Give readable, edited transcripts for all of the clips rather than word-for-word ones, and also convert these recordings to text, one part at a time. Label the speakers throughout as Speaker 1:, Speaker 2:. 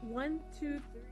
Speaker 1: One, two, three.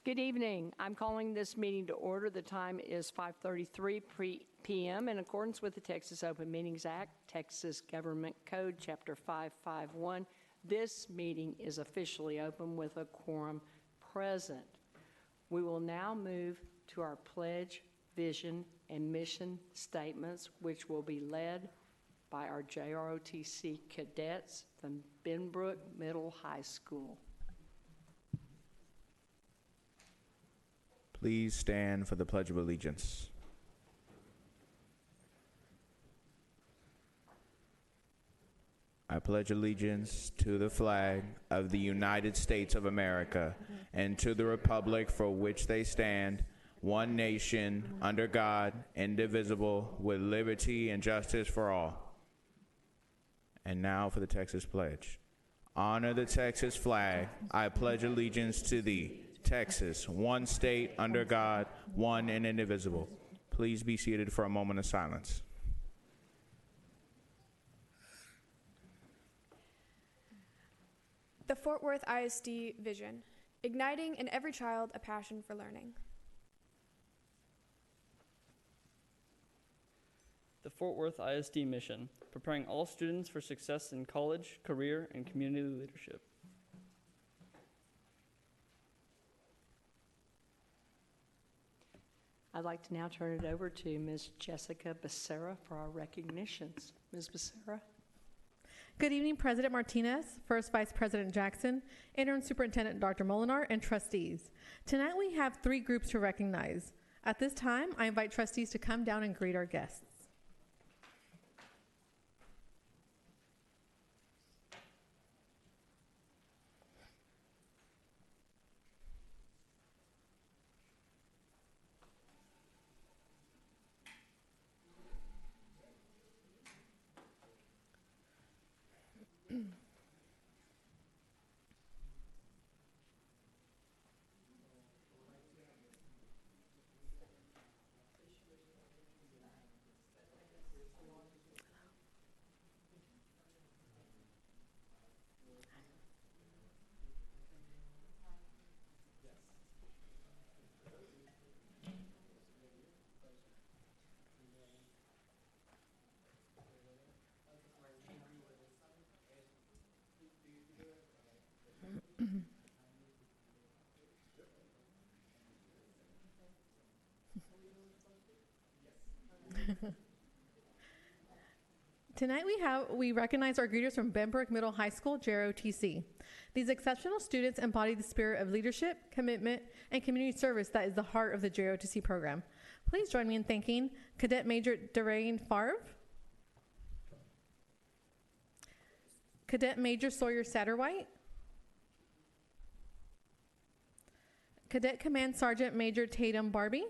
Speaker 1: Good evening. I'm calling this meeting to order. The time is 5:33 p.m. in accordance with the Texas Open Meetings Act, Texas Government Code, Chapter 551. This meeting is officially open with a quorum present. We will now move to our pledge, vision, and mission statements, which will be led by our JROTC cadets from Benbrook Middle High School.
Speaker 2: Please stand for the Pledge of Allegiance. I pledge allegiance to the flag of the United States of America and to the republic for which they stand, one nation, under God, indivisible, with liberty and justice for all. And now for the Texas Pledge. Honor the Texas flag. I pledge allegiance to thee, Texas, one state under God, one and indivisible. Please be seated for a moment of silence.
Speaker 3: The FortWorth ISD vision, igniting in every child a passion for learning.
Speaker 4: The FortWorth ISD mission, preparing all students for success in college, career, and community leadership.
Speaker 1: I'd like to now turn it over to Ms. Jessica Becerra for our recognitions. Ms. Becerra.
Speaker 5: Good evening, President Martinez, First Vice President Jackson, Interim Superintendent Dr. Molinar, and trustees. Tonight we have 3 groups to recognize. At this time, I invite trustees to come down and greet our guests. Tonight we recognize our greeters from Benbrook Middle High School, JROTC. These exceptional students embody the spirit of leadership, commitment, and community service that is the heart of the JROTC program. Please join me in thanking Cadet Major Daraine Favre, Cadet Major Sawyer Satterwhite, Cadet Command Sergeant Major Tatum Barbie,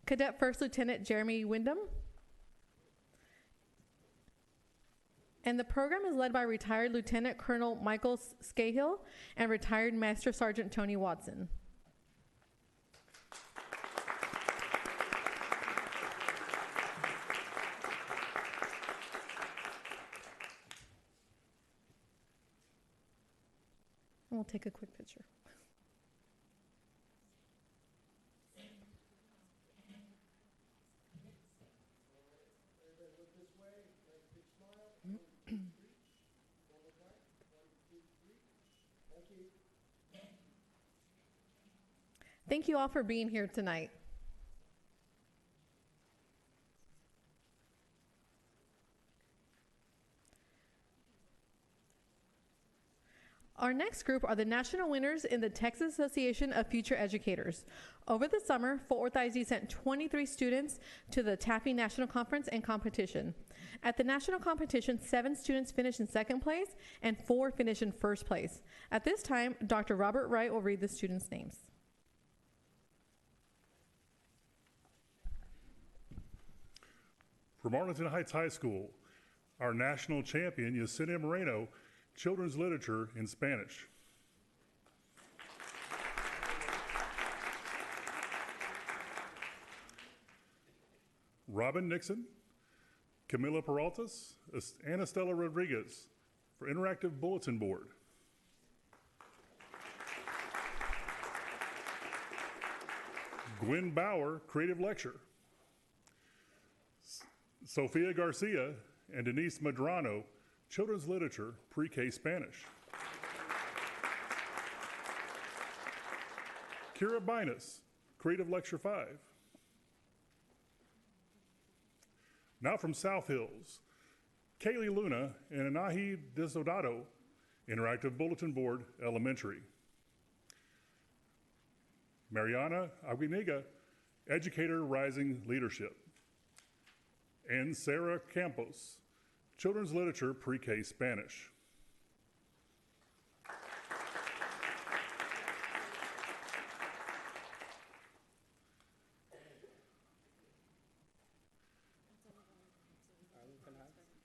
Speaker 5: Cadet First Lieutenant Jeremy Wyndham, and the program is led by retired Lieutenant Colonel Michael Scahill and retired Master Sergeant Tony Watson. And we'll take a quick picture. Thank you all for being here tonight. Our next group are the national winners in the Texas Association of Future Educators. Over the summer, FortWorth ISD sent 23 students to the Taffy National Conference and competition. At the national competition, 7 students finished in 2nd place and 4 finished in 1st place. At this time, Dr. Robert Wright will read the students' names.
Speaker 6: From Arlington Heights High School, our national champion, Yesenia Moreno, Children's Literature in Spanish. Robin Nixon, Camila Peraltas, and Estella Rodriguez for Interactive Bulletin Board. Gwen Bauer, Creative Lecture. Sofia Garcia and Denise Madrano, Children's Literature, Pre-K Spanish. Kira Binus, Creative Lecture 5. Now from South Hills, Kaylee Luna and Anahi Desodato, Interactive Bulletin Board, Elementary. Mariana Aguinega, Educator Rising Leadership. And Sarah Campos, Children's Literature, Pre-K Spanish.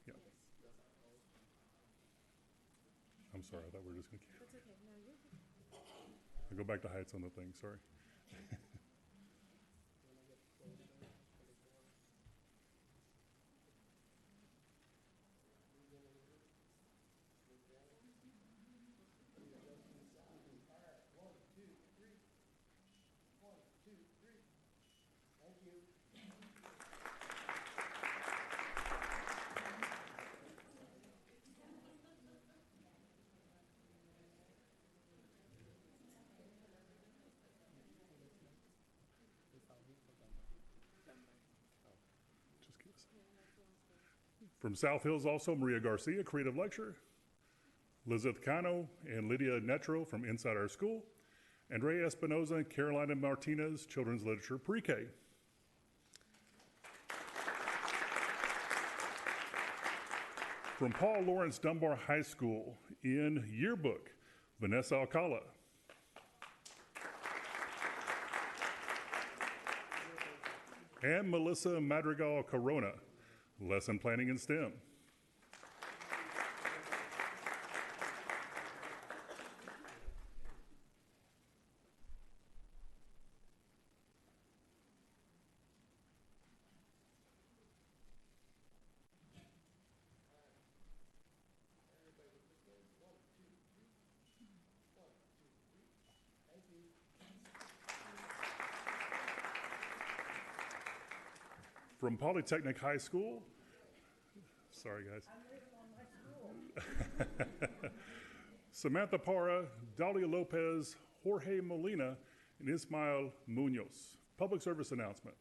Speaker 6: Yeah. I'm sorry, I thought we were just going to keep. That's okay. No, you're good. I'll go back to heights on the thing, sorry. From South Hills also, Maria Garcia, Creative Lecture. Lizeth Cano and Lydia Netro from Inside Our School. Andrea Espinoza and Carolina Martinez, Children's Literature, Pre-K. From Paul Lawrence Dunbar High School in Yearbook, Vanessa Alcala. And Melissa Madrigal Corona, Lesson Planning in STEM. From Polytechnic High School, sorry guys. Samantha Parra, Dalia Lopez, Jorge Molina, and Ismael Munoz. Public service announcement.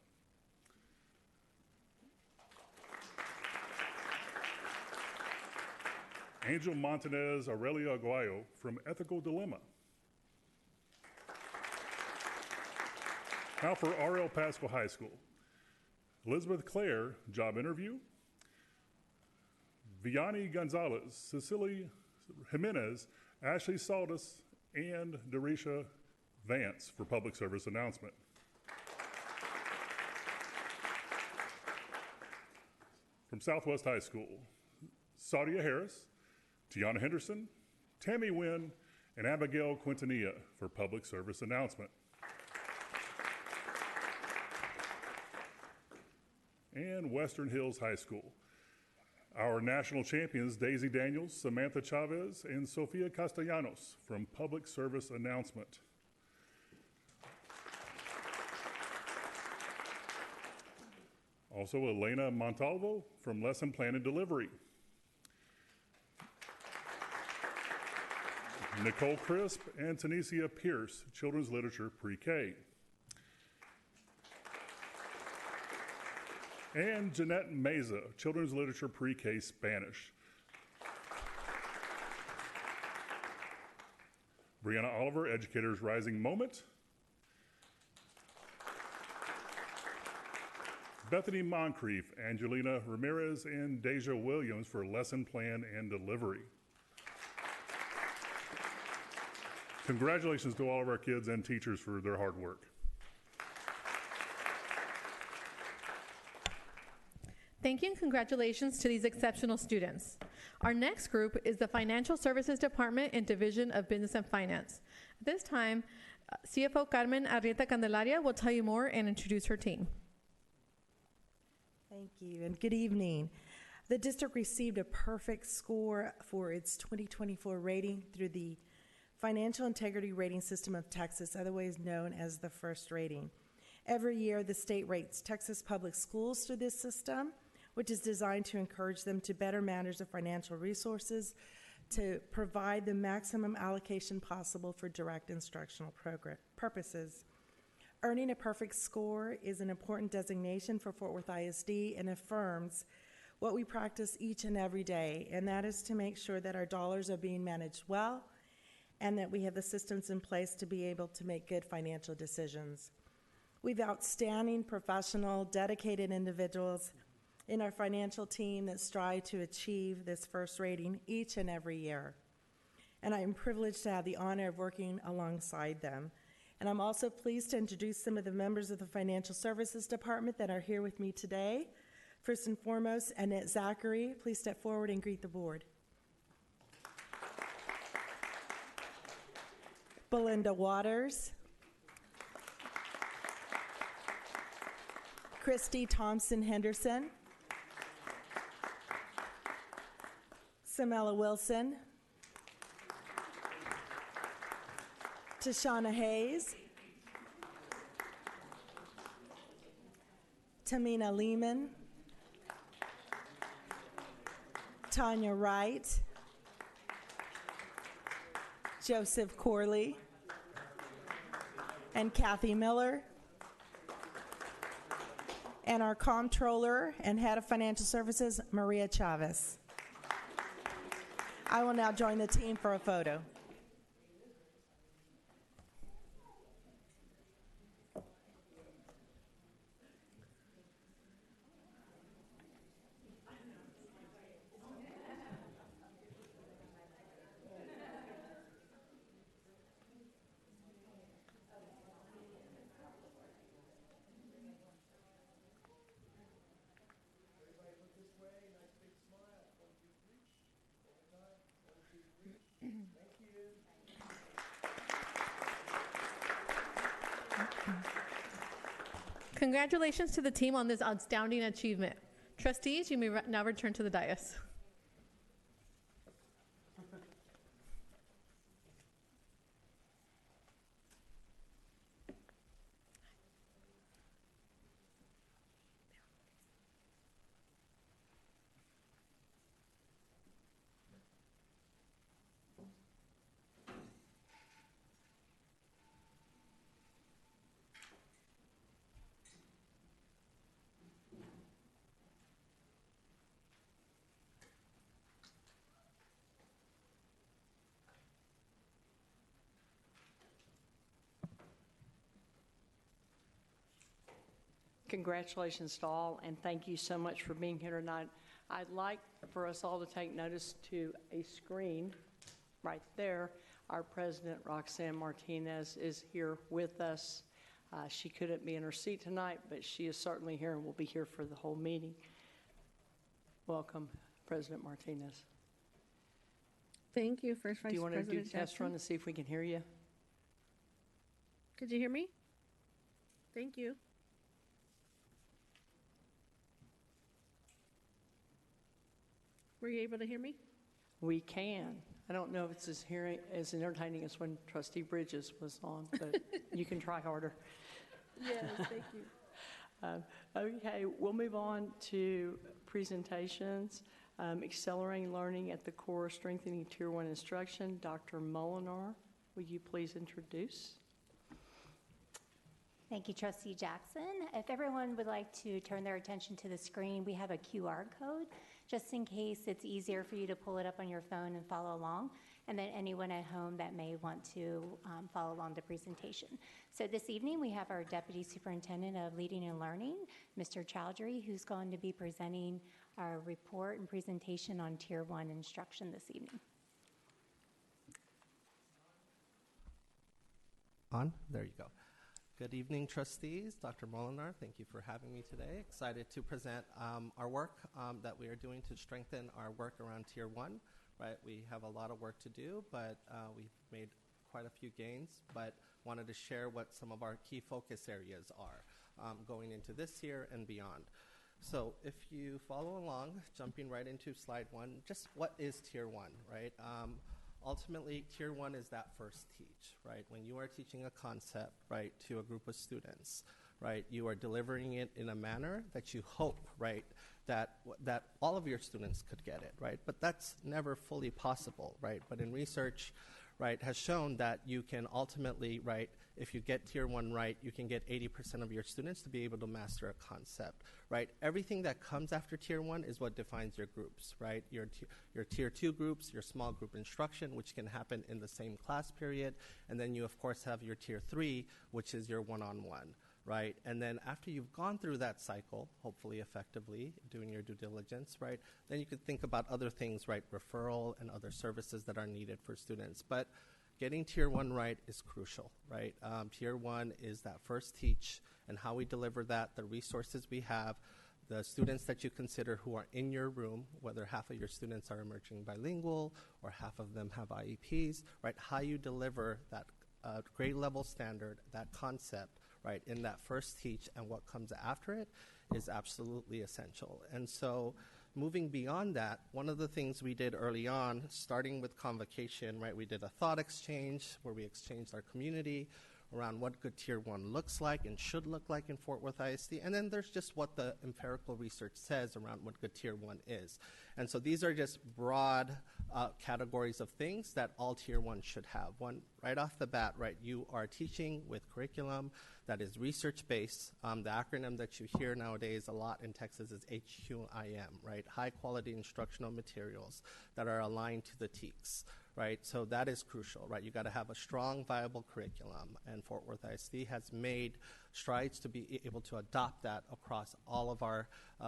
Speaker 6: Angel Montanez, Aurelia Aguayo from Ethical Dilemma. Now for R.L. Pasco High School. Elizabeth Clare, job interview. Vianney Gonzalez, Cecilia Jimenez, Ashley Saldus, and Darisha Vance for public service announcement. From Southwest High School, Saudia Harris, Tiana Henderson, Tammy Wynn, and Abigail Quintanilla for public service announcement. And Western Hills High School. Our national champions, Daisy Daniels, Samantha Chavez, and Sofia Castellanos from public service announcement. Also, Elena Montalvo from Lesson Plan and Delivery. Nicole Crisp and Tanisha Pierce, Children's Literature Pre-K. And Jeanette Meza, Children's Literature Pre-K Spanish. Brianna Oliver, Educators Rising Moment. Bethany Moncrief, Angelina Ramirez, and Deja Williams for Lesson Plan and Delivery. Congratulations to all of our kids and teachers for their hard work.
Speaker 5: Thank you and congratulations to these exceptional students. Our next group is the Financial Services Department and Division of Business and Finance. At this time, CFO Carmen Arrieta Candelaria will tell you more and introduce her team.
Speaker 7: Thank you and good evening. The district received a perfect score for its 2024 rating through the Financial Integrity Rating System of Texas, otherwise known as the FIRST rating. Every year, the state rates Texas public schools through this system, which is designed to encourage them to better manage their financial resources to provide the maximum allocation possible for direct instructional purposes. Earning a perfect score is an important designation for Fort Worth ISD and affirms what we practice each and every day, and that is to make sure that our dollars are being managed well and that we have the systems in place to be able to make good financial decisions. We have outstanding, professional, dedicated individuals in our financial team that strive to achieve this first rating each and every year. And I am privileged to have the honor of working alongside them. And I'm also pleased to introduce some of the members of the Financial Services Department that are here with me today. First and foremost, Annette Zachary, please step forward and greet the board. Belinda Waters. Christy Thompson Henderson. Samela Wilson. Tashana Hayes. Tamina Lehman. Tanya Wright. Joseph Corley. And Kathy Miller. And our comptroller and head of financial services, Maria Chavez. I will now join the team for a photo.
Speaker 5: Congratulations to the team on this outstanding achievement. Trustees, you may now return to the dais.
Speaker 1: Congratulations to all, and thank you so much for being here tonight. I'd like for us all to take notice to a screen right there. Our president, Roxanne Martinez, is here with us. She couldn't be in her seat tonight, but she is certainly here and will be here for the whole meeting. Welcome, President Martinez.
Speaker 8: Thank you, First Vice
Speaker 1: Do you want to do a
Speaker 8: President
Speaker 1: test run to see if we can hear you?
Speaker 8: Could you hear me? Thank you. Were you able to hear me?
Speaker 1: We can. I don't know if it's as entertaining as when Trustee Bridges was on, but you can try harder.
Speaker 8: Yes, thank you.
Speaker 1: Okay, we'll move on to presentations. Accelerating Learning at the Core, Strengthening Tier 1 Instruction. Dr. Molinar, will you please introduce?
Speaker 9: Thank you, Trustee Jackson. If everyone would like to turn their attention to the screen, we have a QR code, just in case it's easier for you to pull it up on your phone and follow along, and then anyone at home that may want to follow along the presentation. So this evening, we have our Deputy Superintendent of Leading and Learning, Mr. Chowdhury, who's going to be presenting our report and presentation on Tier 1 instruction this evening.
Speaker 10: On? There you go. Good evening, trustees. Dr. Molinar, thank you for having me today. Excited to present our work that we are doing to strengthen our work around Tier 1. Right, we have a lot of work to do, but we've made quite a few gains, but wanted to share what some of our key focus areas are going into this year and beyond. So if you follow along, jumping right into slide 1, just what is Tier 1, right? Ultimately, Tier 1 is that first teach, right? When you are teaching a concept, right, to a group of students, right, you are delivering it in a manner that you hope, right, that all of your students could get it, right? But that's never fully possible, right? But in research, right, has shown that you can ultimately, right, if you get Tier 1 right, you can get 80% of your students to be able to master a concept, right? Everything that comes after Tier 1 is what defines your groups, right? Your Tier 2 groups, your small group instruction, which can happen in the same class period, and then you, of course, have your Tier 3, which is your one-on-one, right? And then after you've gone through that cycle, hopefully effectively, doing your due diligence, right, then you could think about other things, right, referral and other services that are needed for students. But getting Tier 1 right is crucial, right? Tier 1 is that first teach and how we deliver that, the resources we have, the students that you consider who are in your room, whether half of your students are emerging bilingual or half of them have IEPs, right? How you deliver that grade level standard, that concept, right, in that first teach and what comes after it is absolutely essential. And so moving beyond that, one of the things we did early on, starting with convocation, right, we did a thought exchange where we exchanged our community around what good Tier 1 looks like and should look like in Fort Worth ISD. And then there's just what the empirical research says around what good Tier 1 is. And so these are just broad categories of things that all Tier 1 should have. One, right off the bat, right, you are teaching with curriculum that is research-based. The acronym that you hear nowadays a lot in Texas is HQIM, right? High quality instructional materials that are aligned to the TEKS, right? So that is crucial, right? You got to have a strong, viable curriculum, and Fort Worth ISD has made strides to be able to adopt that across all of our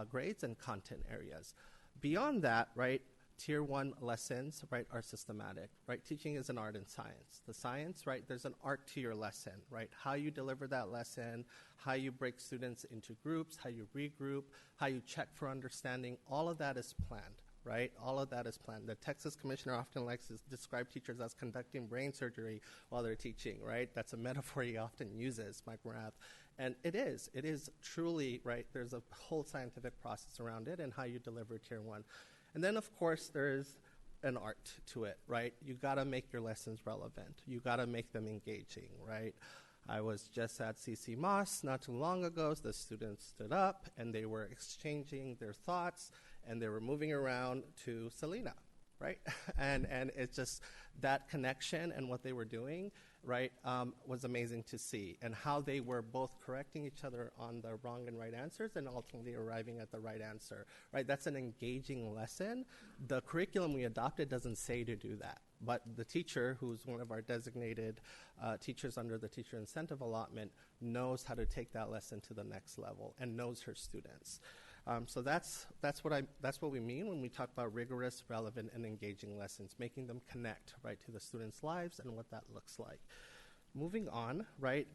Speaker 10: grades and content areas. Beyond that, right, Tier 1 lessons, right, are systematic, right? Teaching is an art and science. The science, right, there's an art to your lesson, right? How you deliver that lesson, how you break students into groups, how you regroup, how you check for understanding, all of that is planned, right? All of that is planned. The Texas Commissioner often likes to describe teachers as conducting brain surgery while they're teaching, right? That's a metaphor he often uses, Mike Morath. And it is truly, right, there's a whole scientific process around it and how you deliver Tier 1. And then, of course, there's an art to it, right? You got to make your lessons relevant. You got to make them engaging, right? I was just at CC Moss not too long ago. The students stood up, and they were exchanging their thoughts, and they were moving around to Selena, right? and it's just that connection and what they were doing, right, was amazing to see, and how they were both correcting each other on the wrong and right answers and ultimately arriving at the right answer, right? That's an engaging lesson. The curriculum we adopted doesn't say to do that, but the teacher, who's one of our designated teachers under the teacher incentive allotment, knows how to take that lesson to the next level and knows her students. So that's what we mean when we talk about rigorous, relevant, and engaging lessons, making them connect, right, to the students' lives and what that looks like. Moving on, right,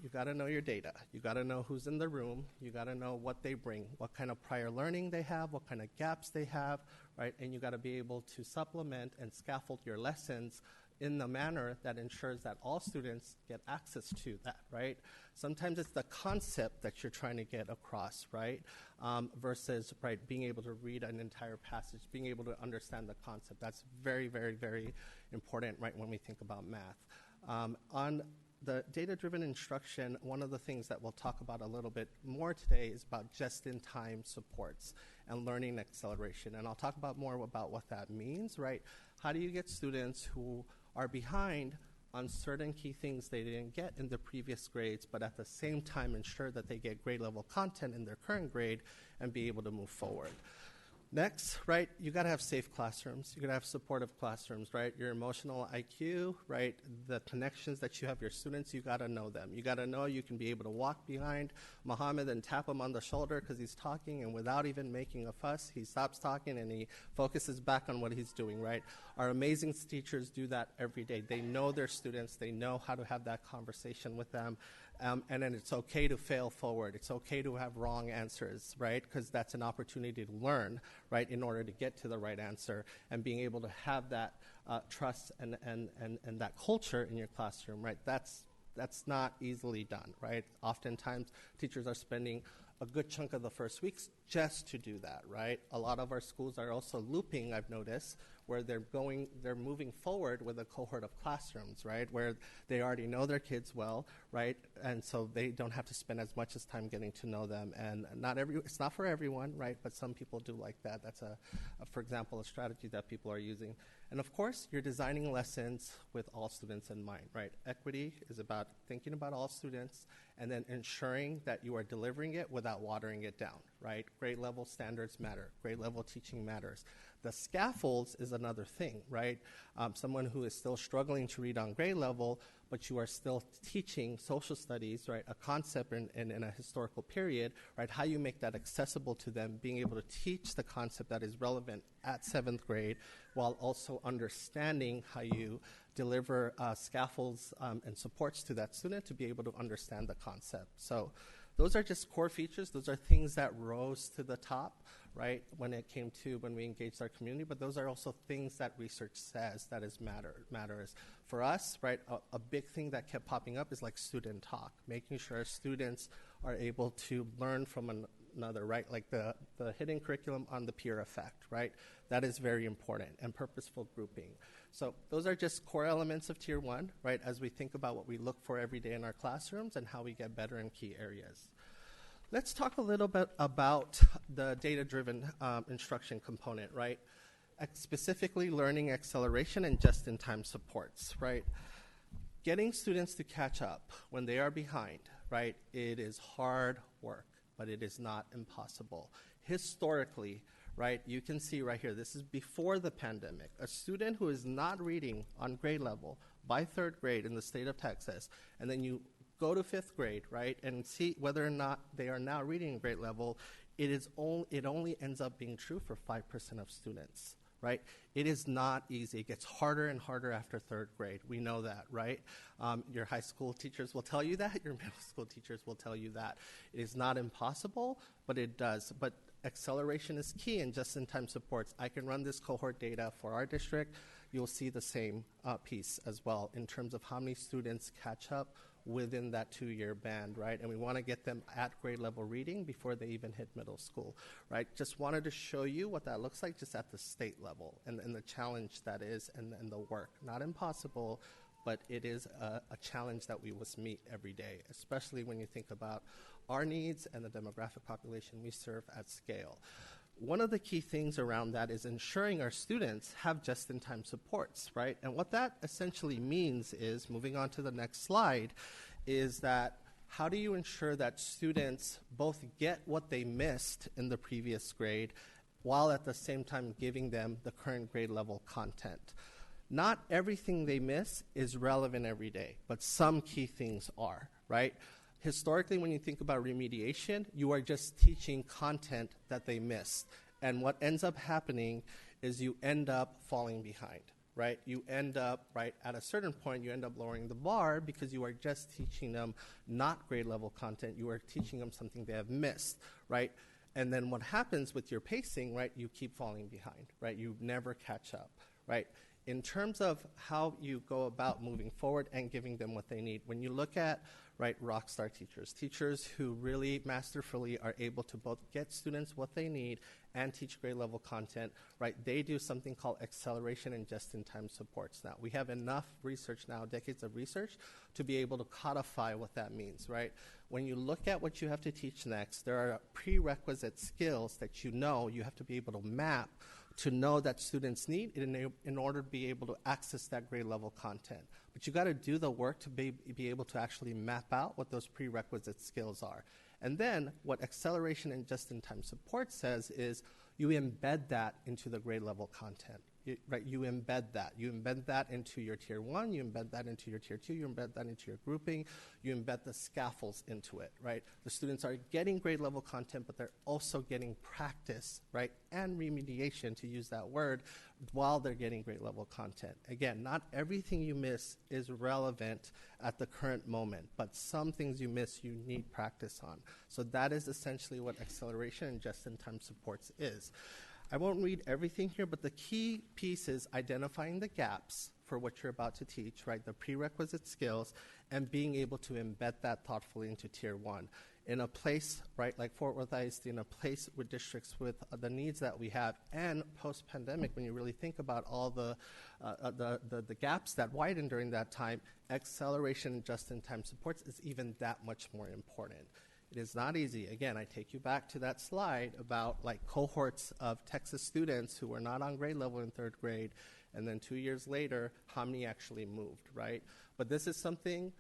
Speaker 10: you got to know your data. You got to know who's in the room. You got to know what they bring, what kind of prior learning they have, what kind of gaps they have, right, and you got to be able to supplement and scaffold your lessons in the manner that ensures that all students get access to that, right? Sometimes it's the concept that you're trying to get across, right? Versus, right, being able to read an entire passage, being able to understand the concept. That's very, very, very important, right, when we think about math. On the data-driven instruction, one of the things that we'll talk about a little bit more today is about just-in-time supports and learning acceleration. And I'll talk about more about what that means, right? How do you get students who are behind on certain key things they didn't get in the previous grades, but at the same time ensure that they get grade level content in their current grade and be able to move forward? Next, right, you got to have safe classrooms. You got to have supportive classrooms, right? Your emotional IQ, right? The connections that you have your students, you got to know them. You got to know you can be able to walk behind Muhammad and tap him on the shoulder because he's talking, and without even making a fuss, he stops talking and he focuses back on what he's doing, right? Our amazing teachers do that every day. They know their students. They know how to have that conversation with them. And then it's okay to fail forward. It's okay to have wrong answers, right? Because that's an opportunity to learn, right, in order to get to the right answer, and being able to have that trust and that culture in your classroom, right? That's not easily done, right? Oftentimes, teachers are spending a good chunk of the first weeks just to do that, right? A lot of our schools are also looping, I've noticed, where they're moving forward with a cohort of classrooms, right? Where they already know their kids well, right? And so they don't have to spend as much as time getting to know them. And it's not for everyone, right? But some people do like that. That's for example, a strategy that people are using. And of course, you're designing lessons with all students in mind, right? Equity is about thinking about all students and then ensuring that you are delivering it without watering it down, right? Grade level standards matter. Grade level teaching matters. The scaffolds is another thing, right? Someone who is still struggling to read on grade level, but you are still teaching social studies, right? A concept in a historical period, right? How you make that accessible to them, being able to teach the concept that is relevant at 7th grade, while also understanding how you deliver scaffolds and supports to that student to be able to understand the concept. So those are just core features. Those are things that rose to the top, right, when we engaged our community. But those are also things that research says that matters. For us, right, a big thing that kept popping up is like student talk, making sure students are able to learn from another, right? Like the hidden curriculum on the peer effect, right? That is very important, and purposeful grouping. So those are just core elements of Tier 1, right, as we think about what we look for every day in our classrooms and how we get better in key areas. Let's talk a little bit about the data-driven instruction component, right? Specifically learning acceleration and just-in-time supports, right? Getting students to catch up when they are behind, right, it is hard work, but it is not impossible. Historically, right, you can see right here, this is before the pandemic. A student who is not reading on grade level by 3rd grade in the state of Texas, and then you go to 5th grade, right, and see whether or not they are now reading at grade level, it only ends up being true for 5% of students, right? It is not easy. It gets harder and harder after 3rd grade. We know that, right? Your high school teachers will tell you that. Your middle school teachers will tell you that. It is not impossible, but it does. But acceleration is key in just-in-time supports. I can run this cohort data for our district. You'll see the same piece as well in terms of how many students catch up within that 2-year band, right? And we want to get them at grade level reading before they even hit middle school, right? Just wanted to show you what that looks like just at the state level and the challenge that is and the work. Not impossible, but it is a challenge that we must meet every day, especially when you think about our needs and the demographic population we serve at scale. One of the key things around that is ensuring our students have just-in-time supports, right? And what that essentially means is, moving on to the next slide, is that how do you ensure that students both get what they missed in the previous grade while at the same time giving them the current grade level content? Not everything they miss is relevant every day, but some key things are, right? Historically, when you think about remediation, you are just teaching content that they missed. And what ends up happening is you end up falling behind, right? You end up, right, at a certain point, you end up lowering the bar because you are just teaching them not grade level content. You are teaching them something they have missed, right? And then what happens with your pacing, right, you keep falling behind, right? You never catch up, right? In terms of how you go about moving forward and giving them what they need, when you look at, right, rock star teachers who really masterfully are able to both get students what they need and teach grade level content, right, they do something called acceleration and just-in-time supports now. We have enough research now, decades of research, to be able to codify what that means, right? When you look at what you have to teach next, there are prerequisite skills that you know you have to be able to map to know that students need in order to be able to access that grade level content. But you got to do the work to be able to actually map out what those prerequisite skills are. And then what acceleration and just-in-time support says is you embed that into the grade level content. Right, you embed that. You embed that into your Tier 1, you embed that into your Tier 2, you embed that into your grouping, you embed the scaffolds into it, right? The students are getting grade level content, but they're also getting practice, right, and remediation, to use that word, while they're getting grade level content. Again, not everything you miss is relevant at the current moment, but some things you miss you need practice on. So that is essentially what acceleration and just-in-time supports is. I won't read everything here, but the key piece is identifying the gaps for what you're about to teach, right, the prerequisite skills, and being able to embed that thoughtfully into Tier 1. in a place, right, like Fort Worth ISD, in a place with districts with the needs that we have, and post-pandemic, when you really think about all the gaps that widened during that time, acceleration just-in-time supports is even that much more important. It is not easy. Again, I take you back to that slide about like cohorts of Texas students who were not on grade level in third grade, and then 2 years later, how many actually moved, right? But this is something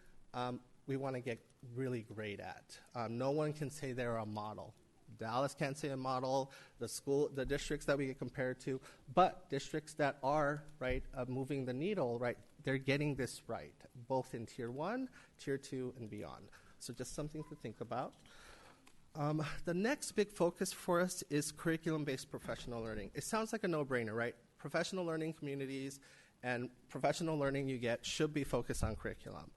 Speaker 10: we want to get really great at. No one can say they're a model. Dallas can't say a model, the districts that we get compared to, but districts that are, right, moving the needle, right, they're getting this right, both in Tier 1, Tier 2, and beyond. So just something to think about. The next big focus for us is curriculum-based professional learning. It sounds like a no-brainer, right? Professional learning communities and professional learning you get should be focused on curriculum.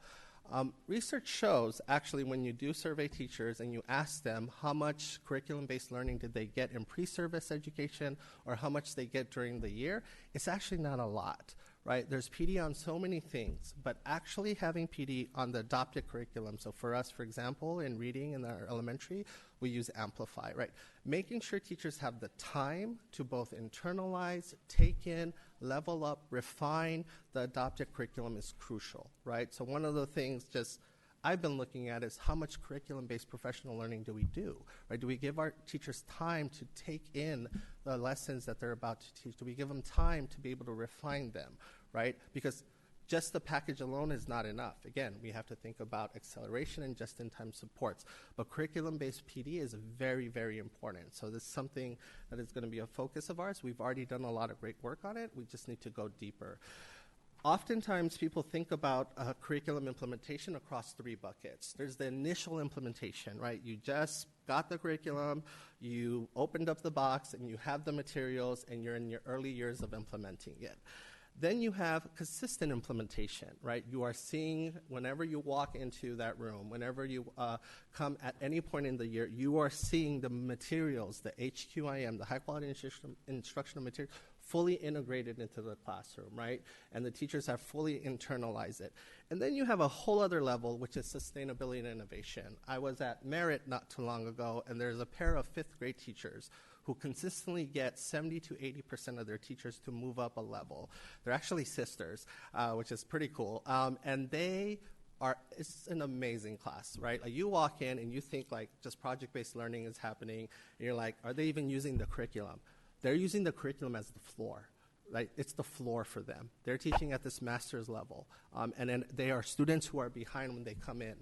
Speaker 10: Research shows, actually, when you do survey teachers and you ask them how much curriculum-based learning did they get in pre-service education or how much they get during the year, it's actually not a lot, right? There's PD on so many things, but actually having PD on the adopted curriculum, so for us, for example, in reading in our elementary, we use Amplify, right? Making sure teachers have the time to both internalize, take in, level up, refine the adopted curriculum is crucial, right? So one of the things just I've been looking at is how much curriculum-based professional learning do we do, right? Do we give our teachers time to take in the lessons that they're about to teach? Do we give them time to be able to refine them, right? Because just the package alone is not enough. Again, we have to think about acceleration and just-in-time supports. But curriculum-based PD is very, very important. So this is something that is going to be a focus of ours. We've already done a lot of great work on it. We just need to go deeper. Oftentimes, people think about curriculum implementation across 3 buckets. There's the initial implementation, right? You just got the curriculum, you opened up the box, and you have the materials, and you're in your early years of implementing it. Then you have consistent implementation, right? You are seeing whenever you walk into that room, whenever you come at any point in the year, you are seeing the materials, the HQIM, the high quality instructional material, fully integrated into the classroom, right? And the teachers have fully internalized it. And then you have a whole other level, which is sustainability and innovation. I was at Merit not too long ago, and there's a pair of 5th grade teachers who consistently get 70 to 80% of their teachers to move up a level. They're actually sisters, which is pretty cool. And they are, it's an amazing class, right? Like you walk in and you think like just project-based learning is happening, and you're like, are they even using the curriculum? They're using the curriculum as the floor. Right? It's the floor for them. They're teaching at this master's level. And then they are students who are behind when they come in.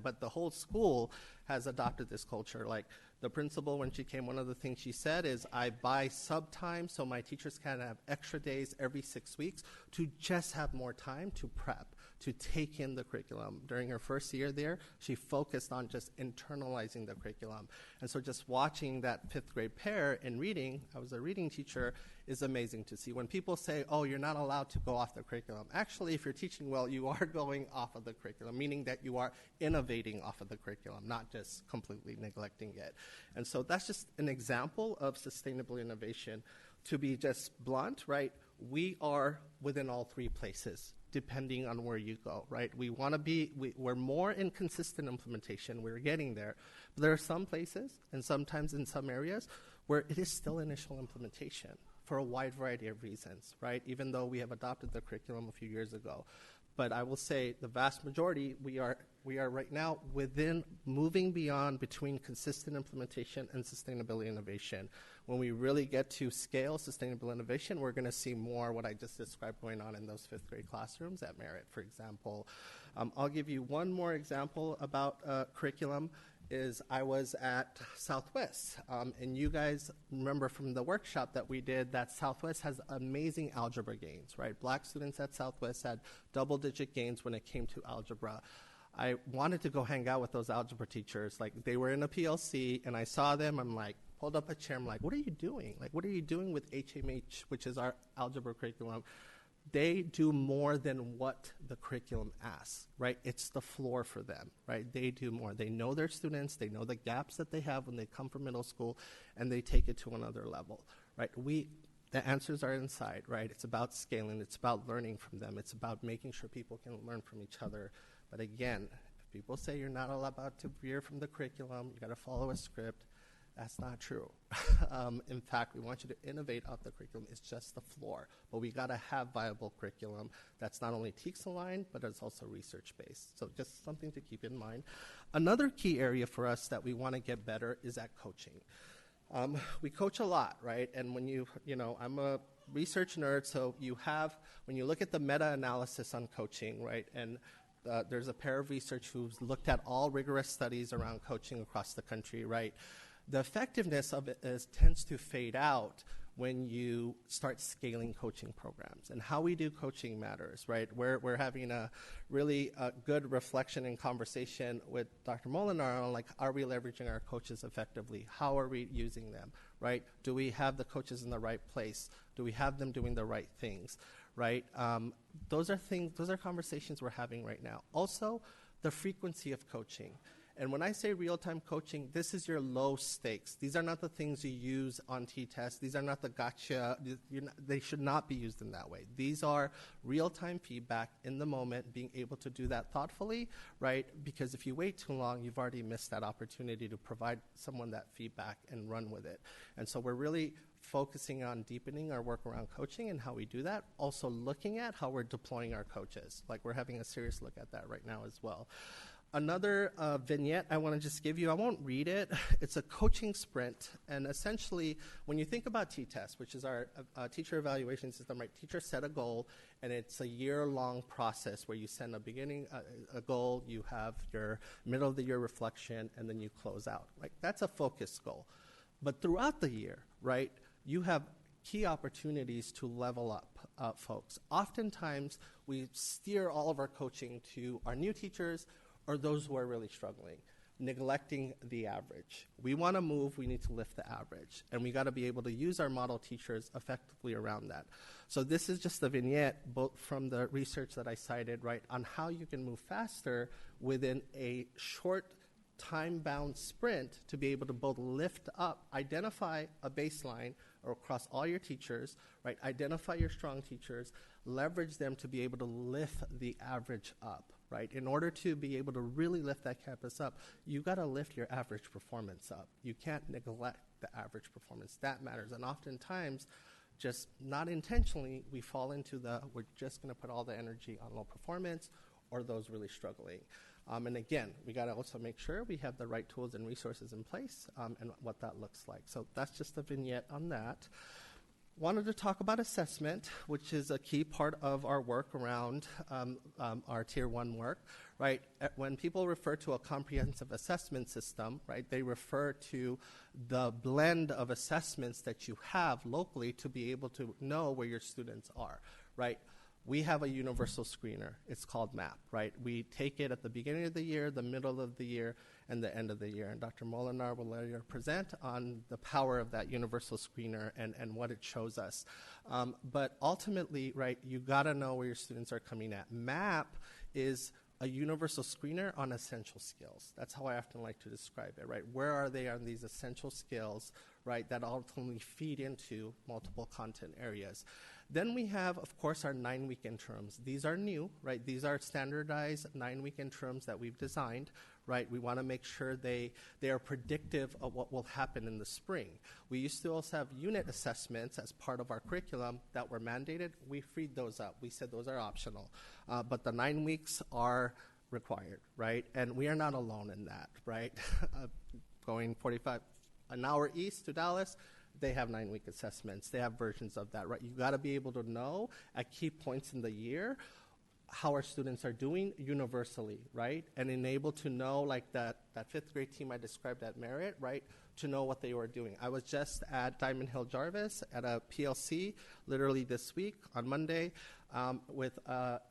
Speaker 10: But the whole school has adopted this culture. Like the principal, when she came, one of the things she said is, I buy sub time so my teachers can have extra days every 6 weeks to just have more time to prep, to take in the curriculum. During her first year there, she focused on just internalizing the curriculum. And so just watching that 5th grade pair in reading, I was a reading teacher, is amazing to see. When people say, oh, you're not allowed to go off the curriculum, actually, if you're teaching well, you are going off of the curriculum, meaning that you are innovating off of the curriculum, not just completely neglecting it. And so that's just an example of sustainable innovation. To be just blunt, right, we are within all 3 places, depending on where you go, right? We want to be, we're more in consistent implementation. We're getting there. But there are some places, and sometimes in some areas, where it is still initial implementation for a wide variety of reasons, right? Even though we have adopted the curriculum a few years ago. But I will say the vast majority, we are right now within moving beyond between consistent implementation and sustainability innovation. When we really get to scale sustainable innovation, we're going to see more what I just described going on in those 5th grade classrooms at Merit, for example. I'll give you one more example about curriculum. Is I was at Southwest, and you guys remember from the workshop that we did that Southwest has amazing algebra gains, right? Black students at Southwest had double-digit gains when it came to algebra. I wanted to go hang out with those algebra teachers. Like, they were in a PLC, and I saw them. I'm like, pulled up a chair. I'm like, what are you doing? Like, what are you doing with HMH, which is our algebra curriculum? They do more than what the curriculum asks, right? It's the floor for them, right? They do more. They know their students. They know the gaps that they have when they come from middle school, and they take it to another level, right? The answers are inside, right? It's about scaling. It's about learning from them. It's about making sure people can learn from each other. But again, People say you're not allowed to veer from the curriculum, you got to follow a script. That's not true. In fact, we want you to innovate off the curriculum. It's just the floor. But we got to have viable curriculum that's not only TEKS aligned, but it's also research based. So just something to keep in mind. Another key area for us that we want to get better is at coaching. We coach a lot, right? And when I'm a research nerd, so when you look at the meta-analysis on coaching, right, and there's a pair of research who's looked at all rigorous studies around coaching across the country, right? The effectiveness of it tends to fade out when you start scaling coaching programs. And how we do coaching matters, right? We're having a really good reflection and conversation with Dr. Molinar on, like, are we leveraging our coaches effectively? How are we using them, right? Do we have the coaches in the right place? Do we have them doing the right things, right? Those are conversations we're having right now. Also, the frequency of coaching. And when I say real-time coaching, this is your low stakes. These are not the things you use on t-tests. These are not the gotcha. They should not be used in that way. These are real-time feedback in the moment, being able to do that thoughtfully, right? Because if you wait too long, you've already missed that opportunity to provide someone that feedback and run with it. And so we're really focusing on deepening our work around coaching and how we do that. Also looking at how we're deploying our coaches. Like, we're having a serious look at that right now as well. Another vignette I want to just give you, I won't read it. It's a coaching sprint. And essentially, when you think about t-test, which is our teacher evaluation system, right? Teachers set a goal, and it's a year-long process where you send a goal, you have your middle of the year reflection, and then you close out. Right? That's a focused goal. But throughout the year, right, you have key opportunities to level up folks. Oftentimes, we steer all of our coaching to our new teachers or those who are really struggling, neglecting the average. We want to move, we need to lift the average. And we got to be able to use our model teachers effectively around that. So this is just a vignette, both from the research that I cited, right, on how you can move faster within a short time-bound sprint to be able to both lift up, identify a baseline across all your teachers, right, identify your strong teachers, leverage them to be able to lift the average up. Right? In order to be able to really lift that campus up, you got to lift your average performance up. You can't neglect the average performance. That matters. And oftentimes, just not intentionally, we fall into we're just going to put all the energy on low performance or those really struggling. And again, we got to also make sure we have the right tools and resources in place and what that looks like. So that's just a vignette on that. Wanted to talk about assessment, which is a key part of our work around our Tier 1 work, right? When people refer to a comprehensive assessment system, right, they refer to the blend of assessments that you have locally to be able to know where your students are, right? We have a universal screener. It's called MAP, right? We take it at the beginning of the year, the middle of the year, and the end of the year. And Dr. Molinar will later present on the power of that universal screener and what it shows us. But ultimately, right, you got to know where your students are coming at. MAP is a universal screener on essential skills. That's how I often like to describe it, right? Where are they on these essential skills, right, that ultimately feed into multiple content areas. Then we have, of course, our 9-week interims. These are new, right? These are standardized 9-week interims that we've designed, right? We want to make sure they are predictive of what will happen in the spring. We used to also have unit assessments as part of our curriculum that were mandated. We freed those up. We said those are optional. But the 9 weeks are required, right? And we are not alone in that, right? Going 45 an hour east to Dallas, they have 9-week assessments. They have versions of that, right? You got to be able to know at key points in the year how our students are doing universally, right? And enable to know, like that 5th grade team I described at Merritt, right? To know what they were doing. I was just at Diamond Hill Jarvis at a PLC literally this week on Monday with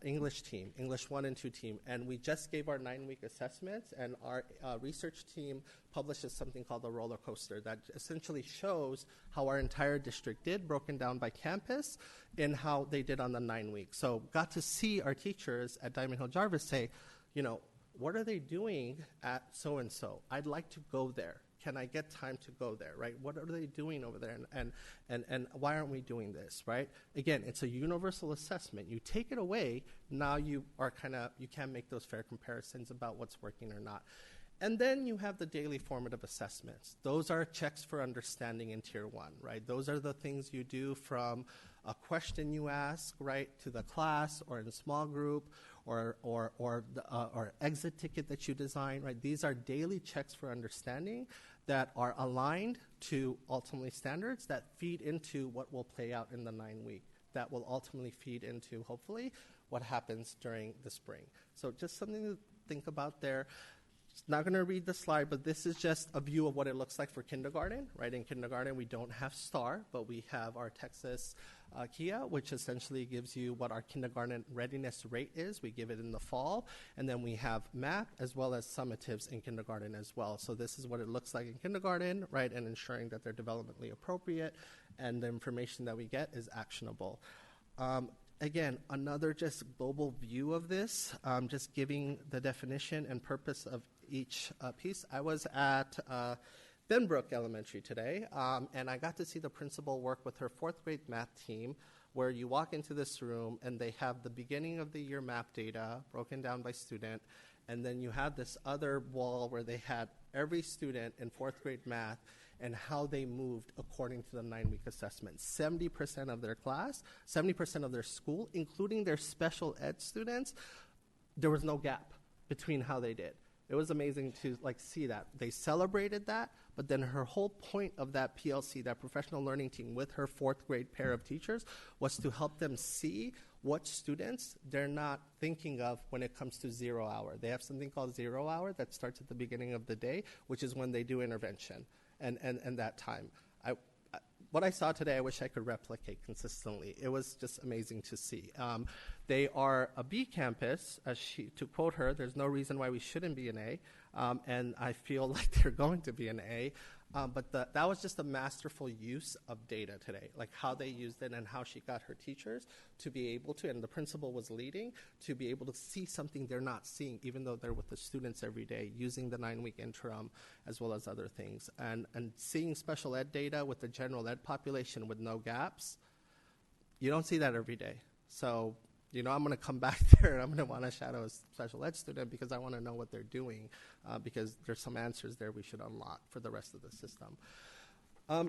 Speaker 10: English team, English 1 and 2 team. And we just gave our 9-week assessments, and our research team publishes something called the roller coaster that essentially shows how our entire district did, broken down by campus, and how they did on the 9 weeks. So got to see our teachers at Diamond Hill Jarvis say, you know, what are they doing at so-and-so? I'd like to go there. Can I get time to go there, right? What are they doing over there, and why aren't we doing this, right? Again, it's a universal assessment. You take it away, now you can't make those fair comparisons about what's working or not. And then you have the daily formative assessments. Those are checks for understanding in Tier 1, right? Those are the things you do from a question you ask, right, to the class or in a small group or exit ticket that you design, right? These are daily checks for understanding that are aligned to ultimately standards that feed into what will play out in the 9-week. That will ultimately feed into, hopefully, what happens during the spring. So just something to think about there. Not going to read the slide, but this is just a view of what it looks like for kindergarten, right? In kindergarten, we don't have STAR, but we have our Texas KIA, which essentially gives you what our kindergarten readiness rate is. We give it in the fall, and then we have MAP as well as summatives in kindergarten as well. So this is what it looks like in kindergarten, right? And ensuring that they're developmentally appropriate and the information that we get is actionable. Again, another just global view of this, just giving the definition and purpose of each piece. I was at Benbrook Elementary today, and I got to see the principal work with her 4th grade math team, where you walk into this room and they have the beginning of the year map data broken down by student, and then you have this other wall where they had every student in 4th grade math and how they moved according to the 9-week assessment. 70% of their class, 70% of their school, including their special ed students, there was no gap between how they did. It was amazing to see that. They celebrated that, but then her whole point of that PLC, that professional learning team with her 4th grade pair of teachers, was to help them see what students they're not thinking of when it comes to 0 hour. They have something called 0 hour that starts at the beginning of the day, which is when they do intervention. And that time. What I saw today, I wish I could replicate consistently. It was just amazing to see. They are a B campus. To quote her, there's no reason why we shouldn't be an A, and I feel like they're going to be an A. But that was just a masterful use of data today, like how they used it and how she got her teachers to be able to, and the principal was leading, to be able to see something they're not seeing, even though they're with the students every day, using the 9-week interim as well as other things. And seeing special ed data with the general ed population with no gaps, you don't see that every day. So, I'm going to come back there and I'm going to want to shadow a special ed student because I want to know what they're doing because there's some answers there we should unlock for the rest of the system.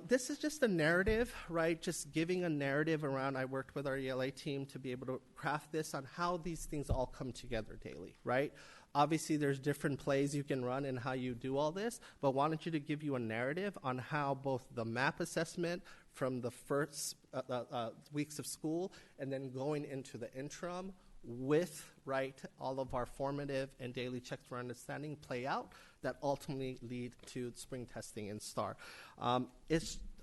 Speaker 10: This is just a narrative, right? Just giving a narrative around. I worked with our ELA team to be able to craft this on how these things all come together daily, right? Obviously, there's different plays you can run in how you do all this, but wanted you to give you a narrative on how both the MAP assessment from the first weeks of school and then going into the interim with, right, all of our formative and daily checks for understanding play out that ultimately lead to spring testing in STAR.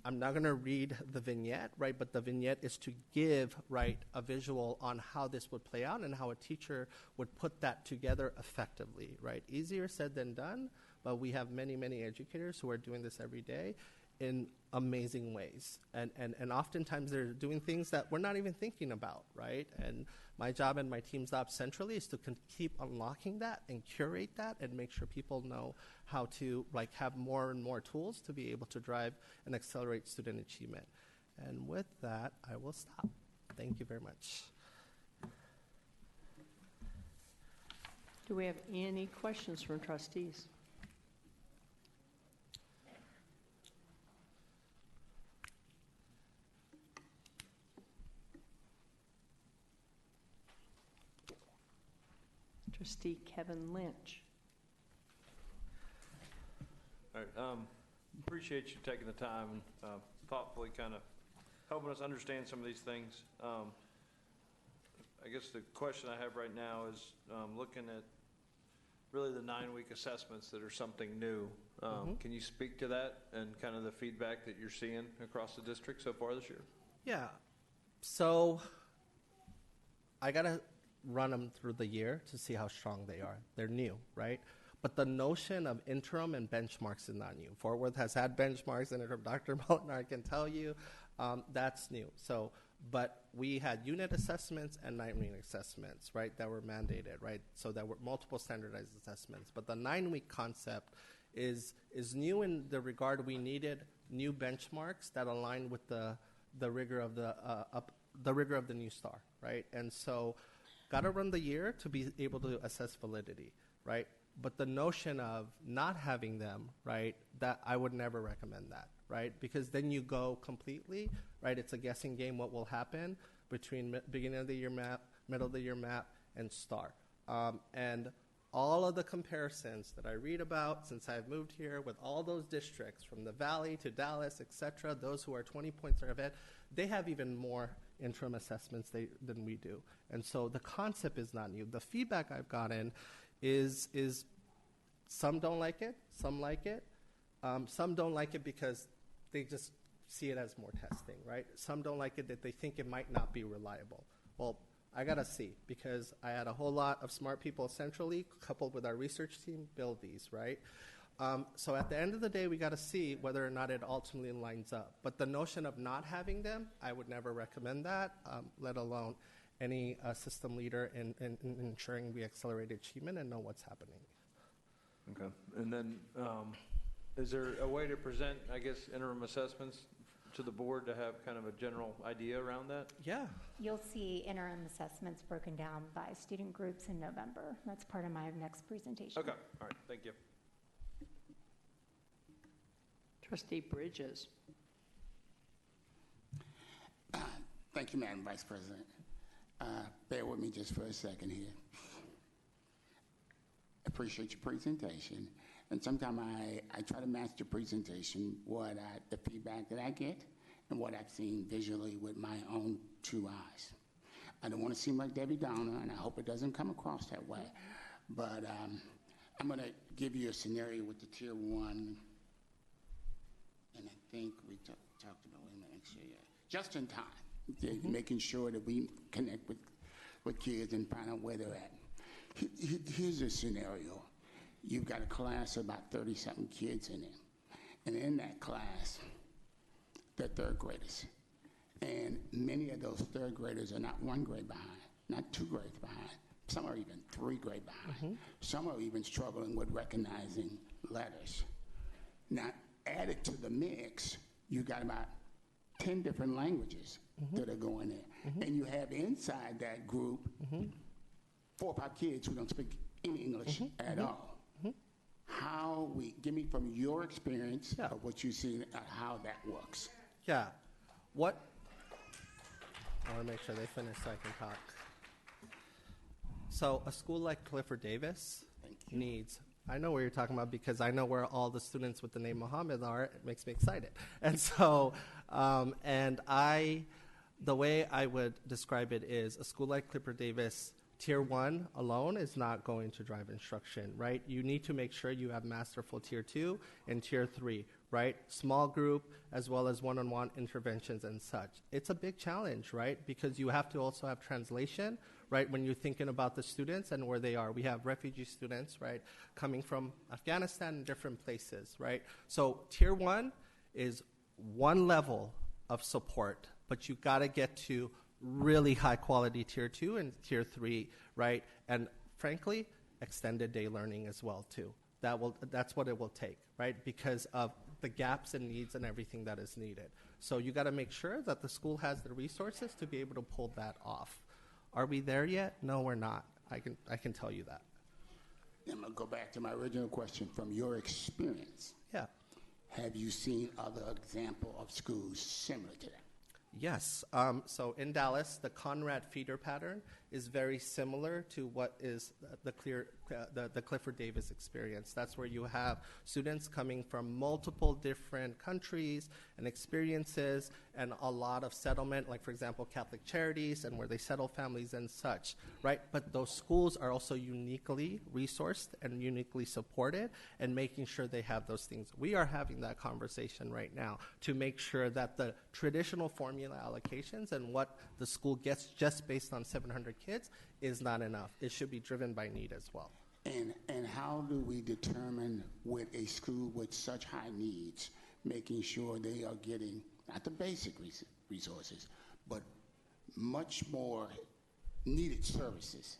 Speaker 10: I'm not going to read the vignette, right, but the vignette is to give, right, a visual on how this would play out and how a teacher would put that together effectively, right? Easier said than done, but we have many, many educators who are doing this every day in amazing ways. And oftentimes they're doing things that we're not even thinking about, right? And my job and my team's job centrally is to keep unlocking that and curate that and make sure people know how to have more and more tools to be able to drive and accelerate student achievement. And with that, I will stop. Thank you very much.
Speaker 1: Do we have any questions from trustees? Trustee Kevin Lynch.
Speaker 11: All right, appreciate you taking the time and thoughtfully kind of helping us understand some of these things. I guess the question I have right now is looking at really the 9-week assessments that are something new. Can you speak to that and kind of the feedback that you're seeing across the district so far this year?
Speaker 10: Yeah. So I got to run them through the year to see how strong they are. They're new, right? But the notion of interim and benchmarks is not new. FortWorth has had benchmarks, and Dr. Molinar can tell you that's new. So, but we had unit assessments and 9-week assessments, right, that were mandated, right? So there were multiple standardized assessments. But the 9-week concept is new in the regard we needed new benchmarks that align with the rigor of the rigor of the new STAR, right? And so, got to run the year to be able to assess validity, right? But the notion of not having them, right, that I would never recommend that, right? Because then you go completely, right? It's a guessing game what will happen between beginning of the year map, middle of the year map, and STAR. And all of the comparisons that I read about since I've moved here with all those districts from the Valley to Dallas, et cetera, those who are 20 points ahead, they have even more interim assessments than we do. And so the concept is not new. The feedback I've gotten is some don't like it, some like it. Some don't like it because they just see it as more testing, right? Some don't like it that they think it might not be reliable. Well, I got to see, because I had a whole lot of smart people centrally, coupled with our research team, build these, right? So at the end of the day, we got to see whether or not it ultimately lines up. But the notion of not having them, I would never recommend that, let alone any system leader in ensuring we accelerate achievement and know what's happening.
Speaker 11: Okay. And then is there a way to present, I guess, interim assessments to the board to have kind of a general idea around that?
Speaker 10: Yeah.
Speaker 9: You'll see interim assessments broken down by student groups in November. That's part of my next presentation.
Speaker 11: Okay. All right. Thank you.
Speaker 1: Trustee Bridges.
Speaker 12: Thank you, Madam Vice President. Bear with me just for a second here. Appreciate your presentation. And sometimes I try to match the presentation, the feedback that I get and what I've seen visually with my own 2 eyes. I don't want to seem like Debbie Downer, and I hope it doesn't come across that way. But I'm going to give you a scenario with the Tier 1. And I think we talked about, wait a minute, make sure, just in time, making sure that we connect with kids and find out where they're at. Here's a scenario. You've got a class of about 30-something kids in it. And in that class, they're third graders. And many of those third graders are not 1 grade behind, not 2 grades behind. Some are even 3 grades behind. Some are even struggling with recognizing letters. Now, added to the mix, you got about 10 different languages that are going there. And you have inside that group 4 or 5 kids who don't speak any English at all. Give me from your experience of what you've seen, how that works.
Speaker 10: Yeah. I want to make sure they finish so I can talk. So a school like Clifford Davis needs, I know what you're talking about because I know where all the students with the name Muhammad are. It makes me excited. And so, the way I would describe it is a school like Clifford Davis, Tier 1 alone is not going to drive instruction, right? You need to make sure you have masterful Tier 2 and Tier 3, right? Small group as well as one-on-one interventions and such. It's a big challenge, right? Because you have to also have translation, right? When you're thinking about the students and where they are. We have refugee students, right? Coming from Afghanistan and different places, right? So Tier 1 is one level of support, but you got to get to really high quality Tier 2 and Tier 3, right? And frankly, extended day learning as well too. That's what it will take, right? Because of the gaps and needs and everything that is needed. So you got to make sure that the school has the resources to be able to pull that off. Are we there yet? No, we're not. I can tell you that.
Speaker 12: I'm going to go back to my original question. From your experience, have you seen other example of schools similar to that?
Speaker 10: Yes. So in Dallas, the Conrad feeder pattern is very similar to what is the Clifford Davis experience. That's where you have students coming from multiple different countries and experiences and a lot of settlement, like, for example, Catholic Charities and where they settle families and such, right? But those schools are also uniquely resourced and uniquely supported and making sure they have those things. We are having that conversation right now to make sure that the traditional formula allocations and what the school gets just based on 700 kids is not enough. It should be driven by need as well.
Speaker 12: And how do we determine with a school with such high needs, making sure they are getting not the basic resources, but much more needed services?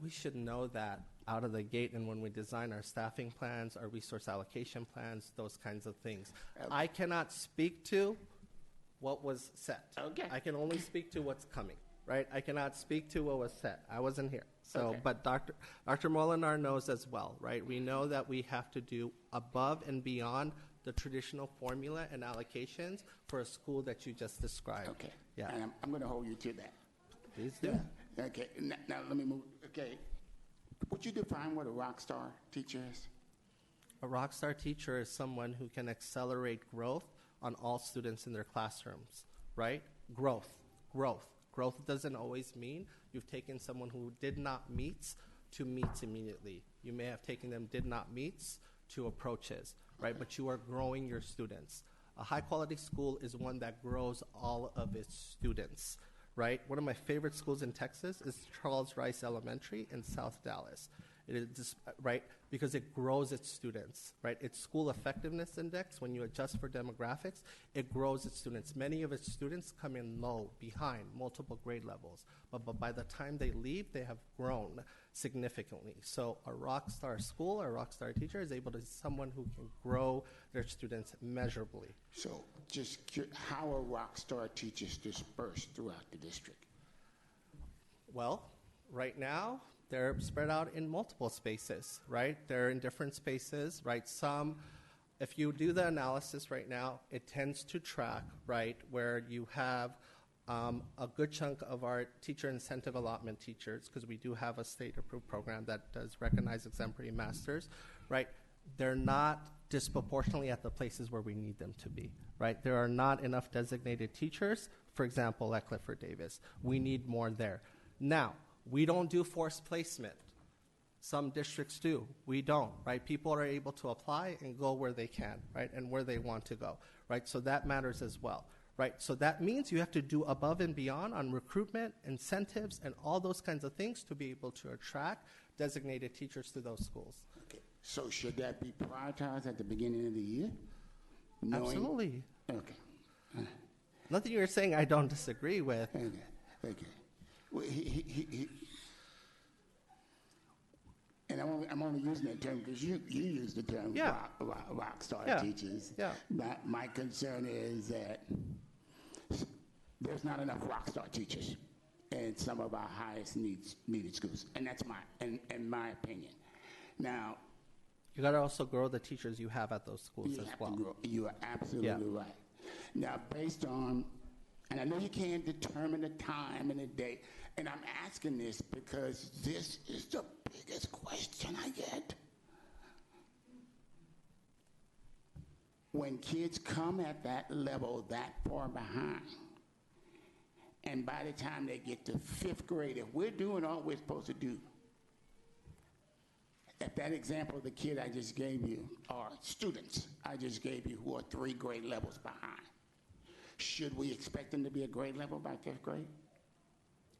Speaker 10: We should know that out of the gate and when we design our staffing plans, our resource allocation plans, those kinds of things. I cannot speak to what was set.
Speaker 12: Okay.
Speaker 10: I can only speak to what's coming, right? I cannot speak to what was set. I wasn't here. So,
Speaker 12: Okay.
Speaker 10: but Dr. Molinar knows as well, right? We know that we have to do above and beyond the traditional formula and allocations for a school that you just described.
Speaker 12: Okay.
Speaker 10: Yeah.
Speaker 12: And I'm going to hold you to that.
Speaker 10: Please do.
Speaker 12: Okay. Now let me move. Okay. Would you define what a rock star teacher is?
Speaker 10: A rock star teacher is someone who can accelerate growth on all students in their classrooms, right? Growth. Growth doesn't always mean you've taken someone who did not meets to meets immediately. You may have taken them did not meets to approaches, right? But you are growing your students. A high quality school is one that grows all of its students, right? One of my favorite schools in Texas is Charles Rice Elementary in South Dallas. It is just, right, because it grows its students, right? Its school effectiveness index, when you adjust for demographics, it grows its students. Many of its students come in low, behind, multiple grade levels. But by the time they leave, they have grown significantly. So a rock star school or a rock star teacher is able to be someone who can grow their students measurably.
Speaker 12: So how are rock star teachers dispersed throughout the district?
Speaker 10: Well, right now, they're spread out in multiple spaces, right? They're in different spaces, right? Some, if you do the analysis right now, it tends to track, right, where you have a good chunk of our teacher incentive allotment teachers, because we do have a state-approved program that does recognize exemplary masters, right? They're not disproportionately at the places where we need them to be, right? There are not enough designated teachers, for example, at Clifford Davis. We need more there. Now, we don't do forced placement. Some districts do. We don't, right? People are able to apply and go where they can, right, and where they want to go, right? So that matters as well, right? So that means you have to do above and beyond on recruitment, incentives, and all those kinds of things to be able to attract designated teachers to those schools.
Speaker 12: Okay. So should that be prioritized at the beginning of the year?
Speaker 10: Absolutely.
Speaker 12: Okay.
Speaker 10: Nothing you're saying I don't disagree with.
Speaker 12: Okay. Well, and I'm only using that term because you use the term rock star teachers.
Speaker 10: Yeah.
Speaker 12: My concern is that there's not enough rock star teachers in some of our highest needed schools, and that's in my opinion. Now,
Speaker 10: you got to also grow the teachers you have at those schools as well.
Speaker 12: You are absolutely right. Now, based on, and I know you can't determine the time and the date, and I'm asking this because this is the biggest question I get. When kids come at that level that far behind, and by the time they get to 5th grade, if we're doing all we're supposed to do, at that example, the kid I just gave you, or students I just gave you who are 3 grade levels behind, should we expect them to be a grade level by 5th grade?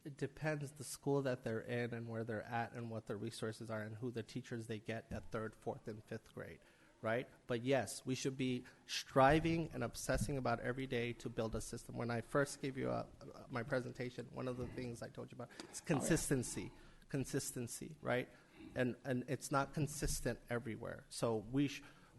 Speaker 10: It depends the school that they're in and where they're at and what their resources are and who the teachers they get at 3rd, 4th, and 5th grade, right? But yes, we should be striving and obsessing about every day to build a system. When I first gave you my presentation, one of the things I told you about is consistency. Consistency, right? And it's not consistent everywhere. So we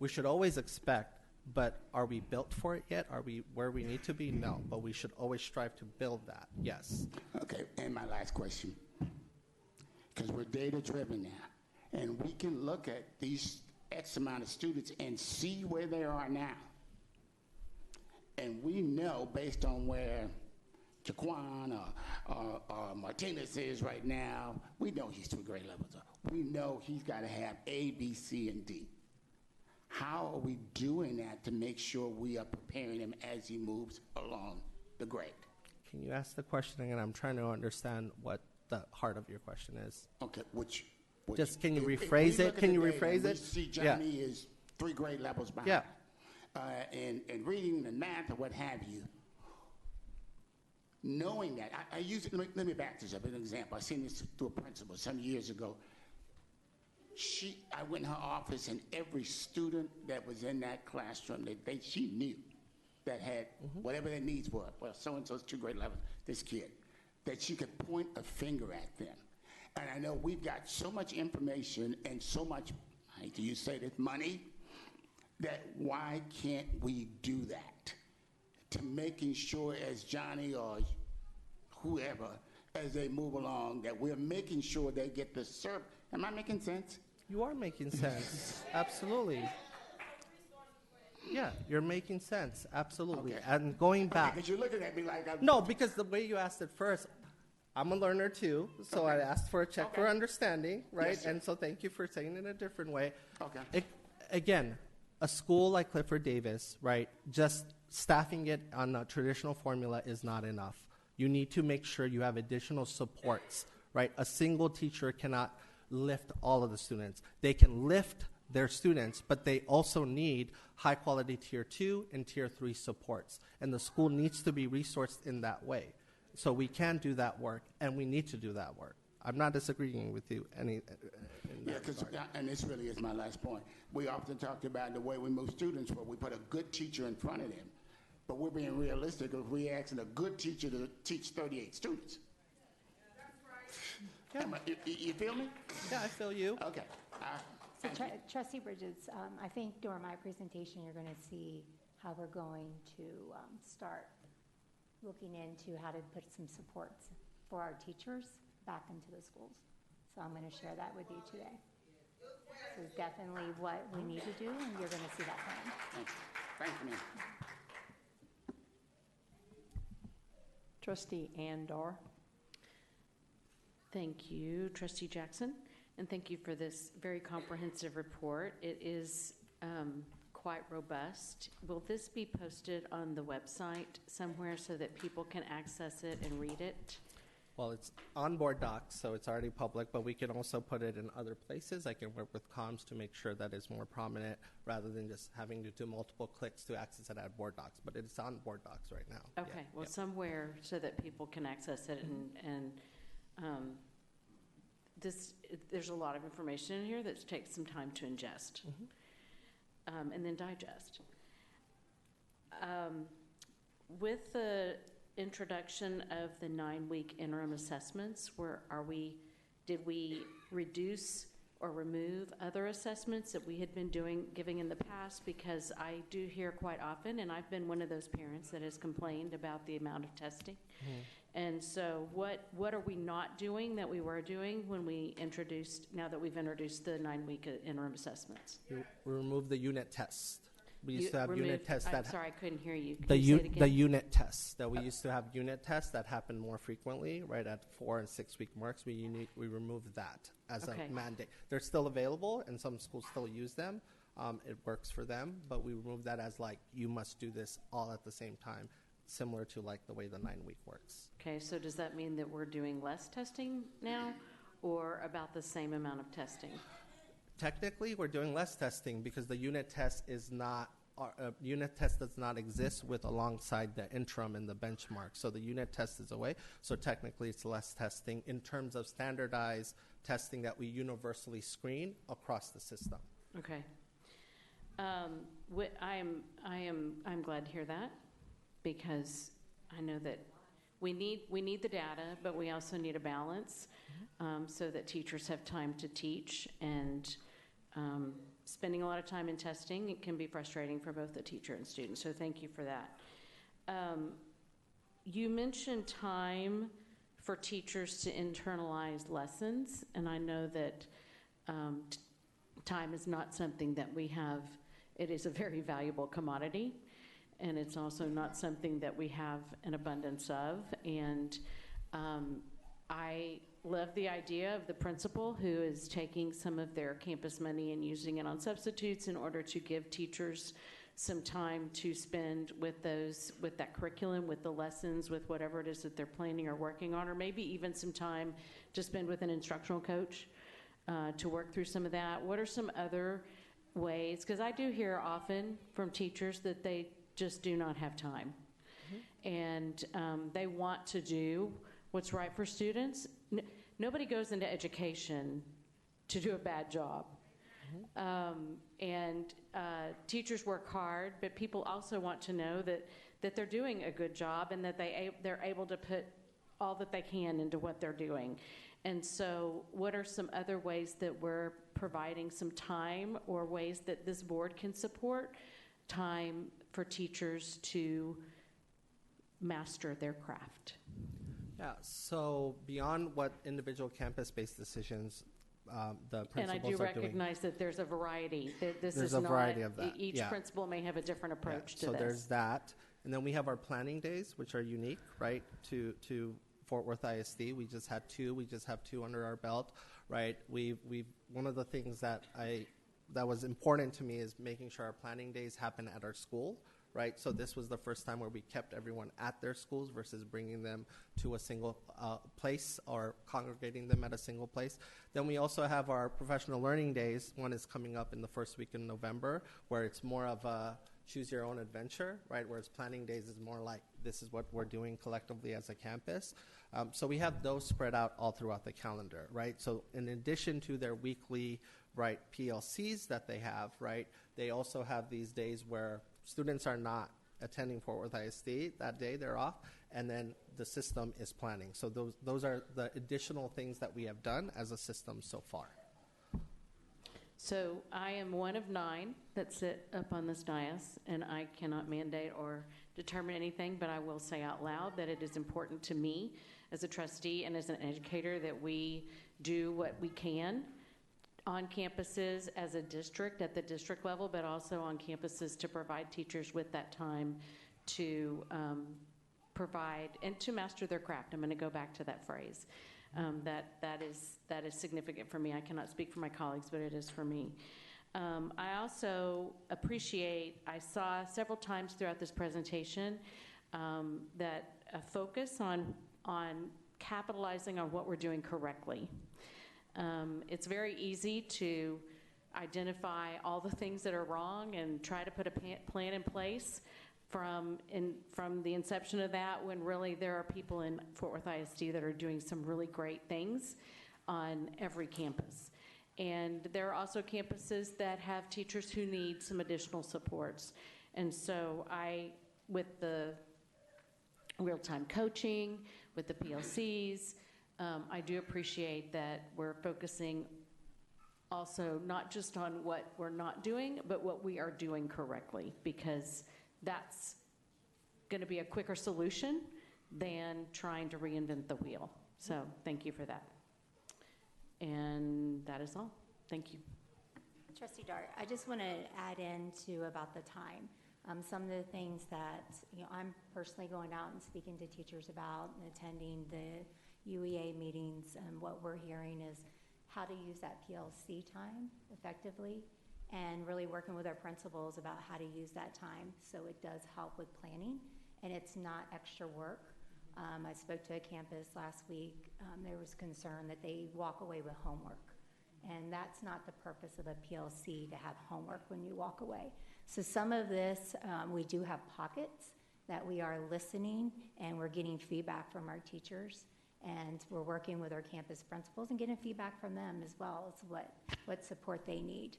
Speaker 10: should always expect, but are we built for it yet? Are we where we need to be? No, but we should always strive to build that, yes.
Speaker 12: Okay, and my last question, because we're data-driven now, and we can look at these X amount of students and see where they are now. And we know, based on where Jaquan or Martinez is right now, we know he's 2 grade levels up. We know he's got to have A, B, C, and D. How are we doing that to make sure we are preparing him as he moves along the grade?
Speaker 10: Can you ask the question again? I'm trying to understand what the heart of your question is.
Speaker 12: Okay,
Speaker 10: just can you rephrase it? Can you rephrase it?
Speaker 12: We see Johnny is 3 grade levels behind.
Speaker 10: Yeah.
Speaker 12: And reading and math or what have you. Knowing that, I use it, let me back this up as an example. I seen this through a principal some years ago. I went in her office, and every student that was in that classroom, she knew that had whatever their needs were. Well, so-and-so's 2 grade levels, this kid, that she could point a finger at them. And I know we've got so much information and so much, I hate to use say this, money, that why can't we do that? To making sure as Johnny or whoever, as they move along, that we're making sure they get the service. Am I making sense?
Speaker 10: You are making sense. Absolutely. Yeah, you're making sense. Absolutely.
Speaker 12: Okay.
Speaker 10: And going back.
Speaker 12: Because you're looking at me like I'm...
Speaker 10: No, because the way you asked it first, I'm a learner too, so I asked for a check for understanding, right?
Speaker 12: Yes, sir.
Speaker 10: And so thank you for saying it in a different way.
Speaker 12: Okay.
Speaker 10: Again, a school like Clifford Davis, right, just staffing it on a traditional formula is not enough. You need to make sure you have additional supports, right? A single teacher cannot lift all of the students. They can lift their students, but they also need high-quality Tier 2 and Tier 3 supports, and the school needs to be resourced in that way. So we can do that work, and we need to do that work. I'm not disagreeing with you any.
Speaker 12: Yeah, because, and this really is my last point. We often talked about the way we move students, where we put a good teacher in front of them. But we're being realistic if we're asking a good teacher to teach 38 students.
Speaker 10: Yeah.
Speaker 12: You feel me?
Speaker 10: Yeah, I feel you.
Speaker 12: Okay.
Speaker 9: So Trustee Bridges, I think during my presentation, you're going to see how we're going to start looking into how to put some supports for our teachers back into the schools. So I'm going to share that with you today. So it's definitely what we need to do, and you're going to see that plan.
Speaker 12: Thanks. Thank you, ma'am.
Speaker 1: Trustee Andor.
Speaker 13: Thank you, Trustee Jackson, and thank you for this very comprehensive report. It is quite robust. Will this be posted on the website somewhere so that people can access it and read it?
Speaker 10: Well, it's on Board Docs, so it's already public, but we can also put it in other places. I can work with comms to make sure that it's more prominent rather than just having to do multiple clicks to access it at Board Docs. But it's on Board Docs right now.
Speaker 13: Okay,
Speaker 10: Yeah,
Speaker 13: well,
Speaker 10: yeah.
Speaker 13: somewhere so that people can access it and there's a lot of information in here that takes some time to ingest and then digest. With the introduction of the 9-week interim assessments, did we reduce or remove other assessments that we had been giving in the past? Because I do hear quite often, and I've been one of those parents that has complained about the amount of testing. And so what are we not doing that we were doing when now that we've introduced the 9-week interim assessments?
Speaker 10: We removed the unit test. We used to have unit tests
Speaker 13: I'm sorry, I couldn't hear you. Can
Speaker 10: the
Speaker 13: you say it again?
Speaker 10: the unit tests that we used to have unit tests that happen more frequently, right at 4 and 6 week marks. We removed that as a mandate. They're still available, and some schools still use them. It works for them, but we removed that as like you must do this all at the same time, similar to like the way the 9-week works.
Speaker 13: Okay, so does that mean that we're doing less testing now, or about the same amount of testing?
Speaker 10: Technically, we're doing less testing because the unit test is not. Unit test does not exist with alongside the interim and the benchmark. So the unit test is away. So technically, it's less testing in terms of standardized testing that we universally screen across the system.
Speaker 13: Okay. I'm glad to hear that, because I know that we need the data, but we also need a balance so that teachers have time to teach, and spending a lot of time in testing, it can be frustrating for both the teacher and student. So thank you for that. You mentioned time for teachers to internalize lessons, and I know that time is not something that we have. It is a very valuable commodity, and it's also not something that we have an abundance of. And I love the idea of the principal who is taking some of their campus money and using it on substitutes in order to give teachers some time to spend with that curriculum, with the lessons, with whatever it is that they're planning or working on, or maybe even some time to spend with an instructional coach to work through some of that. What are some other ways? Because I do hear often from teachers that they just do not have time. And they want to do what's right for students. Nobody goes into education to do a bad job. And teachers work hard, but people also want to know that they're doing a good job and that they're able to put all that they can into what they're doing. And so what are some other ways that we're providing some time or ways that this board can support time for teachers to master their craft?
Speaker 10: Yeah, so beyond what individual campus-based decisions the principals
Speaker 13: and I do
Speaker 10: are
Speaker 13: recognize that there's a variety. This
Speaker 10: There's
Speaker 13: is
Speaker 10: a
Speaker 13: not,
Speaker 10: variety of that,
Speaker 13: each
Speaker 10: yeah.
Speaker 13: principal may have a different approach to
Speaker 10: so
Speaker 13: this.
Speaker 10: there's that. And then we have our planning days, which are unique, right, to Fort Worth ISD. We just had two. We just have two under our belt, right? One of the things that was important to me is making sure our planning days happen at our school, right? So this was the first time where we kept everyone at their schools versus bringing them to a single place or congregating them at a single place. Then we also have our professional learning days. One is coming up in the first week in November, where it's more of a choose your own adventure, right? Whereas planning days is more like this is what we're doing collectively as a campus. So we have those spread out all throughout the calendar, right? So in addition to their weekly, right, PLCs that they have, right, they also have these days where students are not attending Fort Worth ISD that day, they're off, and then the system is planning. So those are the additional things that we have done as a system so far.
Speaker 13: So I am one of 9 that sit up on this dais, and I cannot mandate or determine anything, but I will say out loud that it is important to me as a trustee and as an educator that we do what we can on campuses as a district, at the district level, but also on campuses to provide teachers with that time to provide and to master their craft. I'm going to go back to that phrase. That is significant for me. I cannot speak for my colleagues, but it is for me. I also appreciate, I saw several times throughout this presentation that a focus on capitalizing on what we're doing correctly. It's very easy to identify all the things that are wrong and try to put a plan in place from the inception of that, when really there are people in Fort Worth ISD that are doing some really great things on every campus. And there are also campuses that have teachers who need some additional supports. And so with the real-time coaching, with the PLCs, I do appreciate that we're focusing also not just on what we're not doing, but what we are doing correctly, because that's going to be a quicker solution than trying to reinvent the wheel. So thank you for that. And that is all. Thank you.
Speaker 9: Trustee Dart, I just want to add in too about the time. Some of the things that I'm personally going out and speaking to teachers about and attending the UEA meetings, and what we're hearing is how to use that PLC time effectively, and really working with our principals about how to use that time so it does help with planning and it's not extra work. I spoke to a campus last week. There was concern that they walk away with homework, and that's not the purpose of a PLC, to have homework when you walk away. So some of this, we do have pockets that we are listening, and we're getting feedback from our teachers, and we're working with our campus principals and getting feedback from them as well as what support they need.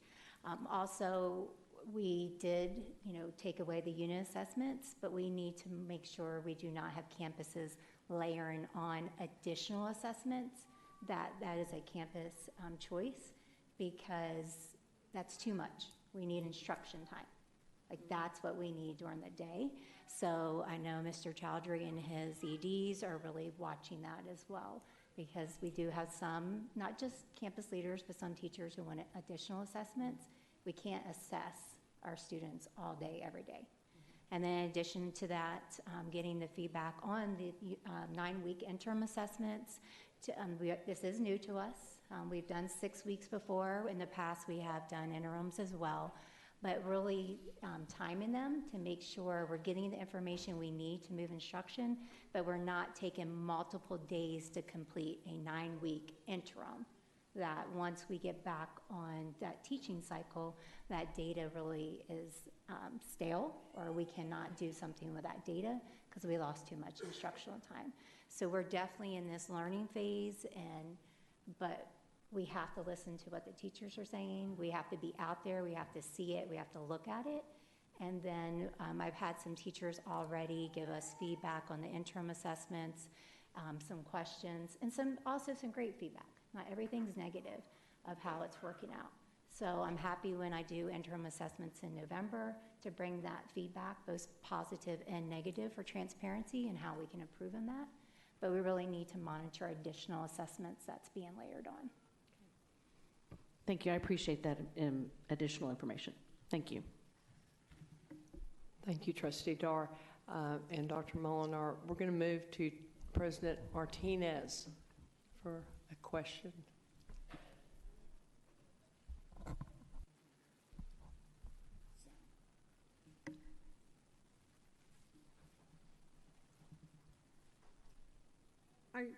Speaker 9: Also, we did, take away the unit assessments, but we need to make sure we do not have campuses layering on additional assessments. That is a campus choice, because that's too much. We need instruction time. Like, that's what we need during the day. So I know Mr. Chowdhury and his EDs are really watching that as well, because we do have some, not just campus leaders, but some teachers who want additional assessments. We can't assess our students all day, every day. And then in addition to that, getting the feedback on the 9-week interim assessments. This is new to us. We've done 6 weeks before. In the past, we have done interims as well. But really timing them to make sure we're getting the information we need to move instruction, but we're not taking multiple days to complete a 9-week interim. That once we get back on that teaching cycle, that data really is stale, or we cannot do something with that data because we lost too much instructional time. So we're definitely in this learning phase, but we have to listen to what the teachers are saying. We have to be out there. We have to see it. We have to look at it. And then I've had some teachers already give us feedback on the interim assessments. some questions, and also some great feedback. Not everything's negative of how it's working out. So I'm happy when I do interim assessments in November to bring that feedback, both positive and negative, for transparency and how we can improve on that. But we really need to monitor additional assessments that's being layered on.
Speaker 13: Thank you. I appreciate that additional information. Thank you.
Speaker 1: Thank you, Trustee Dar and Dr. Molinar. We're going to move to President Martinez for a question.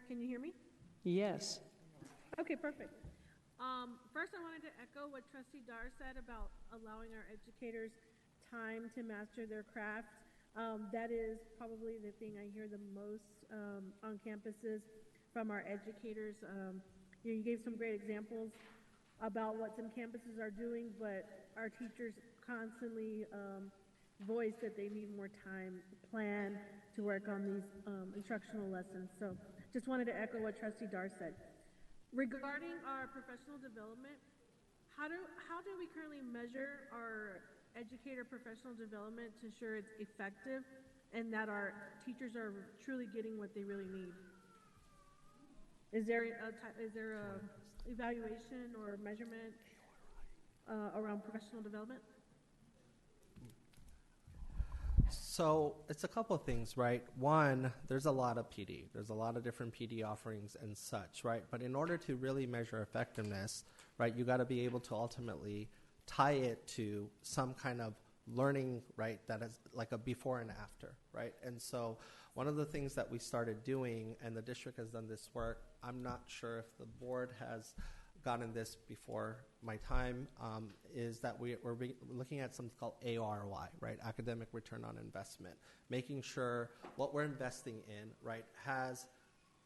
Speaker 8: Can you hear me?
Speaker 1: Yes.
Speaker 8: Okay, perfect. First, I wanted to echo what Trustee Dar said about allowing our educators time to master their craft. That is probably the thing I hear the most on campuses from our educators. You gave some great examples about what some campuses are doing, but our teachers constantly voice that they need more time planned to work on these instructional lessons. So just wanted to echo what Trustee Dar said. Regarding our professional development, how do we currently measure our educator professional development to ensure it's effective and that our teachers are truly getting what they really need? Is there a evaluation or measurement around professional development?
Speaker 10: So it's a couple of things, right? One, there's a lot of PD. There's a lot of different PD offerings and such, right? But in order to really measure effectiveness, right, you got to be able to ultimately tie it to some kind of learning, right, that is like a before and after, right? And so one of the things that we started doing, and the district has done this work, I'm not sure if the board has gotten this before my time, is that we're looking at something called AROI, right? Academic return on investment, making sure what we're investing in, right, has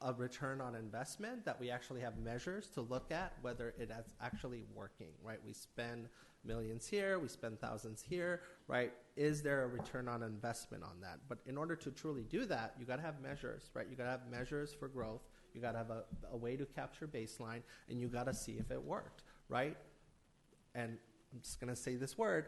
Speaker 10: a return on investment, that we actually have measures to look at whether it is actually working, right? We spend millions here, we spend thousands here, right? Is there a return on investment on that? But in order to truly do that, you got to have measures, right? You got to have measures for growth. You got to have a way to capture baseline, and you got to see if it worked, right? And I'm just going to say this word,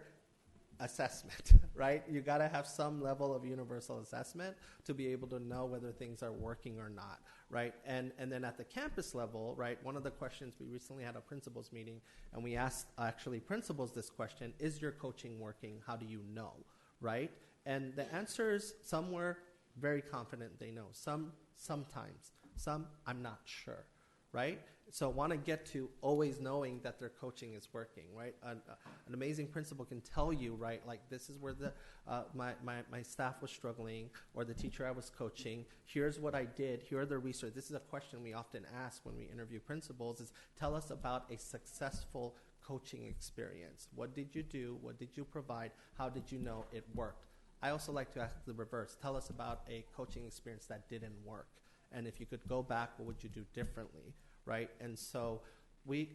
Speaker 10: assessment, right? You got to have some level of universal assessment to be able to know whether things are working or not, right? And then at the campus level, right, one of the questions, we recently had a principals meeting, and we asked actually principals this question: is your coaching working? How do you know, right? And the answers, some were very confident they know, sometimes, some I'm not sure, right? So want to get to always knowing that their coaching is working, right? An amazing principal can tell you, right, like this is where the my staff was struggling, or the teacher I was coaching, here's what I did, here are the research. This is a question we often ask when we interview principals, is tell us about a successful coaching experience. What did you do? What did you provide? How did you know it worked? I also like to ask the reverse. Tell us about a coaching experience that didn't work. And if you could go back, what would you do differently, right? And so we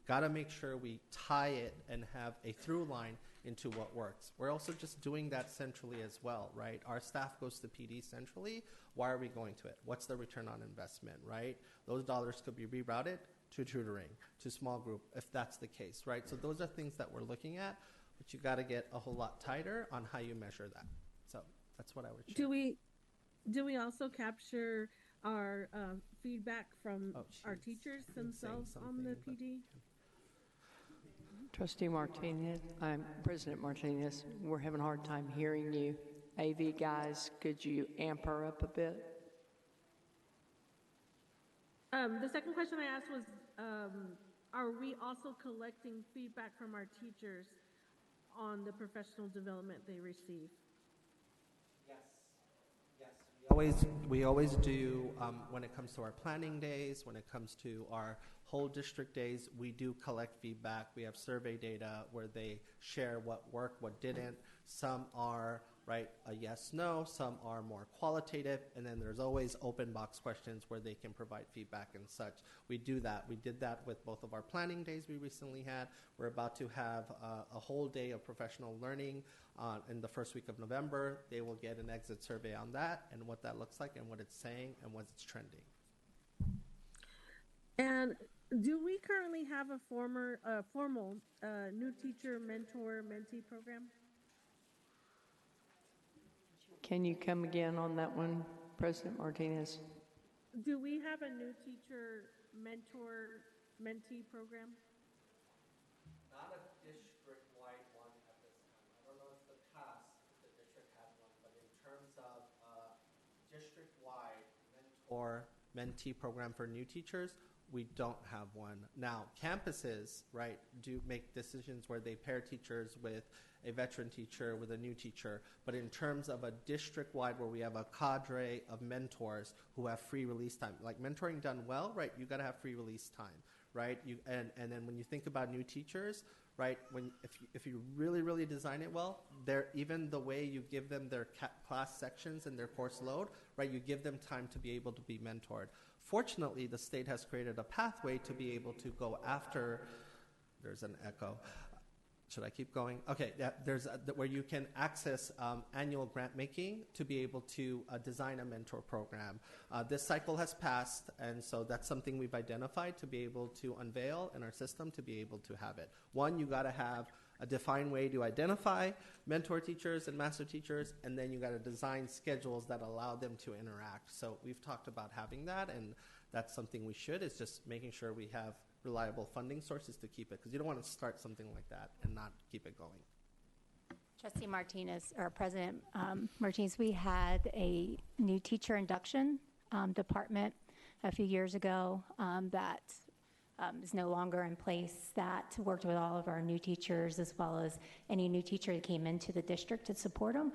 Speaker 10: got to make sure we tie it and have a through line into what works. We're also just doing that centrally as well, right? Our staff goes to PD centrally. Why are we going to it? What's the return on investment, right? Those dollars could be rerouted to tutoring, to small group, if that's the case, right? So those are things that we're looking at, but you got to get a whole lot tighter on how you measure that. So that's what I would share.
Speaker 8: Do we also capture our feedback from our teachers themselves on the PD?
Speaker 1: Trustee Martinez, President Martinez, we're having a hard time hearing you. AV guys, could you amp her up a bit?
Speaker 8: The second question I asked was, are we also collecting feedback from our teachers on the professional development they receive?
Speaker 10: We always do, when it comes to our planning days, when it comes to our whole district days, we do collect feedback. We have survey data where they share what worked, what didn't. Some are, right? A yes, no, some are more qualitative, and then there's always open box questions where they can provide feedback and such. We do that. We did that with both of our planning days we recently had. We're about to have a whole day of professional learning in the first week of November. They will get an exit survey on that and what that looks like and what it's saying and what it's trending.
Speaker 8: And do we currently have a formal new teacher mentor mentee program?
Speaker 1: Can you come again on that one, President Martinez?
Speaker 8: Do we have a new teacher mentor mentee program?
Speaker 10: Not a district-wide one at this time. I don't know if the past if the district had one, but in terms of district-wide mentor mentee program for new teachers, we don't have one. Now, campuses, right, do make decisions where they pair teachers with a veteran teacher, with a new teacher. But in terms of a district-wide where we have a cadre of mentors who have free release time, like mentoring done well, right, you got to have free release time, right? And then when you think about new teachers, right, if you really, really design it well, even the way you give them their class sections and their course load, right, you give them time to be able to be mentored. Fortunately, the state has created a pathway to be able to go after, there's an echo. Should I keep going? Okay, yeah, there's where you can access annual grant making to be able to design a mentor program. This cycle has passed, and so that's something we've identified to be able to unveil in our system to be able to have it. One, you got to have a defined way to identify mentor teachers and master teachers, and then you got to design schedules that allow them to interact. So we've talked about having that, and that's something we should, is just making sure we have reliable funding sources to keep it, because you don't want to start something like that and not keep it going.
Speaker 9: Trustee Martinez, or President Martinez, we had a new teacher induction department a few years ago that is no longer in place, that worked with all of our new teachers as well as any new teacher that came into the district to support them.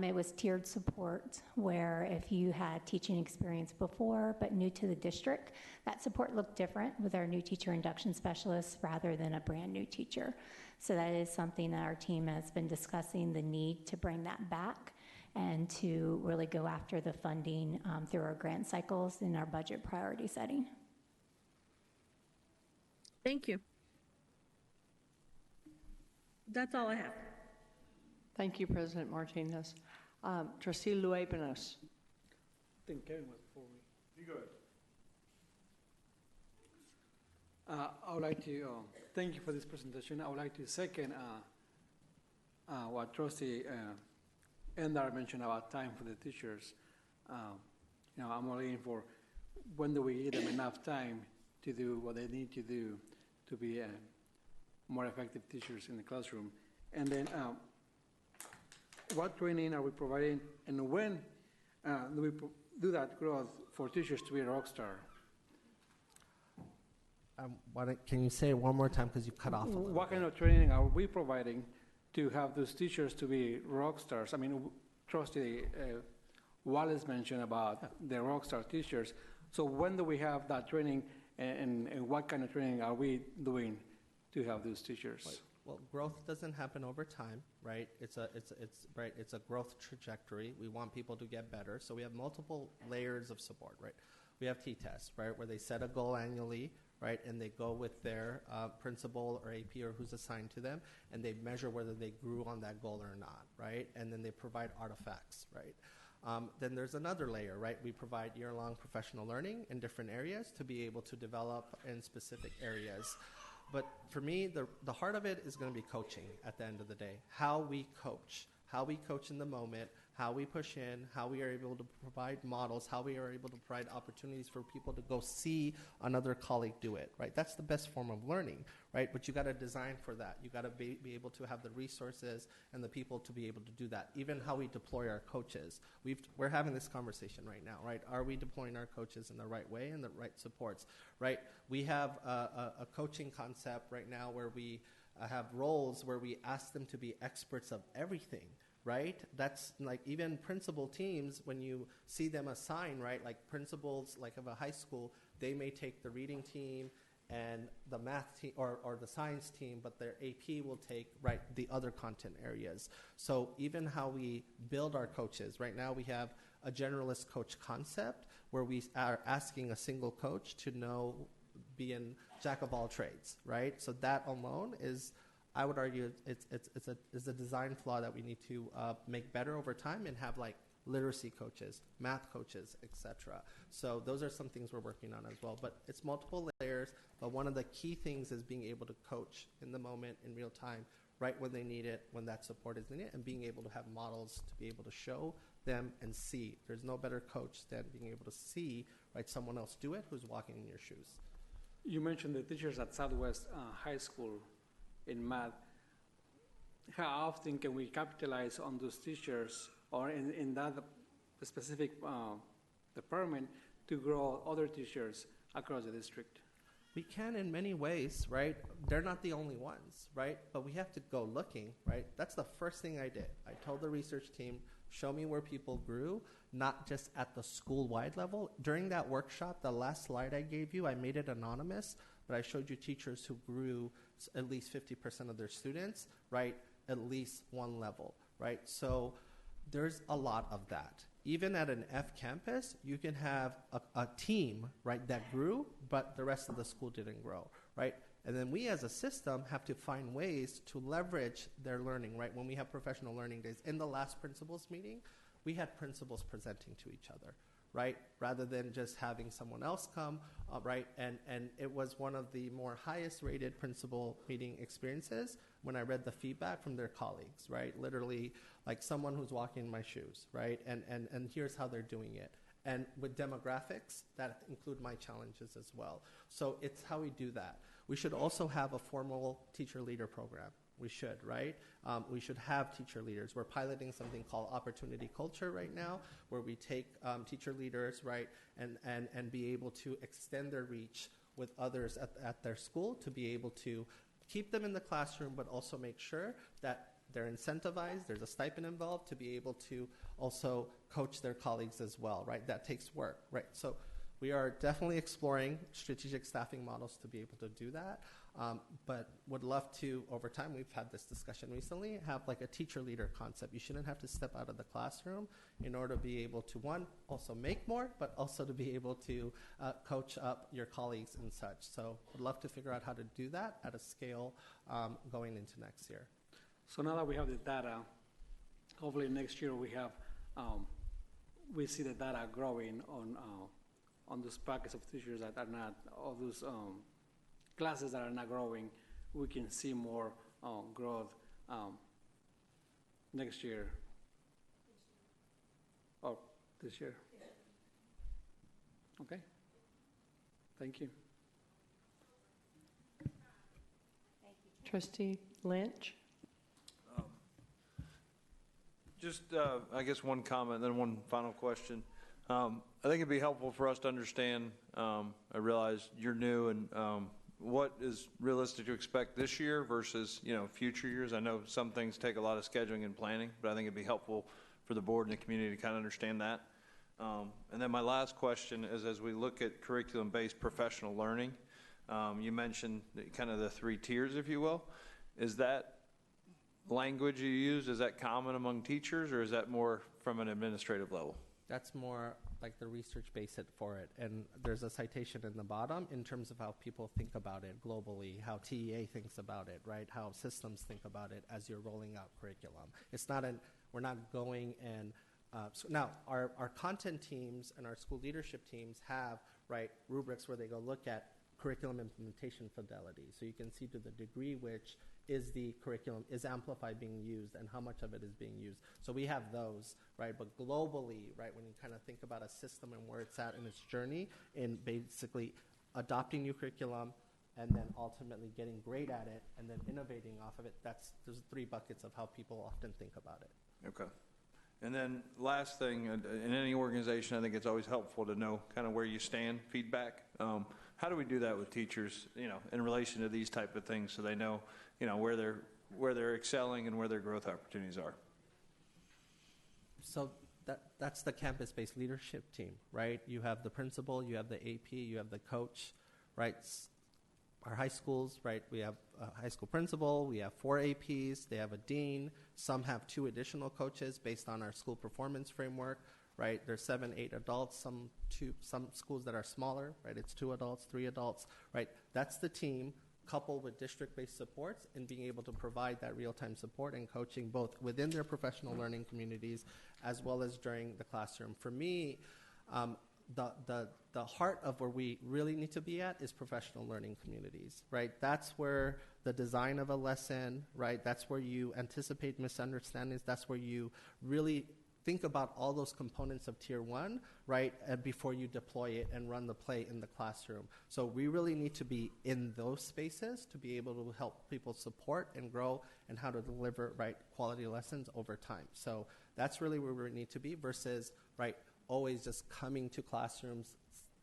Speaker 9: It was tiered support where if you had teaching experience before but new to the district, that support looked different with our new teacher induction specialists rather than a brand new teacher. So that is something that our team has been discussing, the need to bring that back and to really go after the funding through our grant cycles in our budget priority setting.
Speaker 8: Thank you. That's all I have.
Speaker 1: Thank you, President Martinez. Trustee Luebanos.
Speaker 14: I think Kevin was before me.
Speaker 6: You go ahead.
Speaker 14: I would like to thank you for this presentation. I would like to second what Trustee Endar mentioned about time for the teachers. I'm looking for when do we give them enough time to do what they need to do to be more effective teachers in the classroom. And then what training are we providing, and when do we do that growth for teachers to be a rock star?
Speaker 10: Can you say it one more time, because you cut off a little
Speaker 14: What
Speaker 10: bit.
Speaker 14: kind of training are we providing to have those teachers to be rock stars? I mean, Trustee Wallace mentioned about the rock star teachers. So when do we have that training, and what kind of training are we doing to have those teachers?
Speaker 10: Right. Well, growth doesn't happen over time, right? It's a growth trajectory. We want people to get better, so we have multiple layers of support, right? We have T-tests, right, where they set a goal annually, right, and they go with their principal or AP or who's assigned to them, and they measure whether they grew on that goal or not, right? And then they provide artifacts, right? Then there's another layer, right? We provide year-long professional learning in different areas to be able to develop in specific areas. But for me, the heart of it is going to be coaching at the end of the day. How we coach in the moment, how we push in, how we are able to provide models, how we are able to provide opportunities for people to go see another colleague do it, right? That's the best form of learning, right? But you got to design for that. You got to be able to have the resources and the people to be able to do that. Even how we deploy our coaches. We're having this conversation right now, right? Are we deploying our coaches in the right way and the right supports, right? We have a coaching concept right now where we have roles where we ask them to be experts of everything, right? That's like even principal teams, when you see them assign, right? Like principals, like of a high school, they may take the reading team and the math team or the science team, but their AP will take, right, the other content areas. So even how we build our coaches, right now we have a generalist coach concept where we are asking a single coach to be in jack of all trades, right? So that alone is, I would argue, it's a design flaw that we need to make better over time and have like literacy coaches, math coaches, etc. So those are some things we're working on as well. But it's multiple layers, but one of the key things is being able to coach in the moment, in real time, right when they need it, when that support is needed, and being able to have models to be able to show them and see. There's no better coach than being able to see, right, someone else do it who's walking in your shoes.
Speaker 14: You mentioned the teachers at Southwest High School in math. How often can we capitalize on those teachers or in that specific department to grow other teachers across the district?
Speaker 10: We can in many ways, right? They're not the only ones, right? But we have to go looking, right? That's the first thing I did. I told the research team, show me where people grew, not just at the school-wide level. During that workshop, the last slide I gave you, I made it anonymous, but I showed you teachers who grew at least 50% of their students, right? At least one level, right? So there's a lot of that. Even at an F campus, you can have a team, right, that grew, but the rest of the school didn't grow, right? And then we as a system have to find ways to leverage their learning, right? When we have professional learning days, in the last principals meeting, we had principals presenting to each other, right? Rather than just having someone else come, right? And it was one of the more highest rated principal meeting experiences when I read the feedback from their colleagues, right? Literally like someone who's walking in my shoes, right? And here's how they're doing it. And with demographics, that include my challenges as well. So it's how we do that. We should also have a formal teacher leader program. We should, right? We should have teacher leaders. We're piloting something called opportunity culture right now, where we take teacher leaders, right, and be able to extend their reach with others at their school to be able to keep them in the classroom, but also make sure that they're incentivized, there's a stipend involved to be able to also coach their colleagues as well, right? That takes work, right? So we are definitely exploring strategic staffing models to be able to do that, but would love to, over time, we've had this discussion recently, have like a teacher leader concept. You shouldn't have to step out of the classroom in order to be able to, one, also make more, but also to be able to coach up your colleagues and such. So would love to figure out how to do that at a scale going into next year.
Speaker 14: So now that we have the data, hopefully next year we have, we see the data growing on those packets of teachers that are not, all those classes that are not growing, we can see more growth next year. Or this year. Okay. Thank you.
Speaker 1: Trustee Lynch?
Speaker 11: Just, I guess, one comment, then one final question. I think it'd be helpful for us to understand, I realize you're new, and what is realistic to expect this year versus, future years. I know some things take a lot of scheduling and planning, but I think it'd be helpful for the board and the community to kind of understand that. And then my last question is, as we look at curriculum-based professional learning, you mentioned kind of the 3 tiers, if you will. Is that language you use, is that common among teachers, or is that more from an administrative level?
Speaker 10: That's more like the research base for it. And there's a citation in the bottom in terms of how people think about it globally, how TEA thinks about it, right? How systems think about it as you're rolling out curriculum. It's not we're not going and, so now our content teams and our school leadership teams have, right, rubrics where they go look at curriculum implementation fidelity. So you can see to the degree which is the curriculum, is Amplify being used, and how much of it is being used. So we have those, right? But globally, right, when you kind of think about a system and where it's at in its journey in basically adopting new curriculum and then ultimately getting great at it and then innovating off of it, there's 3 buckets of how people often think about it.
Speaker 11: Okay. And then last thing, in any organization, I think it's always helpful to know kind of where you stand, feedback. How do we do that with teachers, in relation to these type of things, so they know, where they're excelling and where their growth opportunities are?
Speaker 10: So that's the campus-based leadership team, right? You have the principal, you have the AP, you have the coach, right? our high schools, right, we have a high school principal, we have 4 APs, they have a dean, some have 2 additional coaches based on our school performance framework, right? There's 7, 8 adults, some schools that are smaller, right? It's 2 adults, 3 adults, right? That's the team coupled with district-based supports and being able to provide that real-time support and coaching both within their professional learning communities as well as during the classroom. For me, the heart of where we really need to be at is professional learning communities, right? That's where the design of a lesson, right? That's where you anticipate misunderstandings. That's where you really think about all those components of Tier 1, right, before you deploy it and run the play in the classroom. So we really need to be in those spaces to be able to help people support and grow and how to deliver, right, quality lessons over time. So that's really where we need to be versus, right, always just coming to classrooms,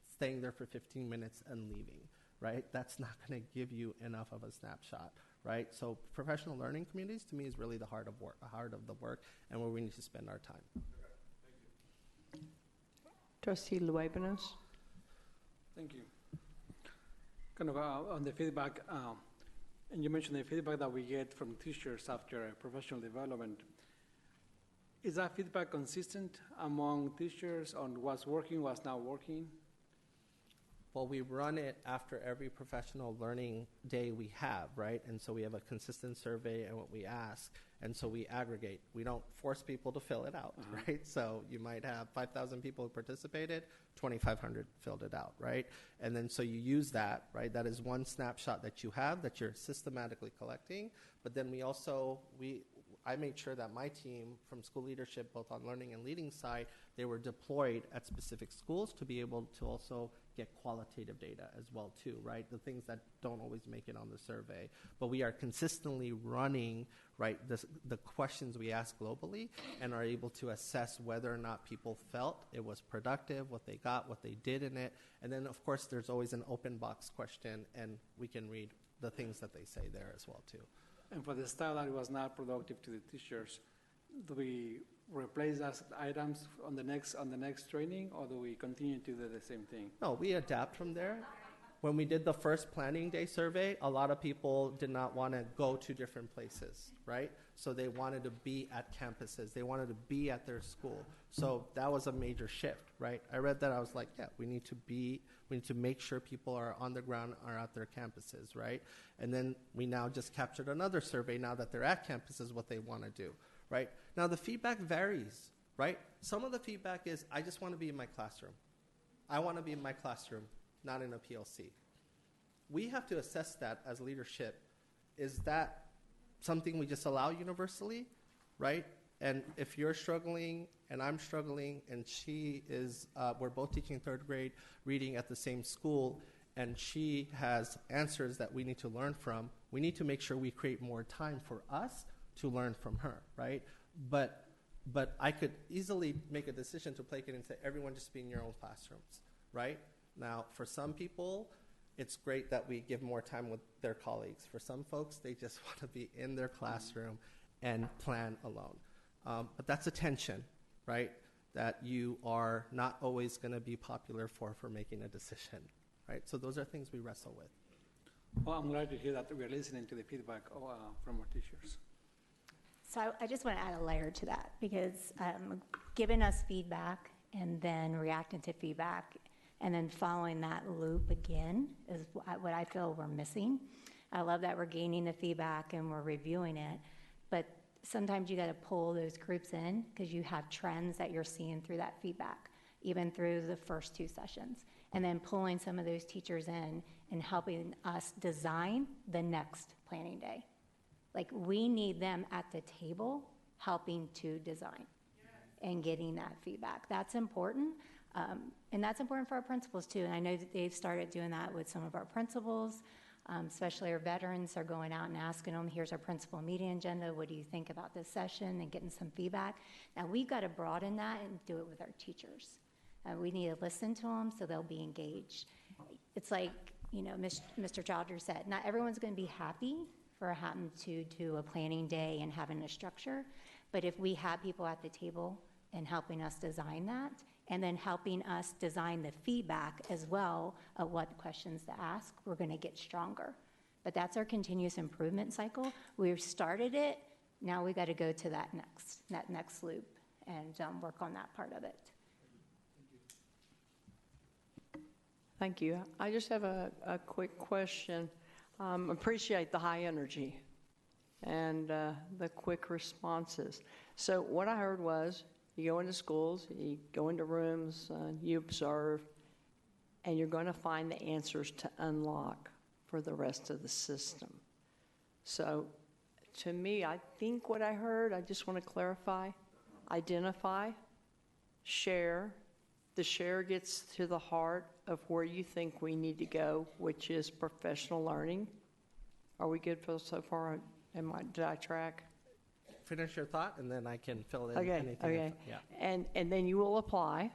Speaker 10: staying there for 15 minutes and leaving, right? That's not going to give you enough of a snapshot, right? So professional learning communities, to me, is really the heart of the work, and where we need to spend our time.
Speaker 1: Trustee Luebanos.
Speaker 14: Thank you. Kind of on the feedback, and you mentioned the feedback that we get from teachers after professional development. Is that feedback consistent among teachers on what's working, what's not working?
Speaker 10: Well, we run it after every professional learning day we have, right? And so we have a consistent survey and what we ask, and so we aggregate. We don't force people to fill it out, right? So you might have 5,000 people who participated, 2,500 filled it out, right? And then so you use that, right? That is one snapshot that you have that you're systematically collecting, but then I made sure that my team from school leadership, both on learning and leading side, they were deployed at specific schools to be able to also get qualitative data as well too, right? The things that don't always make it on the survey. But we are consistently running, right, the questions we ask globally and are able to assess whether or not people felt it was productive, what they got, what they did in it. And then, of course, there's always an open box question, and we can read the things that they say there as well too.
Speaker 14: And for the style that was not productive to the teachers, do we replace those items on the next training, or do we continue to do the same thing?
Speaker 10: No, we adapt from there. When we did the first planning day survey, a lot of people did not want to go to different places, right? So they wanted to be at campuses. They wanted to be at their school. So that was a major shift, right? I read that, I was like, yeah, we need to make sure people are on the ground, are at their campuses, right? And then we now just captured another survey now that they're at campuses, what they want to do, right? Now the feedback varies, right? Some of the feedback is, I just want to be in my classroom. I want to be in my classroom, not in a PLC. We have to assess that as leadership. Is that something we just allow universally, right? And if you're struggling and I'm struggling and she is, we're both teaching 3rd grade reading at the same school, and she has answers that we need to learn from, we need to make sure we create more time for us to learn from her, right? But I could easily make a decision to placate and say, everyone just be in your own classrooms, right? Now, for some people, it's great that we give more time with their colleagues. For some folks, they just want to be in their classroom and plan alone. But that's a tension, right? That you are not always going to be popular for making a decision, right? So those are things we wrestle with.
Speaker 14: Well, I'm glad to hear that we're listening to the feedback from our teachers.
Speaker 9: So I just want to add a layer to that, because giving us feedback and then reacting to feedback and then following that loop again is what I feel we're missing. I love that we're gaining the feedback and we're reviewing it, but sometimes you got to pull those groups in because you have trends that you're seeing through that feedback, even through the first 2 sessions, and then pulling some of those teachers in and helping us design the next planning day. Like, we need them at the table helping to design and getting that feedback. That's important. And that's important for our principals too. And I know that they've started doing that with some of our principals, especially our veterans are going out and asking them, here's our principal meeting agenda. What do you think about this session? And getting some feedback. Now we've got to broaden that and do it with our teachers. We need to listen to them so they'll be engaged. It's like, you know, Mr. Childers said, not everyone's going to be happy for having to do a planning day and having a structure. But if we have people at the table and helping us design that, and then helping us design the feedback as well of what questions to ask, we're going to get stronger. But that's our continuous improvement cycle. We've started it. Now we got to go to that next loop and work on that part of it.
Speaker 1: Thank you. I just have a quick question. Appreciate the high energy and the quick responses. So what I heard was you go into schools, you go into rooms, you observe, and you're going to find the answers to unlock for the rest of the system. So to me, I think what I heard, I just want to clarify, identify, share. The share gets to the heart of where you think we need to go, which is professional learning. Are we good for so far? Did I track?
Speaker 10: Finish your thought, and then I can fill in
Speaker 1: Okay,
Speaker 10: anything.
Speaker 1: okay.
Speaker 10: Yeah.
Speaker 1: And then you will apply,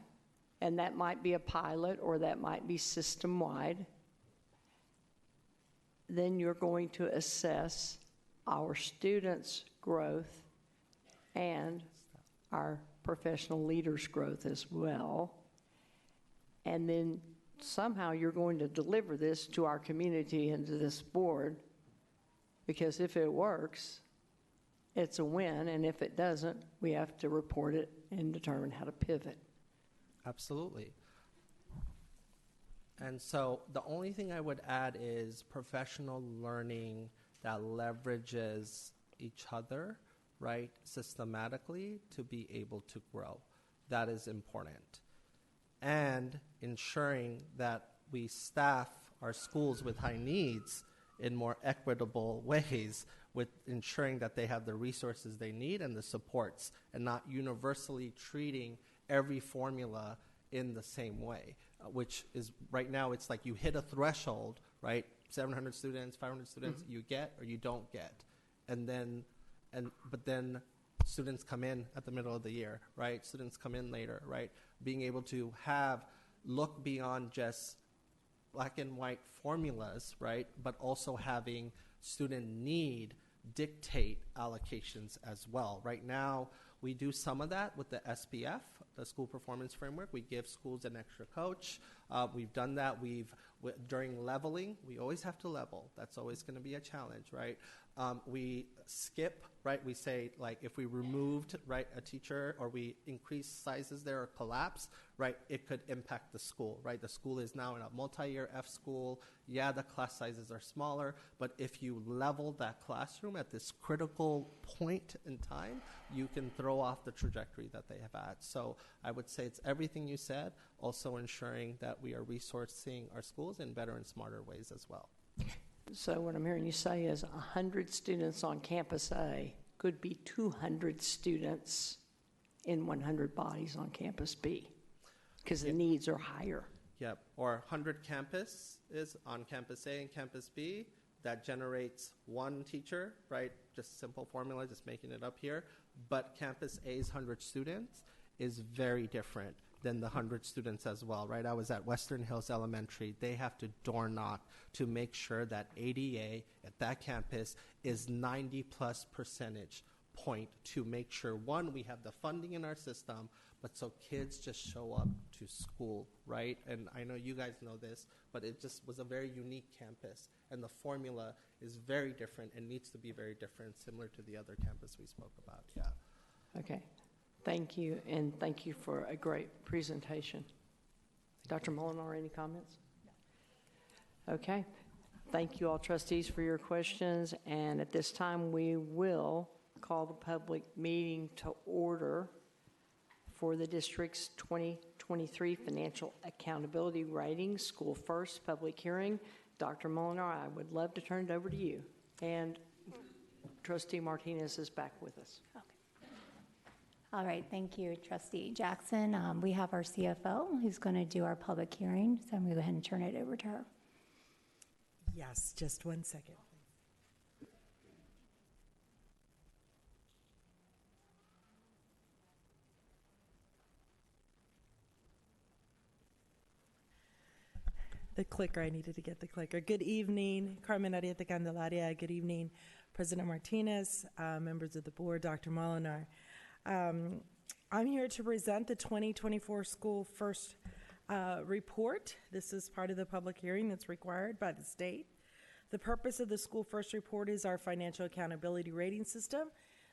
Speaker 1: and that might be a pilot or that might be system-wide. Then you're going to assess our students' growth and our professional leaders' growth as well. And then somehow you're going to deliver this to our community and to this board, because if it works, it's a win, and if it doesn't, we have to report it and determine how to pivot.
Speaker 10: Absolutely. And so the only thing I would add is professional learning that leverages each other, right, systematically to be able to grow. That is important. And ensuring that we staff our schools with high needs in more equitable ways, with ensuring that they have the resources they need and the supports, and not universally treating every formula in the same way, which is right now it's like you hit a threshold, right? 700 students, 500 students, you get or you don't get. But then students come in at the middle of the year, right? Students come in later, right? Being able to look beyond just black and white formulas, right? But also having student need dictate allocations as well. Right now, we do some of that with the SPF, the School Performance Framework. We give schools an extra coach. We've done that. During leveling, we always have to level. That's always going to be a challenge, right? We skip, right? We say, like, if we removed, right, a teacher or we increase sizes there or collapse, right, it could impact the school, right? The school is now in a multi-year F school. Yeah, the class sizes are smaller, but if you level that classroom at this critical point in time, you can throw off the trajectory that they have had. So I would say it's everything you said, also ensuring that we are resourcing our schools in better and smarter ways as well.
Speaker 1: So what I'm hearing you say is 100 students on campus A could be 200 students in 100 bodies on campus B, because the needs are higher.
Speaker 10: Yep, or 100 campus is on campus A and campus B. That generates one teacher, right? Just simple formula, just making it up here. But campus A's 100 students is very different than the 100 students as well, right? I was at Western Hills Elementary. They have to door knock to make sure that ADA at that campus is 90+ percentage point to make sure, one, we have the funding in our system, but so kids just show up to school, right? And I know you guys know this, but it just was a very unique campus, and the formula is very different and needs to be very different, similar to the other campus we spoke about, yeah.
Speaker 1: Okay. Thank you, and thank you for a great presentation. Dr. Molinar, any comments? No. Okay. Thank you all trustees for your questions, and at this time we will call the public meeting to order for the district's 2023 Financial Accountability Rating School First public hearing. Dr. Molinar, I would love to turn it over to you. And Trustee Martinez is back with us.
Speaker 9: Okay. All right, thank you, Trustee Jackson. We have our CFO who's going to do our public hearing, so I'm going to go ahead and turn it over to her.
Speaker 7: Yes, just one second. The clicker, I needed to get the clicker. Good evening, Carmen Arieta Candelaria. Good evening, President Martinez, members of the board, Dr. Molinar. I'm here to present the 2024 school first report. This is part of the public hearing that's required by the state. The purpose of the school first report is our financial accountability rating system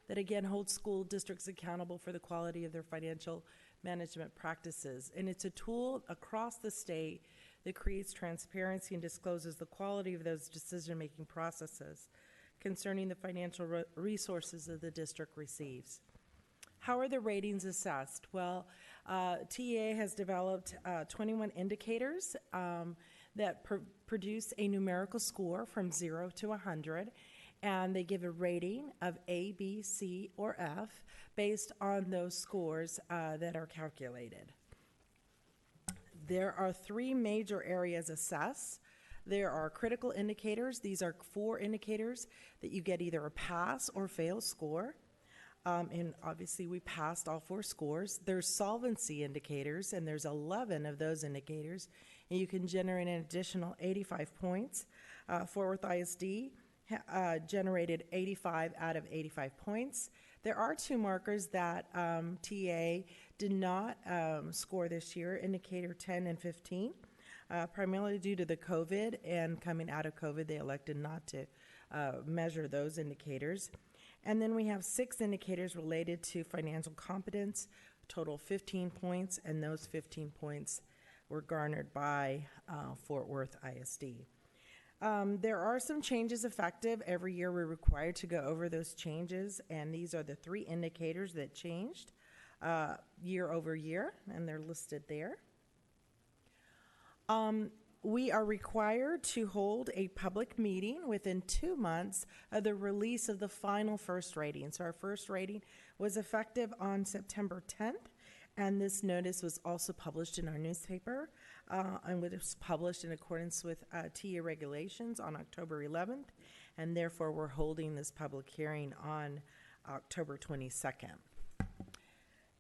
Speaker 7: that again holds school districts accountable for the quality of their financial management practices. And it's a tool across the state that creates transparency and discloses the quality of those decision-making processes concerning the financial resources that the district receives. How are the ratings assessed? Well, TEA has developed 21 indicators that produce a numerical score from 0 to 100, and they give a rating of A, B, C, or F based on those scores that are calculated. There are 3 major areas assessed. There are critical indicators. These are 4 indicators that you get either a pass or fail score. And obviously we passed all 4 scores. There's solvency indicators, and there's 11 of those indicators, and you can generate an additional 85 points. FortWorth ISD generated 85 out of 85 points. There are 2 markers that TA did not score this year, indicator 10 and 15, primarily due to the COVID, and coming out of COVID, they elected not to measure those indicators. And then we have 6 indicators related to financial competence, total 15 points, and those 15 points were garnered by Fort Worth ISD. There are some changes effective. Every year we're required to go over those changes, and these are the 3 indicators that changed year over year, and they're listed there. We are required to hold a public meeting within 2 months of the release of the final first rating. So our first rating was effective on September 10th, and this notice was also published in our newspaper, and it was published in accordance with TEA regulations on October 11th, and therefore we're holding this public hearing on October 22nd.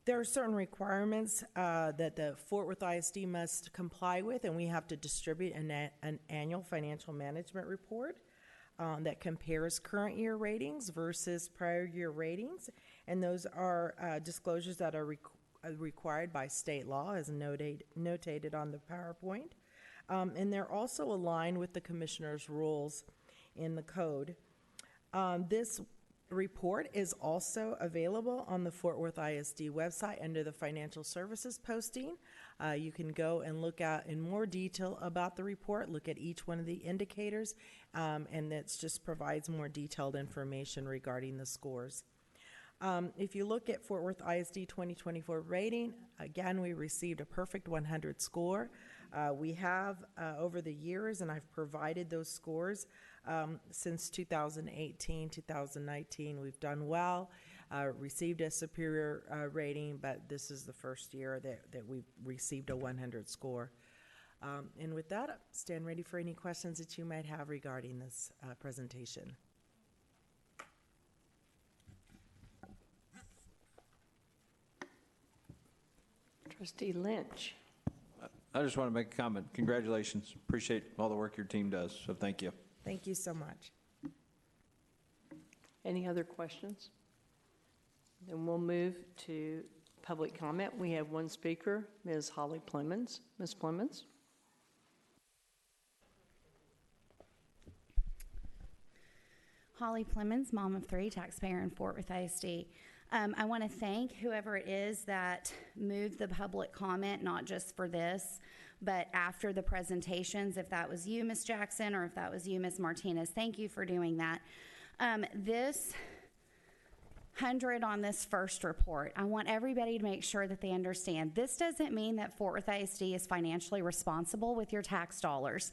Speaker 7: There are certain requirements that the Fort Worth ISD must comply with, and we have to distribute an annual financial management report that compares current year ratings versus prior year ratings, and those are disclosures that are required by state law, as notated on the PowerPoint, and they're also aligned with the commissioner's rules in the code. This report is also available on the Fort Worth ISD website under the financial services posting. You can go and look at in more detail about the report, look at each one of the indicators, and it just provides more detailed information regarding the scores. If you look at Fort Worth ISD 2024 rating, again, we received a perfect 100 score. We have over the years, and I've provided those scores since 2018, 2019, we've done well, received a superior rating, but this is the first year that we've received a 100 score. And with that, I stand ready for any questions that you might have regarding this presentation.
Speaker 1: Trustee Lynch.
Speaker 11: I just want to make a comment. Congratulations. Appreciate all the work your team does, so thank you.
Speaker 7: Thank you so much.
Speaker 1: Any other questions? Then we'll move to public comment. We have 1 speaker, Ms. Holly Plemons. Ms. Plemons.
Speaker 15: Holly Plemons, mom of 3, taxpayer in Fort Worth ISD. I want to thank whoever it is that moved the public comment, not just for this, but after the presentations. If that was you, Ms. Jackson, or if that was you, Ms. Martinez, thank you for doing that. This 100 on this first report, I want everybody to make sure that they understand this doesn't mean that Fort Worth ISD is financially responsible with your tax dollars.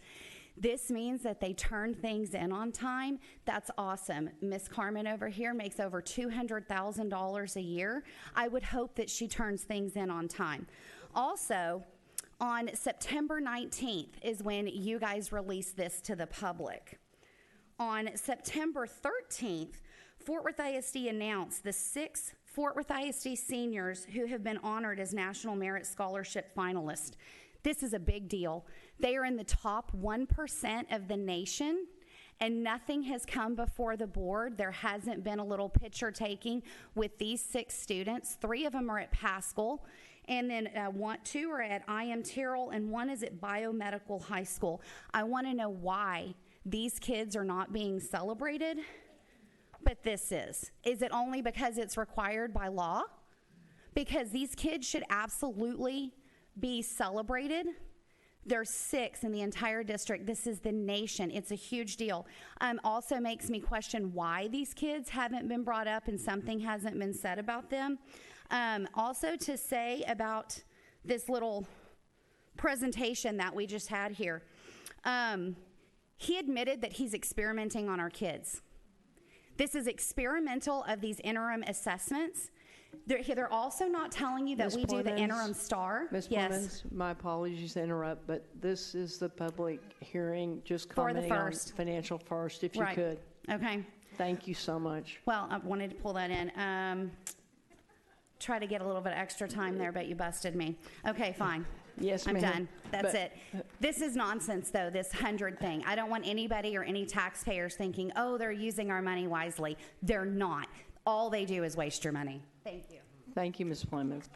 Speaker 15: This means that they turn things in on time. That's awesome. Miss Carmen over here makes over $200,000 a year. I would hope that she turns things in on time. Also, on September 19th is when you guys release this to the public. On September 13th, Fort Worth ISD announced the 6 Fort Worth ISD seniors who have been honored as National Merit Scholarship finalists. This is a big deal. They are in the top 1% of the nation, and nothing has come before the board. There hasn't been a little picture taking with these 6 students. 3 of them are at Paschal, and then 2 are at I.M. Terrell, and 1 is at Biomedical High School. I want to know why these kids are not being celebrated, but this is. Is it only because it's required by law? Because these kids should absolutely be celebrated. There's 6 in the entire district. This is the nation. It's a huge deal. Also makes me question why these kids haven't been brought up and something hasn't been said about them. Also to say about this little presentation that we just had here. He admitted that he's experimenting on our kids. This is experimental of these interim assessments. They're also not telling you that
Speaker 1: Ms.
Speaker 15: we do the
Speaker 1: Clemens,
Speaker 15: interim star.
Speaker 1: Ms.
Speaker 15: Yes.
Speaker 1: Clemens, my apologies to interrupt, but this is the public hearing, just
Speaker 15: For the
Speaker 1: commenting on
Speaker 15: first.
Speaker 1: financial first, if you
Speaker 15: Right.
Speaker 1: could.
Speaker 15: Okay.
Speaker 1: Thank you so much.
Speaker 15: Well, I wanted to pull that in. Try to get a little bit extra time there, but you busted me. Okay, fine.
Speaker 1: Yes,
Speaker 15: I'm
Speaker 1: ma'am.
Speaker 15: done. That's
Speaker 1: But-
Speaker 15: it. This is nonsense, though, this 100 thing. I don't want anybody or any taxpayers thinking, oh, they're using our money wisely. They're not. All they do is waste your money. Thank you.
Speaker 1: Thank you, Ms. Plymouth.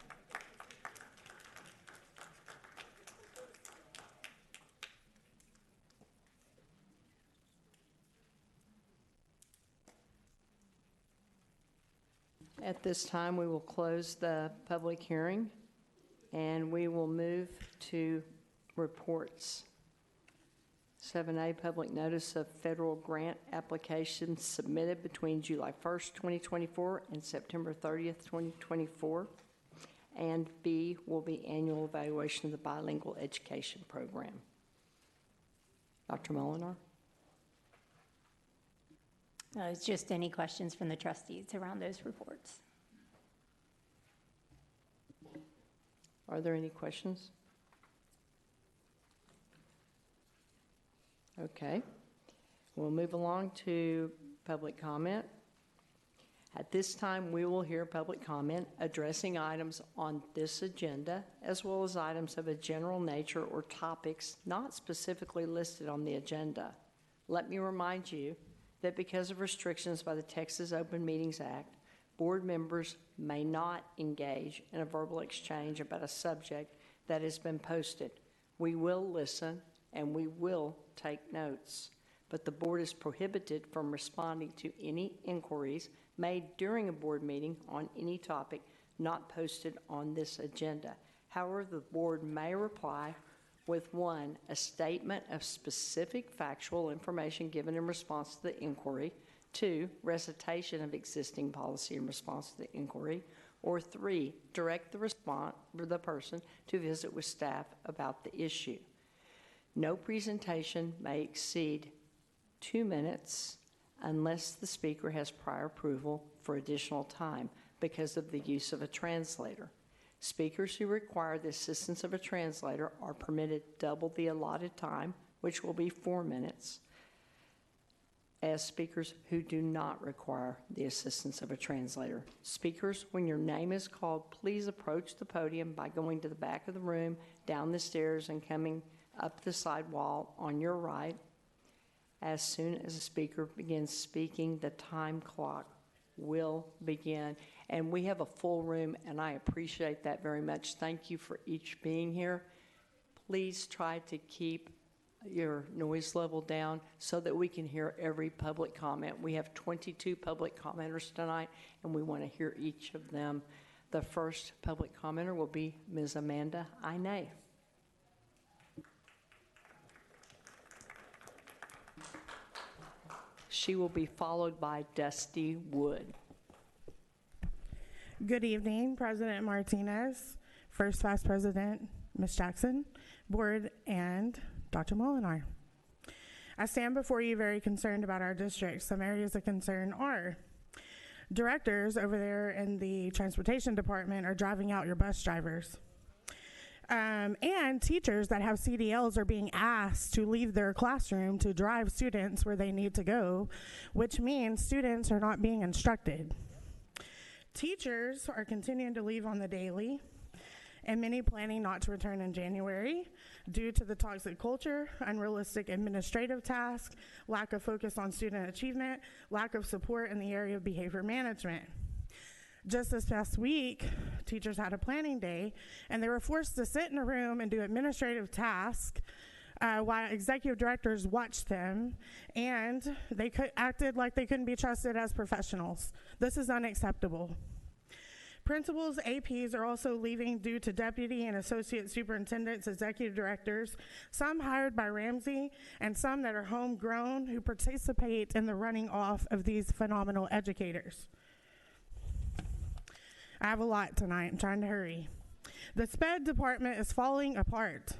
Speaker 1: At this time, we will close the public hearing, and we will move to reports. 7A, public notice of federal grant applications submitted between July 1st, 2024 and September 30th, 2024. And B will be annual evaluation of the bilingual education program. Dr. Molinar?
Speaker 9: It's just any questions from the trustees around those reports.
Speaker 1: Are there any questions? Okay. We'll move along to public comment. At this time, we will hear public comment addressing items on this agenda, as well as items of a general nature or topics not specifically listed on the agenda. Let me remind you that because of restrictions by the Texas Open Meetings Act, board members may not engage in a verbal exchange about a subject that has been posted. We will listen and we will take notes, but the board is prohibited from responding to any inquiries made during a board meeting on any topic not posted on this agenda. However, the board may reply with 1, a statement of specific factual information given in response to the inquiry, 2, recitation of existing policy in response to the inquiry, or 3, direct the person to visit with staff about the issue. No presentation may exceed 2 minutes unless the speaker has prior approval for additional time because of the use of a translator. Speakers who require the assistance of a translator are permitted double the allotted time, which will be 4 minutes, as speakers who do not require the assistance of a translator. Speakers, when your name is called, please approach the podium by going to the back of the room, down the stairs, and coming up the side wall on your right. As soon as a speaker begins speaking, the time clock will begin. And we have a full room, and I appreciate that very much. Thank you for each being here. Please try to keep your noise level down so that we can hear every public comment. We have 22 public commenters tonight, and we want to hear each of them. The first public commenter will be Ms. Amanda Inay. She will be followed by Dusty Wood.
Speaker 16: Good evening, President Martinez, First Vice President Ms. Jackson, Board, and Dr. Molinar. I stand before you very concerned about our district. Some areas of concern are directors over there in the transportation department are driving out your bus drivers. And teachers that have CDLs are being asked to leave their classroom to drive students where they need to go, which means students are not being instructed. Teachers are continuing to leave on the daily, and many planning not to return in January due to the toxic culture, unrealistic administrative tasks, lack of focus on student achievement, lack of support in the area of behavior management. Just this past week, teachers had a planning day, and they were forced to sit in a room and do administrative tasks while executive directors watched them, and they acted like they couldn't be trusted as professionals. This is unacceptable. Principals, APs are also leaving due to deputy and associate superintendents, executive directors, some hired by Ramsey, and some that are homegrown who participate in the running off of these phenomenal educators. I have a lot tonight. I'm trying to hurry. The SPED department is falling apart.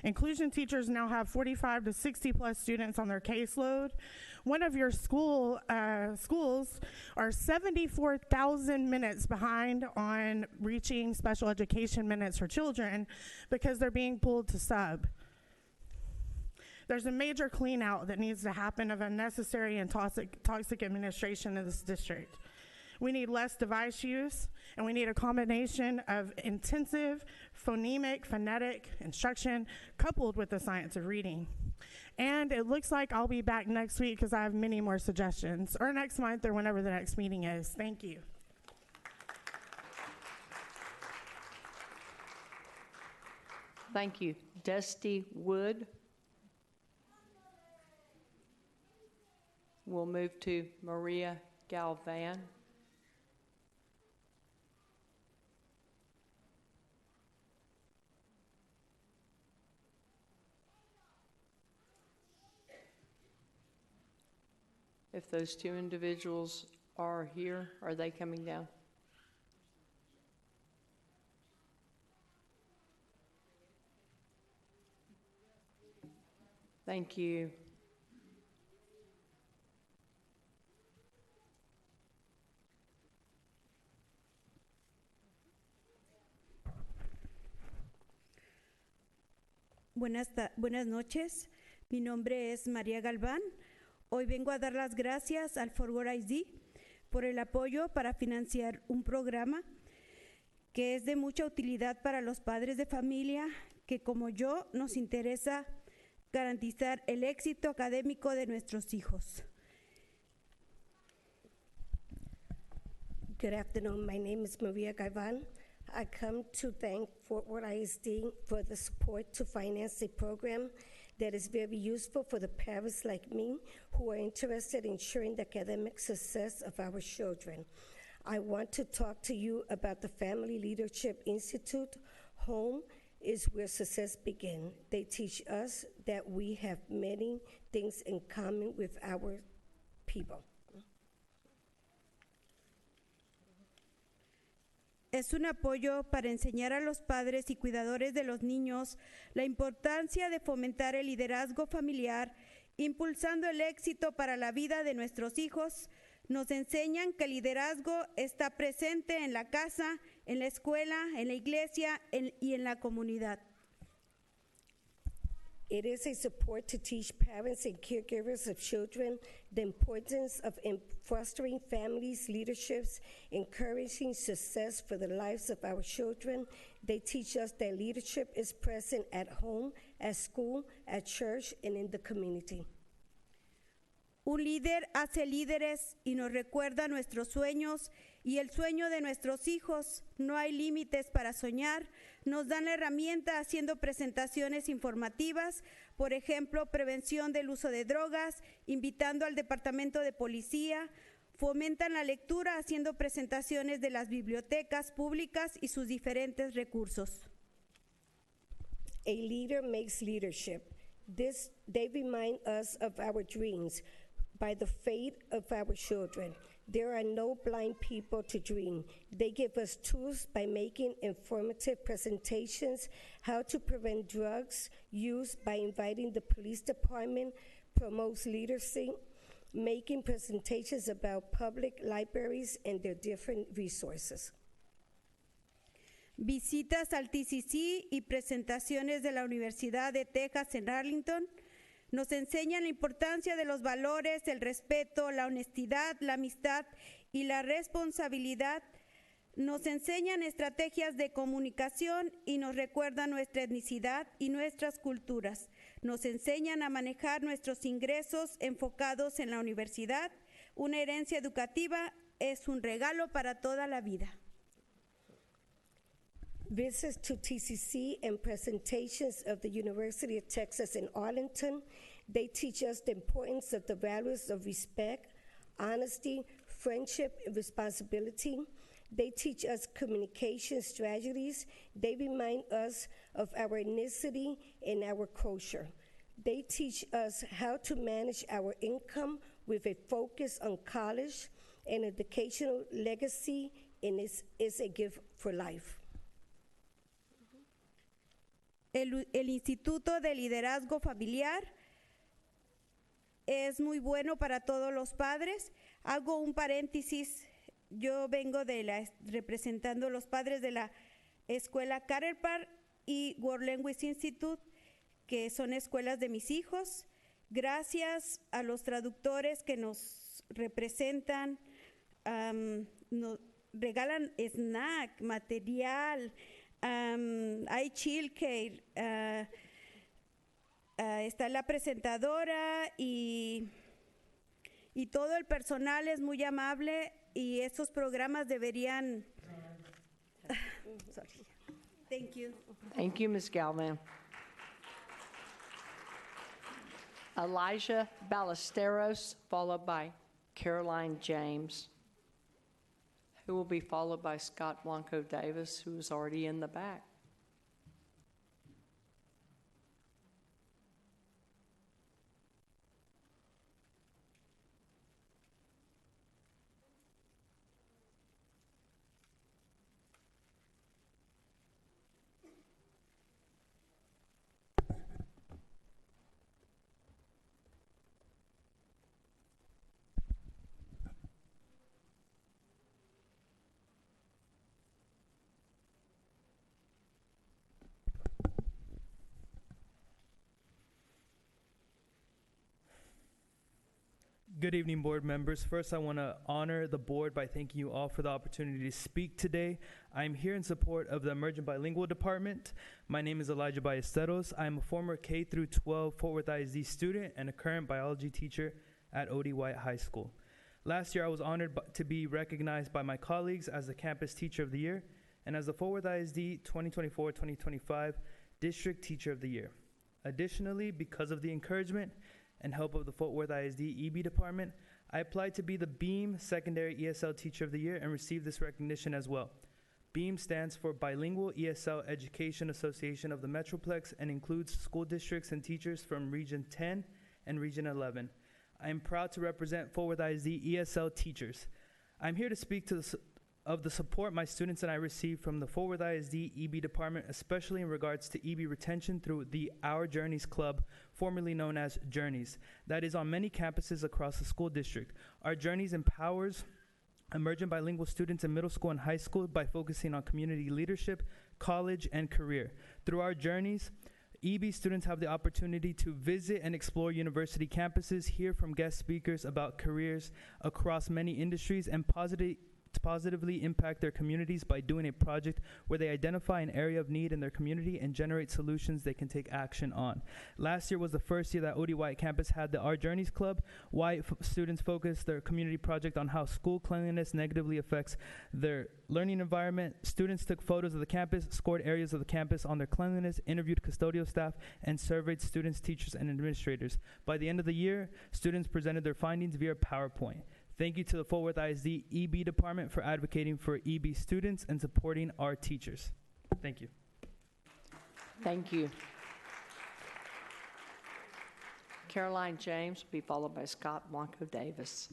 Speaker 16: Inclusion teachers now have 45 to 60 plus students on their caseload. One of your schools are 74,000 minutes behind on reaching special education minutes for children because they're being pulled to sub. There's a major clean out that needs to happen of unnecessary and toxic administration in this district. We need less device use, and we need a combination of intensive phonemic, phonetic instruction coupled with the science of reading. And it looks like I'll be back next week because I have many more suggestions, or next month, or whenever the next meeting is. Thank you.
Speaker 1: Thank you. Dusty Wood. We'll move to Maria Galvan. If those two individuals are here, are they coming down? Thank you.
Speaker 17: Buenas noches. Mi nombre es María Galván. Hoy vengo a dar las gracias al FortWorth por el apoyo para financiar un programa que es de mucha utilidad para los padres de familia que, como yo, nos interesa garantizar el éxito académico de nuestros hijos.
Speaker 18: Good afternoon. My name is Maria Galvan. I come to thank FortWorth ISD for the support to finance a program that is very useful for the parents like me who are interested in ensuring the academic success of our children. I want to talk to you about the Family Leadership Institute. Home is where success begins. They teach us that we have many things in common with our people.
Speaker 17: Es un apoyo para enseñar a los padres y cuidadores de los niños la importancia de fomentar el liderazgo familiar, impulsando el éxito para la vida de nuestros hijos. Nos enseñan que el liderazgo está presente en la casa, en la escuela, en la iglesia y en la comunidad.
Speaker 18: It is a support to teach parents and caregivers of children the importance of fostering families, leaderships, encouraging success for the lives of our children. They teach us that leadership is present at home, at school, at church, and in the community.
Speaker 17: Un líder hace líderes y nos recuerda nuestros sueños y el sueño de nuestros hijos. No hay límites para soñar. Nos dan la herramienta haciendo presentaciones informativas, por ejemplo, prevención del uso de drogas, invitando al departamento de policía, fomentan la lectura haciendo presentaciones de las bibliotecas públicas y sus diferentes recursos.
Speaker 18: A leader makes leadership. They remind us of our dreams by the fate of our children. There are no blind people to dream. They give us tools by making informative presentations, how to prevent drugs use by inviting the police department, promotes literacy, making presentations about public libraries and their different resources.
Speaker 17: Visitas al TCC y presentaciones de la Universidad de Texas en Arlington nos enseñan la importancia de los valores, el respeto, la honestidad, la amistad y la responsabilidad. Nos enseñan estrategias de comunicación y nos recuerdan nuestra etnicidad y nuestras culturas. Nos enseñan a manejar nuestros ingresos enfocados en la universidad. Una herencia educativa es un regalo para toda la vida.
Speaker 18: Visits to TCC and presentations of the University of Texas in Arlington, they teach us the importance of the values of respect, honesty, friendship, and responsibility. They teach us communication strategies. They remind us of our ethnicity and our culture. They teach us how to manage our income with a focus on college and educational legacy, and is a gift for life.
Speaker 17: El Instituto de Liderazgo Familiar es muy bueno para todos los padres. Hago un paréntesis. Yo vengo representando a los padres de la escuela Carter Park y World Language Institute, que son escuelas de mis hijos. Gracias a los traductores que nos representan, nos regalan snack, material, hay childcare, está la presentadora y todo el personal es muy amable y estos programas deberían... Sorry. Thank you.
Speaker 1: Thank you, Ms. Galvan. Elijah Ballesteros, followed by Caroline James, who will be followed by Scott Blanco Davis, who is already in the back.
Speaker 19: Good evening, board members. First, I want to honor the board by thanking you all for the opportunity to speak today. I'm here in support of the Emergent Bilingual Department. My name is Elijah Ballesteros. I'm a former K-12 Fort Worth ISD student and a current biology teacher at O.D. White High School. Last year, I was honored to be recognized by my colleagues as the Campus Teacher of the Year and as the Fort Worth ISD 2024-2025 District Teacher of the Year. Additionally, because of the encouragement and help of the Fort Worth ISD EB department, I applied to be the BEAM Secondary ESL Teacher of the Year and received this recognition as well. BEAM stands for Bilingual ESL Education Association of the Metroplex and includes school districts and teachers from Region 10 and Region 11. I am proud to represent Fort Worth ISD ESL teachers. I'm here to speak to of the support my students and I received from the Fort Worth ISD EB department, especially in regards to EB retention through the Our Journeys Club, formerly known as Journeys, that is on many campuses across the school district. Our Journeys empowers emergent bilingual students in middle school and high school by focusing on community leadership, college, and career. Through our Journeys, EB students have the opportunity to visit and explore university campuses, hear from guest speakers about careers across many industries, and positively impact their communities by doing a project where they identify an area of need in their community and generate solutions they can take action on. Last year was the first year that OD White campus had the Our Journeys Club. White students focused their community project on how school cleanliness negatively affects their learning environment. Students took photos of the campus, scored areas of the campus on their cleanliness, interviewed custodial staff, and surveyed students, teachers, and administrators. By the end of the year, students presented their findings via PowerPoint. Thank you to the Fort Worth ISD EB department for advocating for EB students and supporting our teachers. Thank you.
Speaker 1: Thank you. Caroline James will be followed by Scott Blanco Davis.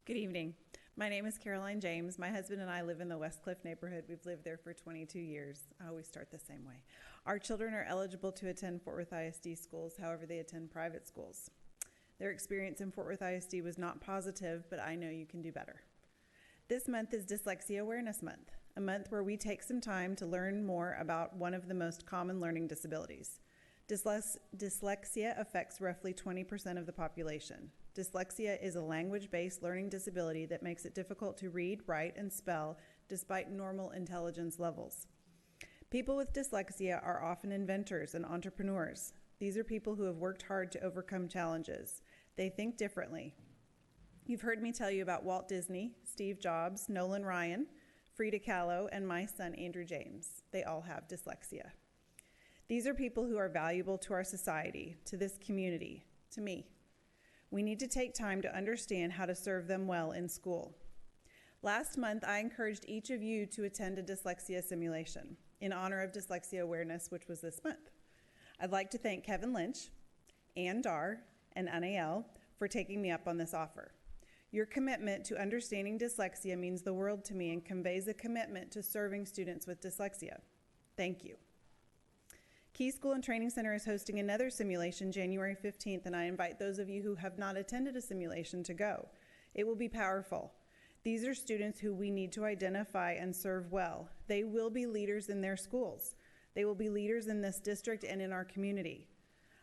Speaker 20: Good evening. My name is Caroline James. My husband and I live in the West Cliff neighborhood. We've lived there for 22 years. I always start the same way. Our children are eligible to attend Fort Worth ISD schools, however they attend private schools. Their experience in Fort Worth ISD was not positive, but I know you can do better. This month is Dyslexia Awareness Month, a month where we take some time to learn more about one of the most common learning disabilities. Dyslexia affects roughly 20% of the population. Dyslexia is a language-based learning disability that makes it difficult to read, write, and spell despite normal intelligence levels. People with dyslexia are often inventors and entrepreneurs. These are people who have worked hard to overcome challenges. They think differently. You've heard me tell you about Walt Disney, Steve Jobs, Nolan Ryan, Frida Kahlo, and my son Andrew James. They all have dyslexia. These are people who are valuable to our society, to this community, to me. We need to take time to understand how to serve them well in school. Last month, I encouraged each of you to attend a dyslexia simulation in honor of Dyslexia Awareness, which was this month. I'd like to thank Kevin Lynch, Ann Dar, and Anael for taking me up on this offer. Your commitment to understanding dyslexia means the world to me and conveys a commitment to serving students with dyslexia. Thank you. Key School and Training Center is hosting another simulation January 15th, and I invite those of you who have not attended a simulation to go. It will be powerful. These are students who we need to identify and serve well. They will be leaders in their schools. They will be leaders in this district and in our community.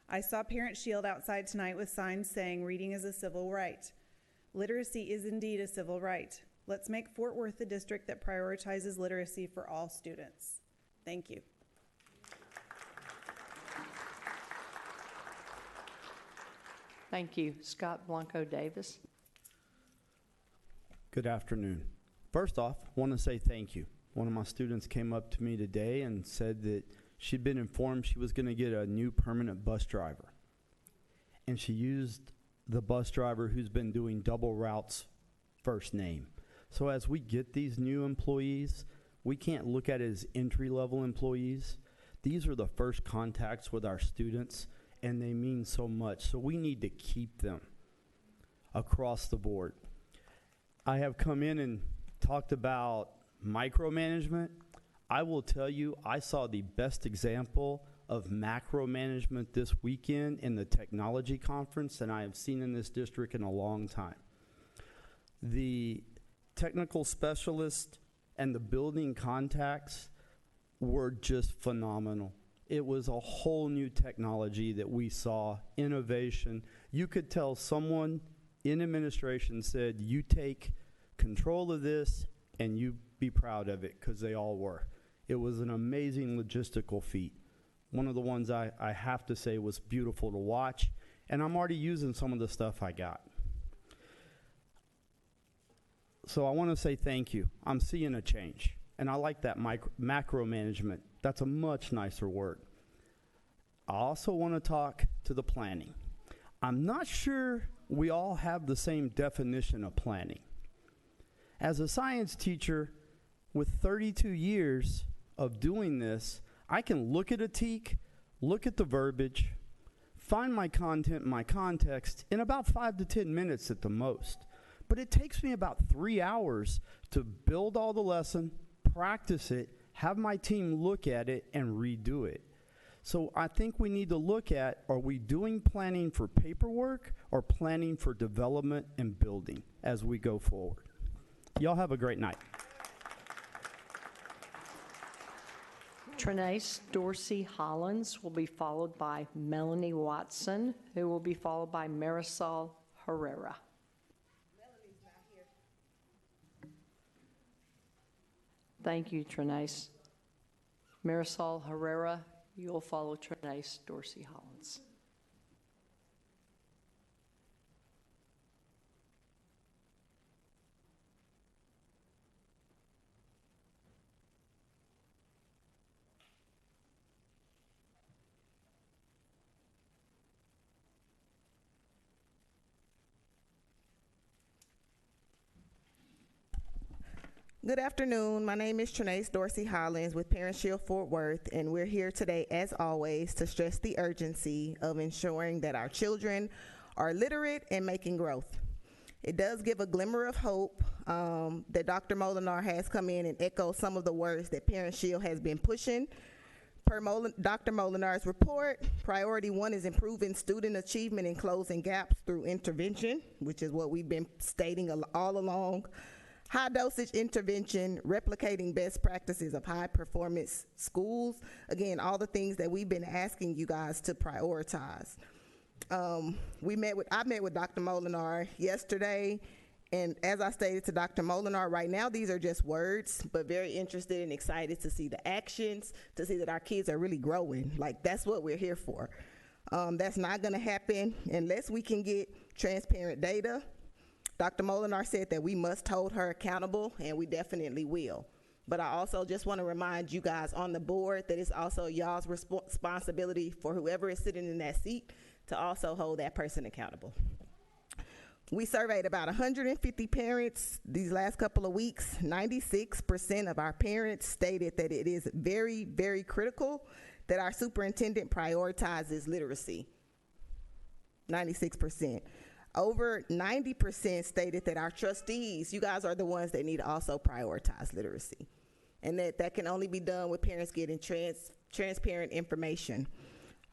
Speaker 20: I saw Parent Shield outside tonight with signs saying reading is a civil right. Literacy is indeed a civil right. Let's make Fort Worth the district that prioritizes literacy for all students. Thank you.
Speaker 1: Thank you. Scott Blanco Davis.
Speaker 21: Good afternoon. First off, I want to say thank you. One of my students came up to me today and said that she'd been informed she was going to get a new permanent bus driver. And she used the bus driver who's been doing double routes first name. So as we get these new employees, we can't look at it as entry-level employees. These are the first contacts with our students, and they mean so much. So we need to keep them across the board. I have come in and talked about micromanagement. I will tell you, I saw the best example of macro management this weekend in the technology conference than I have seen in this district in a long time. The technical specialists and the building contacts were just phenomenal. It was a whole new technology that we saw, innovation. You could tell someone in administration said, you take control of this and you be proud of it, because they all were. It was an amazing logistical feat. One of the ones I have to say was beautiful to watch, and I'm already using some of the stuff I got. So I want to say thank you. I'm seeing a change, and I like that macro management. That's a much nicer word. I also want to talk to the planning. I'm not sure we all have the same definition of planning. As a science teacher with 32 years of doing this, I can look at a TEK, look at the verbiage, find my content, my context in about 5 to 10 minutes at the most. But it takes me about 3 hours to build all the lesson, practice it, have my team look at it, and redo it. So I think we need to look at, are we doing planning for paperwork or planning for development and building as we go forward? Y'all have a great night.
Speaker 1: Trinace Dorsey Hollins will be followed by Melanie Watson, who will be followed by Marisol Herrera.
Speaker 8: Melanie's not here.
Speaker 1: Thank you, Trinace. Marisol Herrera, you will follow Trinace Dorsey Hollins.
Speaker 22: Good afternoon. My name is Trinace Dorsey Hollins with Parent Shield Fort Worth, and we're here today, as always, to stress the urgency of ensuring that our children are literate and making growth. It does give a glimmer of hope that Dr. Molinar has come in and echoed some of the words that Parent Shield has been pushing. Per Dr. Molinar's report, priority 1 is improving student achievement and closing gaps through intervention, which is what we've been stating all along. high dosage intervention, replicating best practices of high performance schools. Again, all the things that we've been asking you guys to prioritize. I met with Dr. Molinar yesterday, and as I stated to Dr. Molinar, right now these are just words, but very interested and excited to see the actions, to see that our kids are really growing. Like, that's what we're here for. That's not gonna happen unless we can get transparent data. Dr. Molinar said that we must hold her accountable, and we definitely will. But I also just want to remind you guys on the board that it's also y'all's responsibility for whoever is sitting in that seat to also hold that person accountable. We surveyed about 150 parents these last couple of weeks. 96% of our parents stated that it is very, very critical that our superintendent prioritizes literacy. 96%. Over 90% stated that our trustees, you guys are the ones that need to also prioritize literacy. And that can only be done with parents getting transparent information.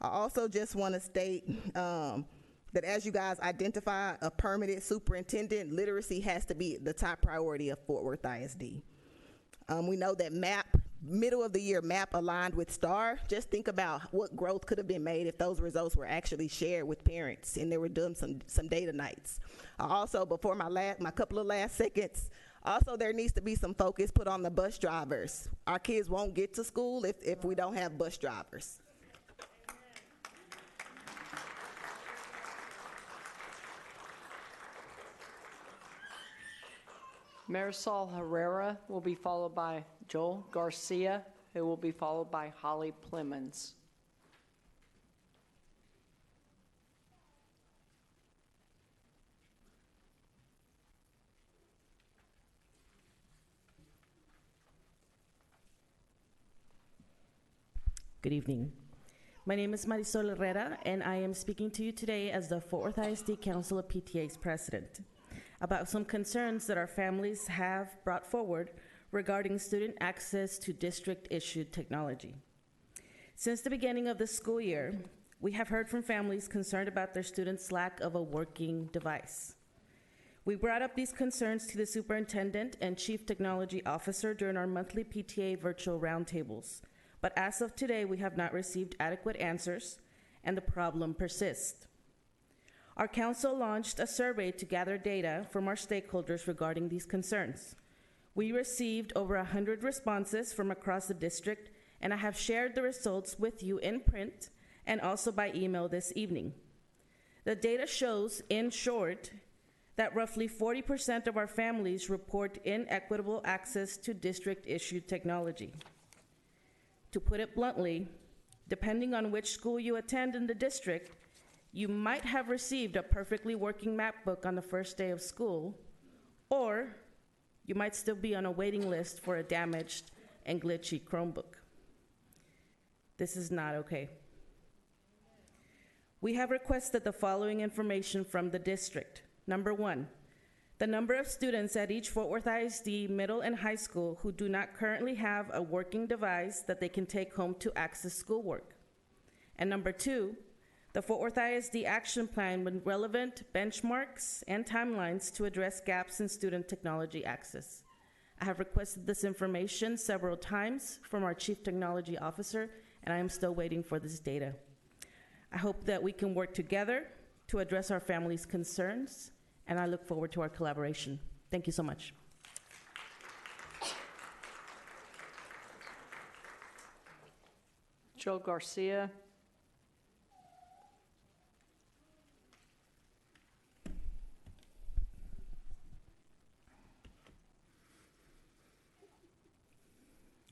Speaker 22: I also just want to state that as you guys identify a permanent superintendent, literacy has to be the top priority of Fort Worth ISD. We know that middle of the year MAP aligned with STAR. Just think about what growth could have been made if those results were actually shared with parents and they were doing some data nights. Also, before my couple of last seconds, also there needs to be some focus put on the bus drivers. Our kids won't get to school if we don't have bus drivers.
Speaker 1: Marisol Herrera will be followed by Joel Garcia, who will be followed by Holly Plemons.
Speaker 2: Good evening. My name is Marisol Herrera, and I am speaking to you today as the Fort Worth ISD Council of PTA's president about some concerns that our families have brought forward regarding student access to district-issued technology. Since the beginning of the school year, we have heard from families concerned about their students' lack of a working device. We brought up these concerns to the superintendent and chief technology officer during our monthly PTA virtual roundtables. But as of today, we have not received adequate answers, and the problem persists. Our council launched a survey to gather data from our stakeholders regarding these concerns. We received over 100 responses from across the district, and I have shared the results with you in print and also by email this evening. The data shows, in short, that roughly 40% of our families report inequitable access to district-issued technology. To put it bluntly, depending on which school you attend in the district, you might have received a perfectly working MacBook on the first day of school, or you might still be on a waiting list for a damaged and glitchy Chromebook. This is not okay. We have requested the following information from the district. Number one, the number of students at each Fort Worth ISD middle and high school who do not currently have a working device that they can take home to access schoolwork. And number two, the Fort Worth ISD action plan with relevant benchmarks and timelines to address gaps in student technology access. I have requested this information several times from our chief technology officer, and I am still waiting for this data. I hope that we can work together to address our families' concerns, and I look forward to our collaboration. Thank you so much.
Speaker 1: Joel Garcia.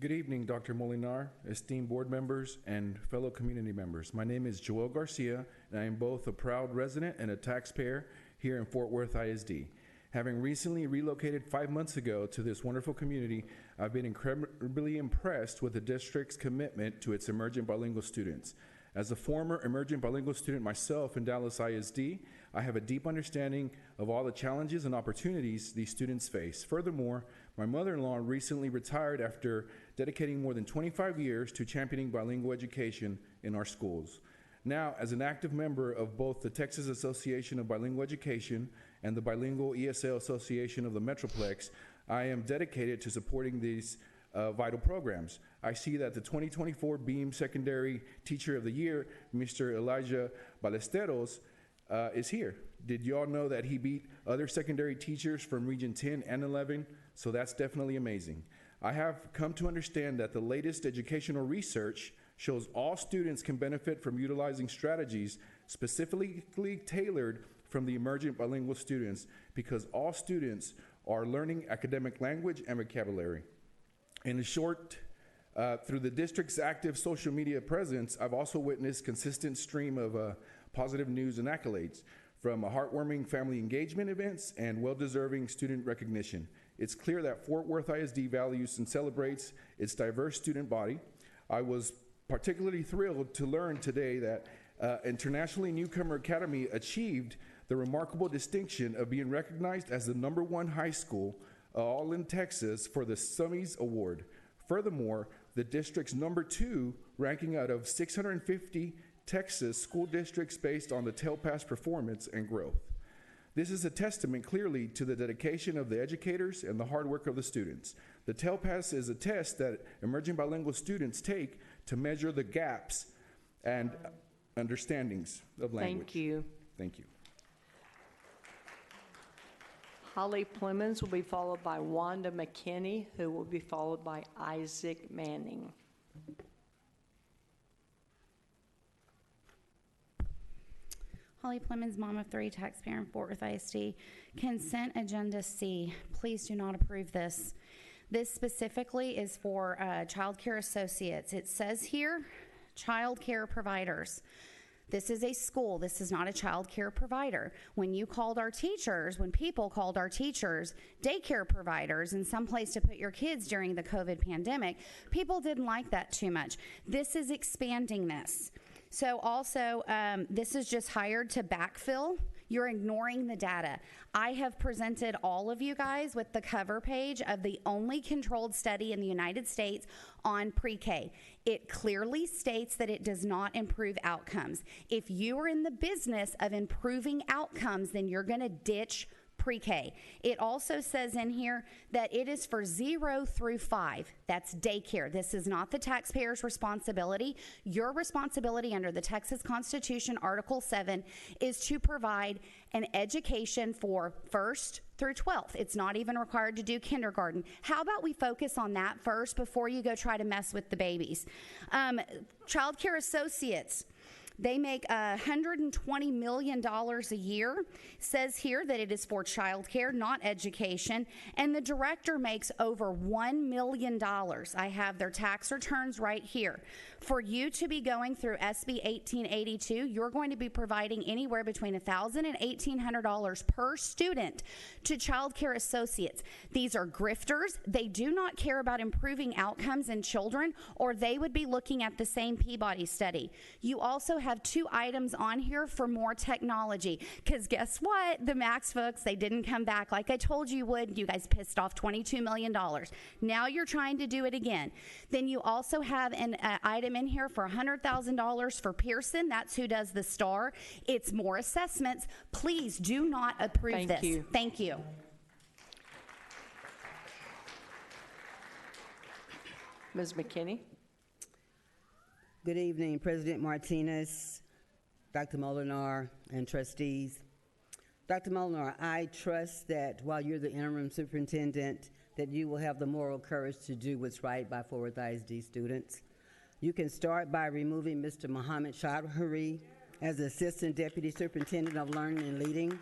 Speaker 3: Good evening, Dr. Molinar, esteemed board members, and fellow community members. My name is Joel Garcia, and I am both a proud resident and a taxpayer here in Fort Worth ISD. Having recently relocated 5 months ago to this wonderful community, I've been incredibly impressed with the district's commitment to its emergent bilingual students. As a former emergent bilingual student myself in Dallas ISD, I have a deep understanding of all the challenges and opportunities these students face. Furthermore, my mother-in-law recently retired after dedicating more than 25 years to championing bilingual education in our schools. Now, as an active member of both the Texas Association of Bilingual Education and the Bilingual ESL Association of the Metroplex, I am dedicated to supporting these vital programs. I see that the 2024 Beam Secondary Teacher of the Year, Mr. Elijah Ballesteros, is here. Did y'all know that he beat other secondary teachers from Region 10 and 11? So that's definitely amazing. I have come to understand that the latest educational research shows all students can benefit from utilizing strategies specifically tailored from the emergent bilingual students, because all students are learning academic language and vocabulary. In short, through the district's active social media presence, I've also witnessed consistent stream of positive news and accolades, from heartwarming family engagement events and well-deserving student recognition. It's clear that Fort Worth ISD values and celebrates its diverse student body. I was particularly thrilled to learn today that Internationally Newcomer Academy achieved the remarkable distinction of being recognized as the #1 high school all in Texas for the Summies Award. Furthermore, the district's #2 ranking out of 650 Texas school districts based on the TELPAS performance and growth. This is a testament clearly to the dedication of the educators and the hard work of the students. The TELPAS is a test that emerging bilingual students take to measure the gaps and understandings of language.
Speaker 1: Thank you.
Speaker 3: Thank you.
Speaker 1: Holly Plemons will be followed by Wanda McKinney, who will be followed by Isaac Manning.
Speaker 15: Holly Plemons, mom of 3, taxpayer in Fort Worth ISD. Consent Agenda C. Please do not approve this. This specifically is for child care associates. It says here, child care providers. This is a school. This is not a child care provider. When you called our teachers, when people called our teachers daycare providers and someplace to put your kids during the COVID pandemic, people didn't like that too much. This is expanding this. So also, this is just hired to backfill. You're ignoring the data. I have presented all of you guys with the cover page of the only controlled study in the United States on pre-K. It clearly states that it does not improve outcomes. If you are in the business of improving outcomes, then you're going to ditch pre-K. It also says in here that it is for 0 through 5. That's daycare. This is not the taxpayer's responsibility. Your responsibility under the Texas Constitution, Article 7, is to provide an education for 1st through 12th. It's not even required to do kindergarten. How about we focus on that first before you go try to mess with the babies? Child care associates. They make $120 million a year. Says here that it is for child care, not education. And the director makes over $1 million. I have their tax returns right here. For you to be going through SB 1882, you're going to be providing anywhere between $1,000 and $1,800 per student to child care associates. These are grifters. They do not care about improving outcomes in children, or they would be looking at the same Peabody study. You also have 2 items on here for more technology, because guess what? The Max folks, they didn't come back like I told you would. You guys pissed off $22 million. Now you're trying to do it again. Then you also have an item in here for $100,000 for Pearson. That's who does the STAR. It's more assessments. Please do not approve this. Thank you.
Speaker 1: Ms. McKinney.
Speaker 4: Good evening, President Martinez, Dr. Molinar, and trustees. Dr. Molinar, I trust that while you're the interim superintendent, that you will have the moral courage to do what's right by Fort Worth ISD students. You can start by removing Mr. Mohammed Chaudhary as Assistant Deputy Superintendent of Learning and Leading.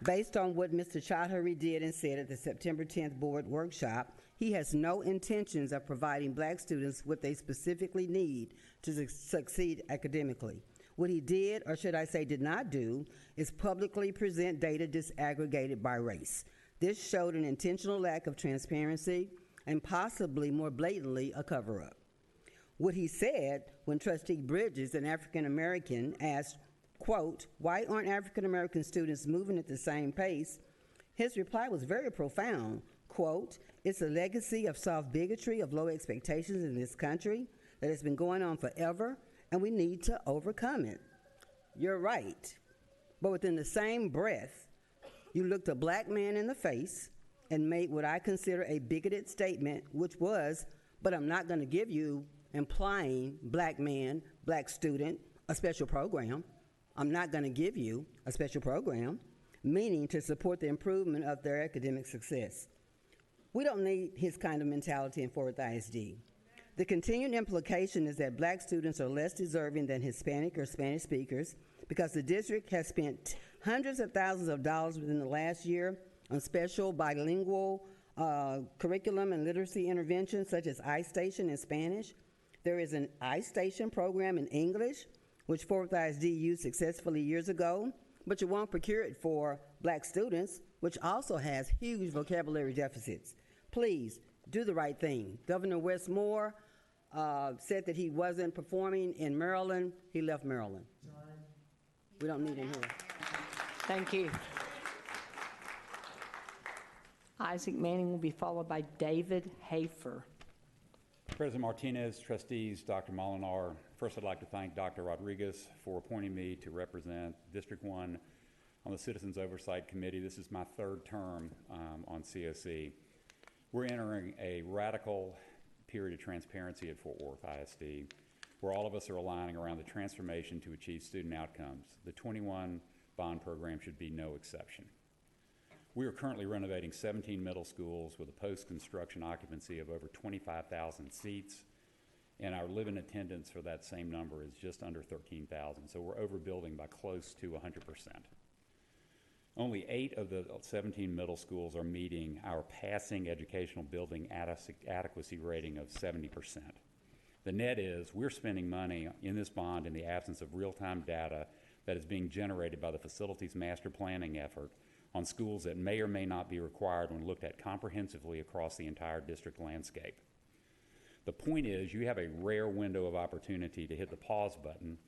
Speaker 4: Based on what Mr. Chaudhary did and said at the September 10th board workshop, he has no intentions of providing black students what they specifically need to succeed academically. What he did, or should I say did not do, is publicly present data disaggregated by race. This showed an intentional lack of transparency and possibly more blatantly a cover-up. What he said when Trustee Bridges, an African American, asked, quote, why aren't African American students moving at the same pace? His reply was very profound. Quote, it's a legacy of soft bigotry, of low expectations in this country that has been going on forever, and we need to overcome it. You're right. But within the same breath, you looked a black man in the face and made what I consider a bigoted statement, which was, "But I'm not going to give you," implying black man, black student, a special program. "I'm not going to give you a special program," meaning to support the improvement of their academic success. We don't need his kind of mentality in Fort Worth ISD. The continued implication is that black students are less deserving than Hispanic or Spanish speakers because the district has spent hundreds of thousands of dollars within the last year on special bilingual curriculum and literacy interventions such as iStation in Spanish. There is an iStation program in English, which Fort Worth ISD used successfully years ago, but you won't procure it for black students, which also has huge vocabulary deficits. Please, do the right thing. Governor Wes Moore said that he wasn't performing in Maryland. He left Maryland. We don't need him here.
Speaker 1: Thank you. Isaac Manning will be followed by David Hafer.
Speaker 5: President Martinez, trustees, Dr. Molinar, first I'd like to thank Dr. Rodriguez for appointing me to represent District 1 on the Citizens Oversight Committee. This is my third term on COC. We're entering a radical period of transparency at Fort Worth ISD, where all of us are aligning around the transformation to achieve student outcomes. The 21 bond program should be no exception. We are currently renovating 17 middle schools with a post-construction occupancy of over 25,000 seats, and our live-in attendance for that same number is just under 13,000, so we're overbuilding by close to 100%. Only 8 of the 17 middle schools are meeting our passing educational building adequacy rating of 70%. The net is we're spending money in this bond in the absence of real-time data that is being generated by the facilities master planning effort on schools that may or may not be required when looked at comprehensively across the entire district landscape. The point is you have a rare window of opportunity to hit the pause button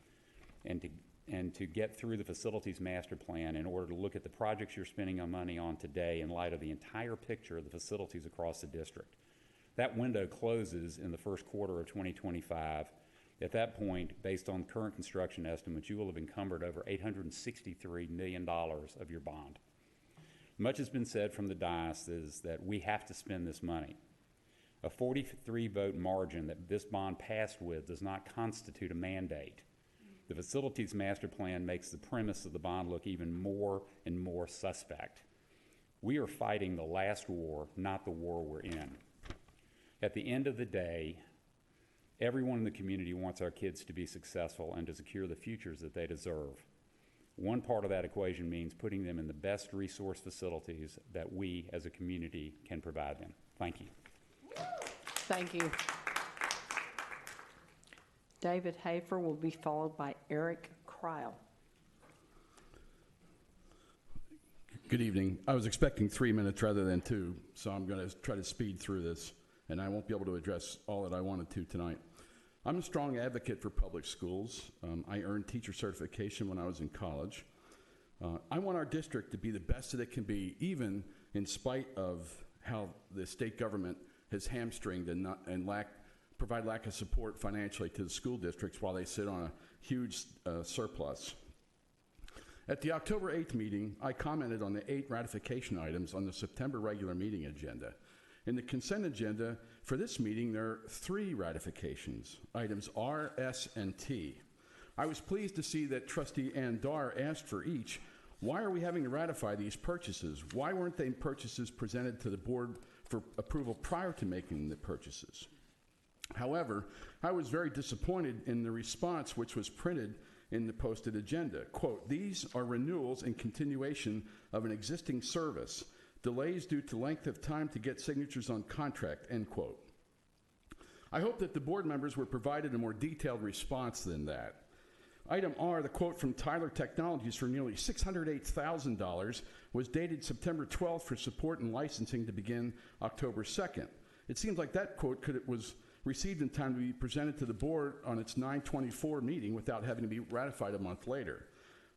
Speaker 5: and to get through the facilities master plan in order to look at the projects you're spending money on today in light of the entire picture of the facilities across the district. That window closes in the first quarter of 2025. At that point, based on current construction estimates, you will have encumbered over $863 million of your bond. Much has been said from the dais is that we have to spend this money. A 43-vote margin that this bond passed with does not constitute a mandate. The facilities master plan makes the premise of the bond look even more and more suspect. We are fighting the last war, not the war we're in. At the end of the day, everyone in the community wants our kids to be successful and to secure the futures that they deserve. One part of that equation means putting them in the best resource facilities that we as a community can provide them. Thank you.
Speaker 1: Thank you. David Hafer will be followed by Eric Kreil.
Speaker 12: Good evening. I was expecting 3 minutes rather than 2, so I'm going to try to speed through this, and I won't be able to address all that I wanted to tonight. I'm a strong advocate for public schools. I earned teacher certification when I was in college. I want our district to be the best that it can be, even in spite of how the state government has hamstringed and provide lack of support financially to the school districts while they sit on a huge surplus. At the October 8th meeting, I commented on the 8 ratification items on the September regular meeting agenda. In the consent agenda for this meeting, there are 3 ratifications, items R, S, and T. I was pleased to see that Trustee Ann Dar asked for each. Why are we having to ratify these purchases? Why weren't they purchases presented to the board for approval prior to making the purchases? However, I was very disappointed in the response which was printed in the posted agenda. Quote, "These are renewals and continuation of an existing service. Delays due to length of time to get signatures on contract," end quote. I hope that the board members were provided a more detailed response than that. Item R, the quote from Tyler Technologies for nearly $608,000 was dated September 12th for support and licensing to begin October 2nd. It seems like that quote was received in time to be presented to the board on its 9/24 meeting without having to be ratified a month later.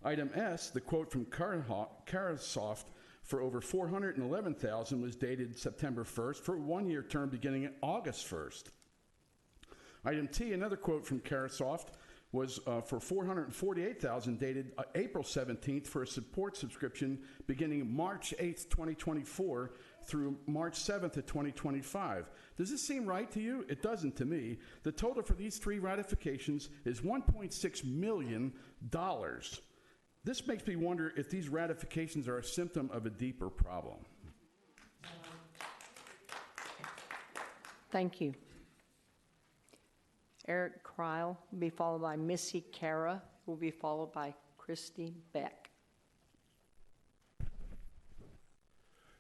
Speaker 12: Item S, the quote from Carasoft for over $411,000 was dated September 1st for a 1-year term beginning August 1st. Item T, another quote from Carasoft was for $448,000 dated April 17th for a support subscription beginning March 8th, 2024 through March 7th of 2025. Does this seem right to you? It doesn't to me. The total for these 3 ratifications is $1.6 million. This makes me wonder if these ratifications are a symptom of a deeper problem.
Speaker 1: Thank you. Eric Kreil will be followed by Missy Cara, who will be followed by Christy Beck.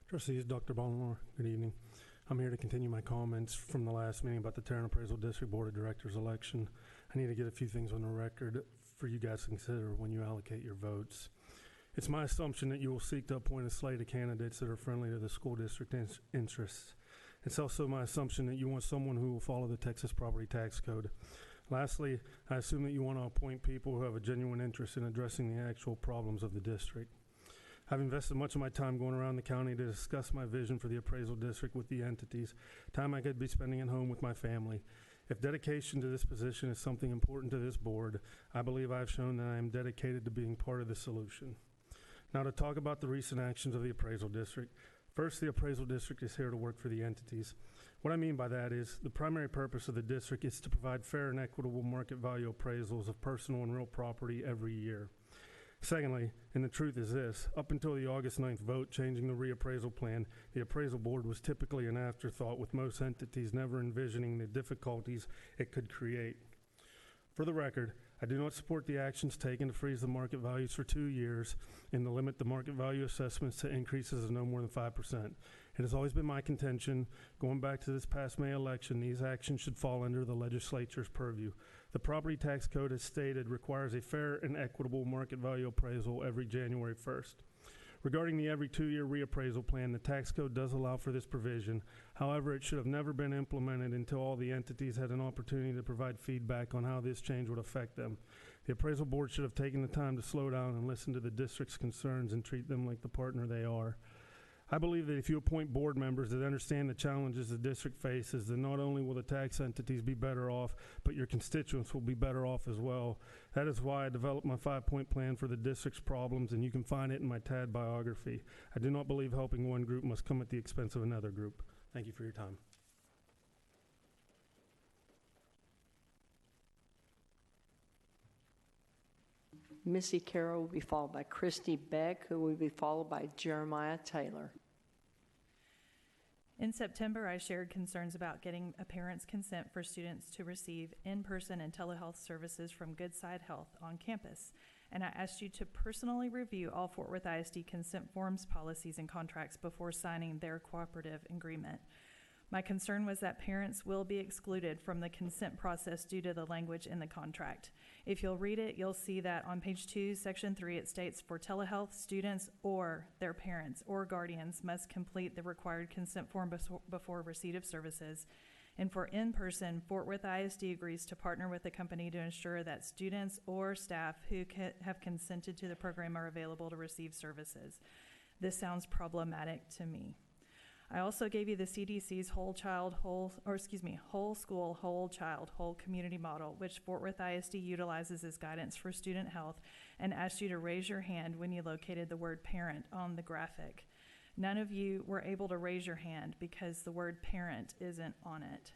Speaker 6: Trustees, Dr. Ballenor, good evening. I'm here to continue my comments from the last meeting about the Tarrant Appraisal District Board of Directors election. I need to get a few things on the record for you guys to consider when you allocate your votes. It's my assumption that you will seek to appoint a slate of candidates that are friendly to the school district interests. It's also my assumption that you want someone who will follow the Texas Property Tax Code. Lastly, I assume that you want to appoint people who have a genuine interest in addressing the actual problems of the district. I've invested much of my time going around the county to discuss my vision for the appraisal district with the entities, time I could be spending at home with my family. If dedication to this position is something important to this board, I believe I've shown that I am dedicated to being part of the solution. Now to talk about the recent actions of the appraisal district. First, the appraisal district is here to work for the entities. What I mean by that is the primary purpose of the district is to provide fair and equitable market value appraisals of personal and real property every year. Secondly, and the truth is this, up until the August 9th vote changing the reappraisal plan, the appraisal board was typically an afterthought, with most entities never envisioning the difficulties it could create. For the record, I do not support the actions taken to freeze the market values for 2 years and to limit the market value assessments to increases of no more than 5%. It has always been my contention, going back to this past May election, these actions should fall under the legislature's purview. The property tax code, as stated, requires a fair and equitable market value appraisal every January 1st. Regarding the every 2-year reappraisal plan, the tax code does allow for this provision. However, it should have never been implemented until all the entities had an opportunity to provide feedback on how this change would affect them. The appraisal board should have taken the time to slow down and listen to the district's concerns and treat them like the partner they are. I believe that if you appoint board members that understand the challenges the district faces, then not only will the tax entities be better off, but your constituents will be better off as well. That is why I developed my 5-point plan for the district's problems, and you can find it in my TAD biography. I do not believe helping one group must come at the expense of another group. Thank you for your time.
Speaker 1: Missy Carroll will be followed by Christy Beck, who will be followed by Jeremiah Taylor.
Speaker 13: In September, I shared concerns about getting a parent's consent for students to receive in-person and telehealth services from Goodside Health on campus, and I asked you to personally review all Fort Worth ISD consent forms, policies, and contracts before signing their cooperative agreement. My concern was that parents will be excluded from the consent process due to the language in the contract. If you'll read it, you'll see that on page 2, section 3, it states, for telehealth, students or their parents or guardians must complete the required consent form before receipt of services. And for in-person, Fort Worth ISD agrees to partner with the company to ensure that students or staff who have consented to the program are available to receive services. This sounds problematic to me. I also gave you the CDC's whole school, whole child, whole community model, which Fort Worth ISD utilizes as guidance for student health, and asked you to raise your hand when you located the word parent on the graphic. None of you were able to raise your hand because the word parent isn't on it.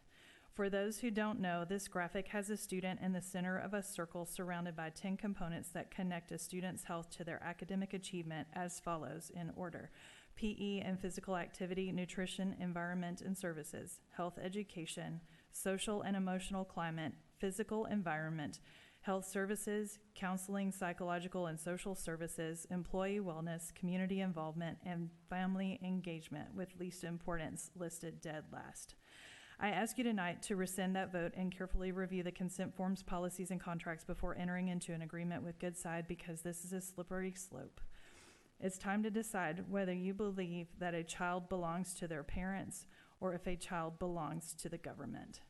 Speaker 13: For those who don't know, this graphic has a student in the center of a circle surrounded by 10 components that connect a student's health to their academic achievement as follows in order: PE and physical activity, nutrition, environment and services, health education, social and emotional climate, physical environment, health services, counseling, psychological and social services, employee wellness, community involvement, and family engagement, with least importance listed dead last. I ask you tonight to rescind that vote and carefully review the consent forms, policies, and contracts before entering into an agreement with Goodside, because this is a slippery slope. It's time to decide whether you believe that a child belongs to their parents or if a child belongs to the government.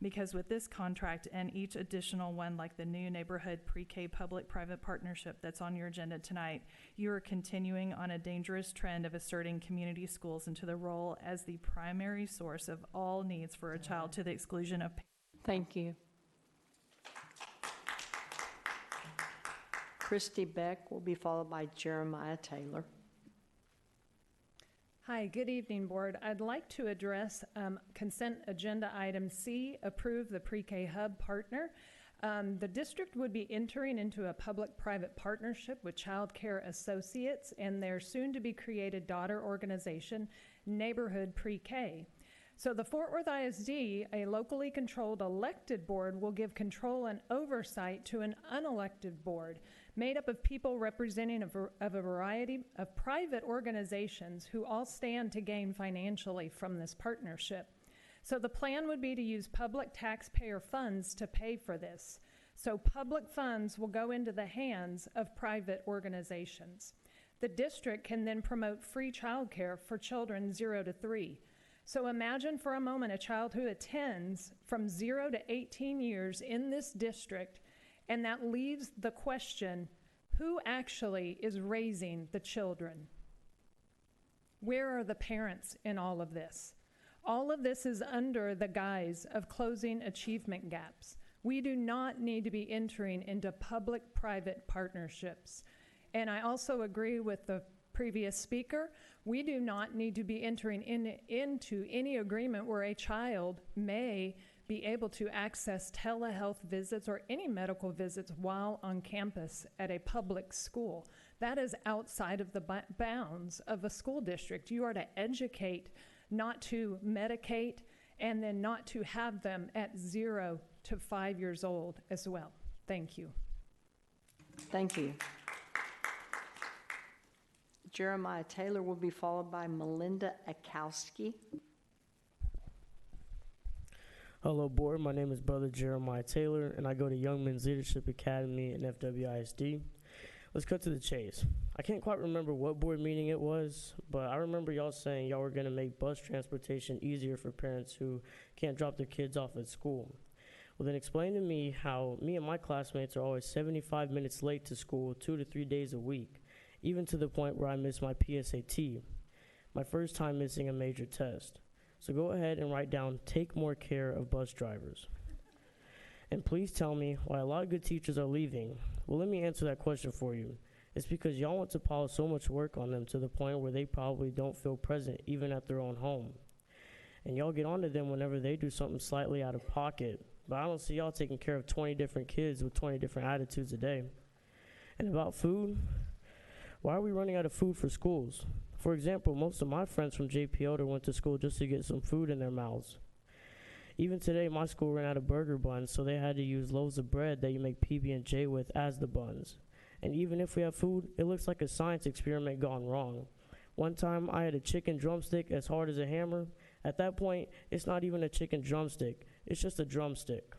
Speaker 13: Because with this contract and each additional one, like the new neighborhood pre-K public-private partnership that's on your agenda tonight, you are continuing on a dangerous trend of asserting community schools into the role as the primary source of all needs for a child, to the exclusion of parents.
Speaker 1: Thank you. Christy Beck will be followed by Jeremiah Taylor.
Speaker 10: Hi, good evening, Board. I'd like to address consent agenda item C, approve the pre-K hub partner. The district would be entering into a public-private partnership with Child Care Associates and their soon-to-be-created daughter organization, Neighborhood Pre-K. So the Fort Worth ISD, a locally controlled elected board, will give control and oversight to an unelected board made up of people representing a variety of private organizations who all stand to gain financially from this partnership. So the plan would be to use public taxpayer funds to pay for this. So public funds will go into the hands of private organizations. The district can then promote free childcare for children 0 to 3. So imagine for a moment a child who attends from 0 to 18 years in this district, and that leaves the question, who actually is raising the children? Where are the parents in all of this? All of this is under the guise of closing achievement gaps. We do not need to be entering into public-private partnerships. And I also agree with the previous speaker. We do not need to be entering into any agreement where a child may be able to access telehealth visits or any medical visits while on campus at a public school. That is outside of the bounds of a school district. You are to educate, not to medicate, and then not to have them at 0 to 5 years old as well. Thank you.
Speaker 1: Thank you. Jeremiah Taylor will be followed by Melinda Akowski.
Speaker 14: Hello, Board. My name is Brother Jeremiah Taylor, and I go to Young Men's Leadership Academy in FWISD. Let's cut to the chase. I can't quite remember what board meeting it was, but I remember y'all saying y'all were going to make bus transportation easier for parents who can't drop their kids off at school. Well, then explain to me how me and my classmates are always 75 minutes late to school 2 to 3 days a week, even to the point where I miss my PSAT, my first time missing a major test. So go ahead and write down, take more care of bus drivers. And please tell me why a lot of good teachers are leaving. Well, let me answer that question for you. It's because y'all want to pile so much work on them to the point where they probably don't feel present even at their own home. And y'all get on to them whenever they do something slightly out of pocket. But I don't see y'all taking care of 20 different kids with 20 different attitudes a day. And about food, why are we running out of food for schools? For example, most of my friends from JP Elder went to school just to get some food in their mouths. Even today, my school ran out of burger buns, so they had to use loaves of bread that you make PB&J with as the buns. And even if we have food, it looks like a science experiment gone wrong. One time, I had a chicken drumstick as hard as a hammer. At that point, it's not even a chicken drumstick. It's just a drumstick.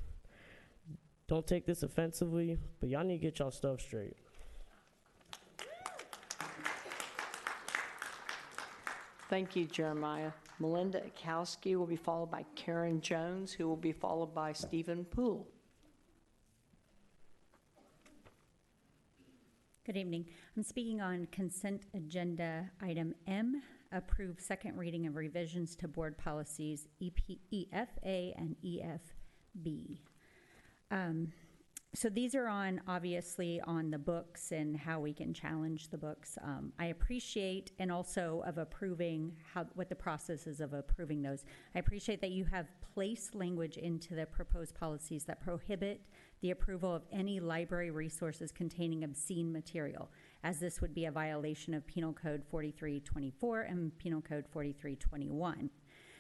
Speaker 14: Don't take this offensively, but y'all need to get y'all stuff straight.
Speaker 1: Thank you, Jeremiah. Melinda Akowski will be followed by Karen Jones, who will be followed by Stephen Poole.
Speaker 23: Good evening. I'm speaking on consent agenda item M, approve second reading of revisions to board policies EFA and EFB. So these are obviously on the books and how we can challenge the books. I appreciate, and also of approving what the process is of approving those. I appreciate that you have placed language into the proposed policies that prohibit the approval of any library resources containing obscene material, as this would be a violation of Penal Code 4324 and Penal Code 4321.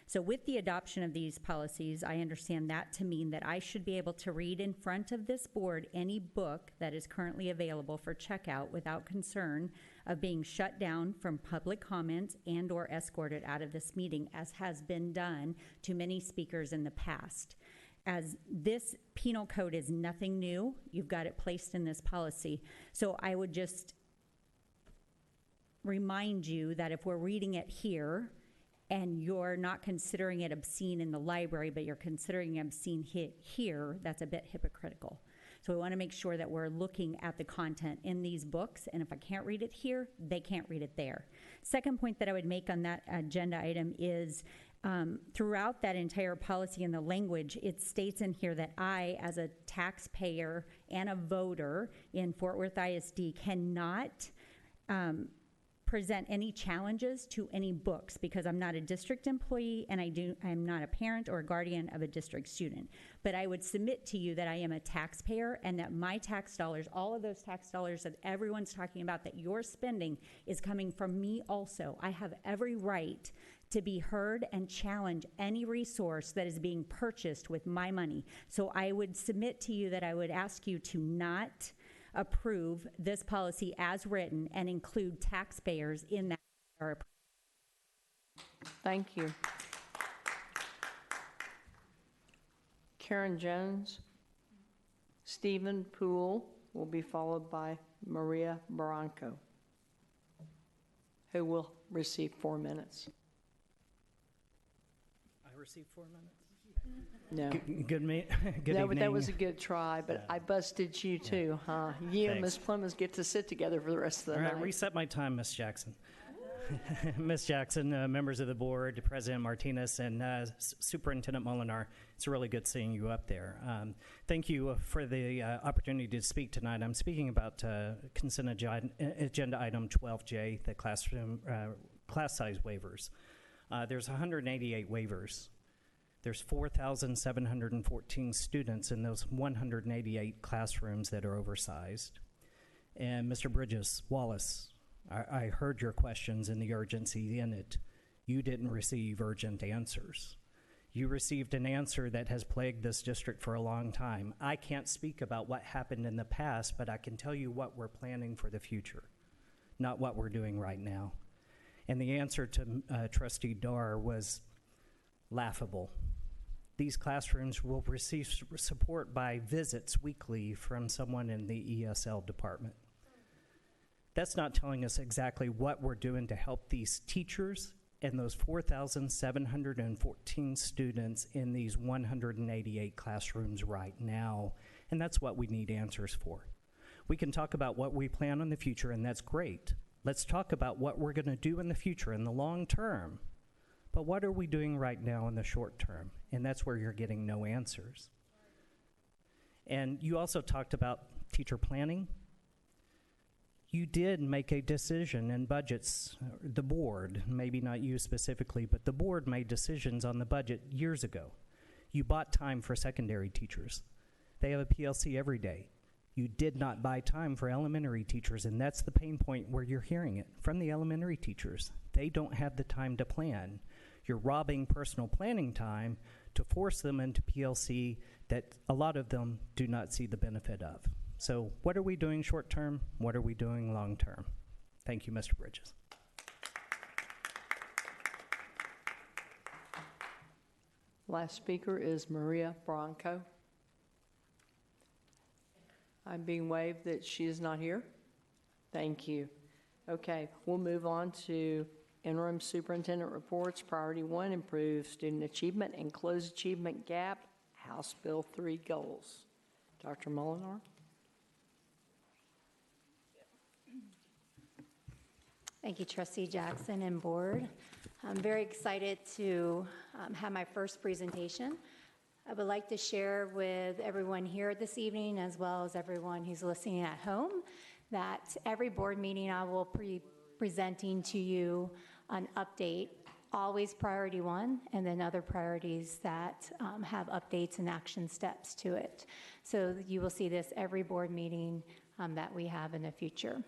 Speaker 23: So with the adoption of these policies, I understand that to mean that I should be able to read in front of this board any book that is currently available for checkout without concern of being shut down from public comments and or escorted out of this meeting, as has been done to many speakers in the past. As this penal code is nothing new, you've got it placed in this policy. So I would just remind you that if we're reading it here, and you're not considering it obscene in the library, but you're considering obscene here, that's a bit hypocritical. So we want to make sure that we're looking at the content in these books, and if I can't read it here, they can't read it there. Second point that I would make on that agenda item is throughout that entire policy and the language, it states in here that I, as a taxpayer and a voter in Fort Worth ISD, cannot present any challenges to any books because I'm not a district employee and I'm not a parent or a guardian of a district student. But I would submit to you that I am a taxpayer and that my tax dollars, all of those tax dollars that everyone's talking about that you're spending, is coming from me also. I have every right to be heard and challenge any resource that is being purchased with my money. So I would submit to you that I would ask you to not approve this policy as written and include taxpayers in that.
Speaker 1: Thank you. Karen Jones. Stephen Poole will be followed by Maria Barranco, who will receive 4 minutes.
Speaker 7: I received 4 minutes?
Speaker 1: No.
Speaker 7: Good
Speaker 1: no,
Speaker 7: evening.
Speaker 1: but that was a good try, but I busted you too, huh? You and Ms. Clemens get to sit together for the rest of the night.
Speaker 7: Reset my time, Ms. Jackson. Ms. Jackson, members of the board, President Martinez, and Superintendent Molinar, it's really good seeing you up there. Thank you for the opportunity to speak tonight. I'm speaking about consent agenda item 12J, the class size waivers. There's 188 waivers. There's 4,714 students in those 188 classrooms that are oversized. And Mr. Bridges, Wallace, I heard your questions and the urgency in it. You didn't receive urgent answers. You received an answer that has plagued this district for a long time. I can't speak about what happened in the past, but I can tell you what we're planning for the future, not what we're doing right now. And the answer to Trustee Dar was laughable. These classrooms will receive support by visits weekly from someone in the ESL department. That's not telling us exactly what we're doing to help these teachers and those 4,714 students in these 188 classrooms right now. And that's what we need answers for. We can talk about what we plan in the future, and that's great. Let's talk about what we're going to do in the future in the long term. But what are we doing right now in the short term? And that's where you're getting no answers. And you also talked about teacher planning. You did make a decision in budgets, the board, maybe not you specifically, but the board made decisions on the budget years ago. You bought time for secondary teachers. They have a PLC every day. You did not buy time for elementary teachers, and that's the pain point where you're hearing it from the elementary teachers. They don't have the time to plan. You're robbing personal planning time to force them into PLC that a lot of them do not see the benefit of. So what are we doing short term? What are we doing long term? Thank you, Mr. Bridges.
Speaker 1: Last speaker is Maria Barranco. I'm being waved that she is not here. Thank you. Okay, we'll move on to interim superintendent reports. Priority 1, improve student achievement and close achievement gap, House Bill 3 goals. Dr. Molinar.
Speaker 9: Thank you, Trustee Jackson and board. I'm very excited to have my first presentation. I would like to share with everyone here this evening, as well as everyone who's listening at home, that every board meeting I will be presenting to you an update, always priority 1, and then other priorities that have updates and action steps to it. So you will see this every board meeting that we have in the future.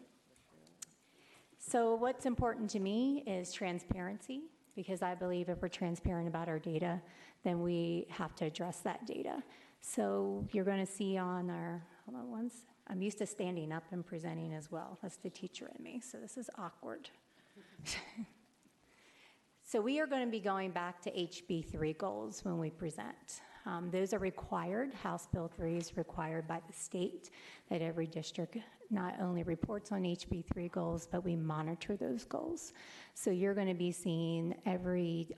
Speaker 9: So what's important to me is transparency, because I believe if we're transparent about our data, then we have to address that data. So you're going to see on our, hold on once, I'm used to standing up and presenting as well. That's the teacher in me, so this is awkward. So we are going to be going back to HB3 goals when we present. Those are required. House Bill 3 is required by the state that every district not only reports on HB3 goals, but we monitor those goals. So you're going to be seeing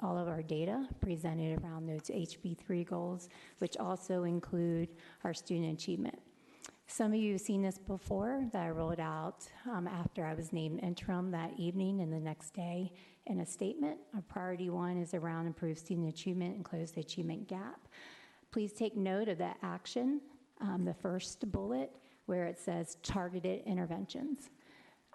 Speaker 9: all of our data presented around those HB3 goals, which also include our student achievement. Some of you have seen this before, that I rolled out after I was named interim that evening and the next day in a statement. Our priority one is around improved student achievement and close the achievement gap. Please take note of that action, the first bullet, where it says targeted interventions.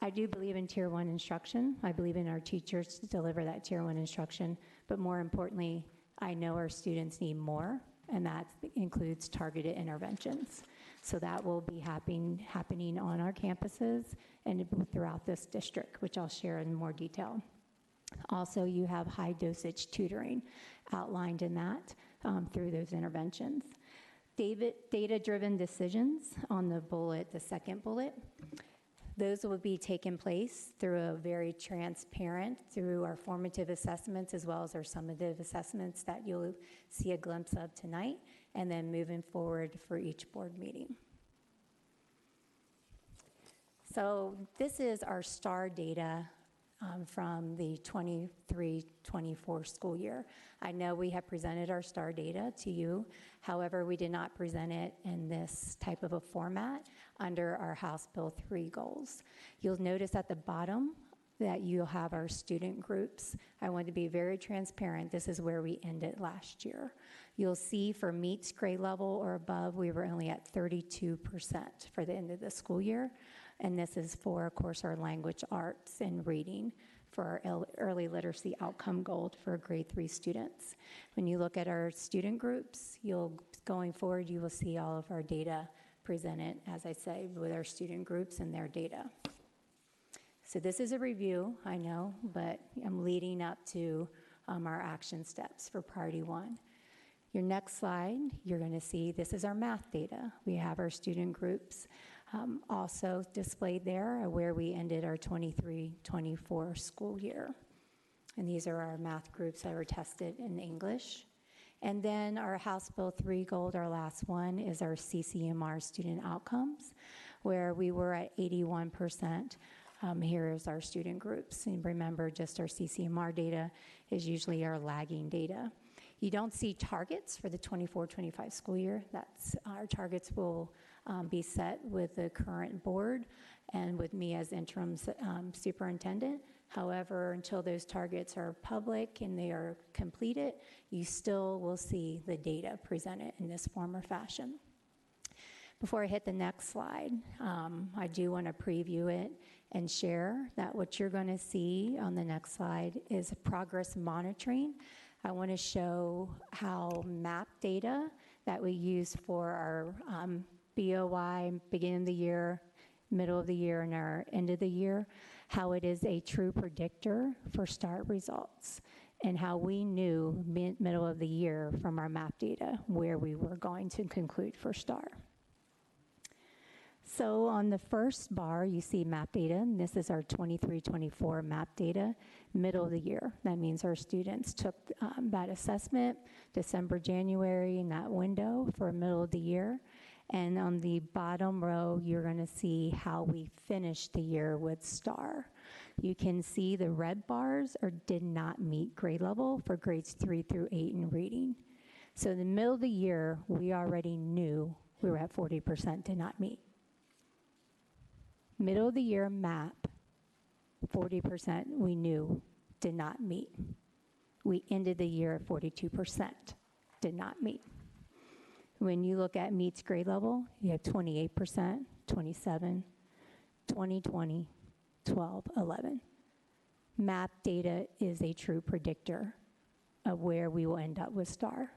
Speaker 9: I do believe in Tier 1 instruction. I believe in our teachers to deliver that Tier 1 instruction, but more importantly, I know our students need more, and that includes targeted interventions. So that will be happening on our campuses and throughout this district, which I'll share in more detail. Also, you have high dosage tutoring outlined in that through those interventions. Data-driven decisions on the bullet, the second bullet. Those will be taken place through a very transparent, through our formative assessments as well as our summative assessments that you'll see a glimpse of tonight, and then moving forward for each board meeting. So this is our STAR data from the 23-24 school year. I know we have presented our STAR data to you. However, we did not present it in this type of a format under our House Bill 3 goals. You'll notice at the bottom that you'll have our student groups. I want to be very transparent. This is where we ended last year. You'll see for meets grade level or above, we were only at 32% for the end of the school year. And this is for, of course, our language arts and reading for our early literacy outcome goal for grade 3 students. When you look at our student groups, going forward, you will see all of our data presented, as I say, with our student groups and their data. So this is a review, I know, but I'm leading up to our action steps for priority 1. Your next slide, you're going to see this is our math data. We have our student groups also displayed there where we ended our 23-24 school year. And these are our math groups that were tested in English. And then our House Bill 3 goal, our last one, is our CCMR student outcomes, where we were at 81%. Here is our student groups. And remember, just our CCMR data is usually our lagging data. You don't see targets for the 24-25 school year. That's our targets will be set with the current board and with me as interim superintendent. However, until those targets are public and they are completed, you still will see the data presented in this form or fashion. Before I hit the next slide, I do want to preview it and share that what you're going to see on the next slide is progress monitoring. I want to show how map data that we use for our BOI, beginning of the year, middle of the year, and our end of the year, how it is a true predictor for STAR results, and how we knew middle of the year from our map data where we were going to conclude for STAR. So on the first bar, you see map data, and this is our 23-24 map data, middle of the year. That means our students took that assessment December, January, in that window for middle of the year. And on the bottom row, you're going to see how we finished the year with STAR. You can see the red bars did not meet grade level for grades 3 through 8 in reading. So in the middle of the year, we already knew we were at 40% did not meet. Middle of the year map, 40% we knew did not meet. We ended the year at 42%, did not meet. When you look at meets grade level, you have 28%, 27, 20, 20, 12, 11. Map data is a true predictor of where we will end up with STAR.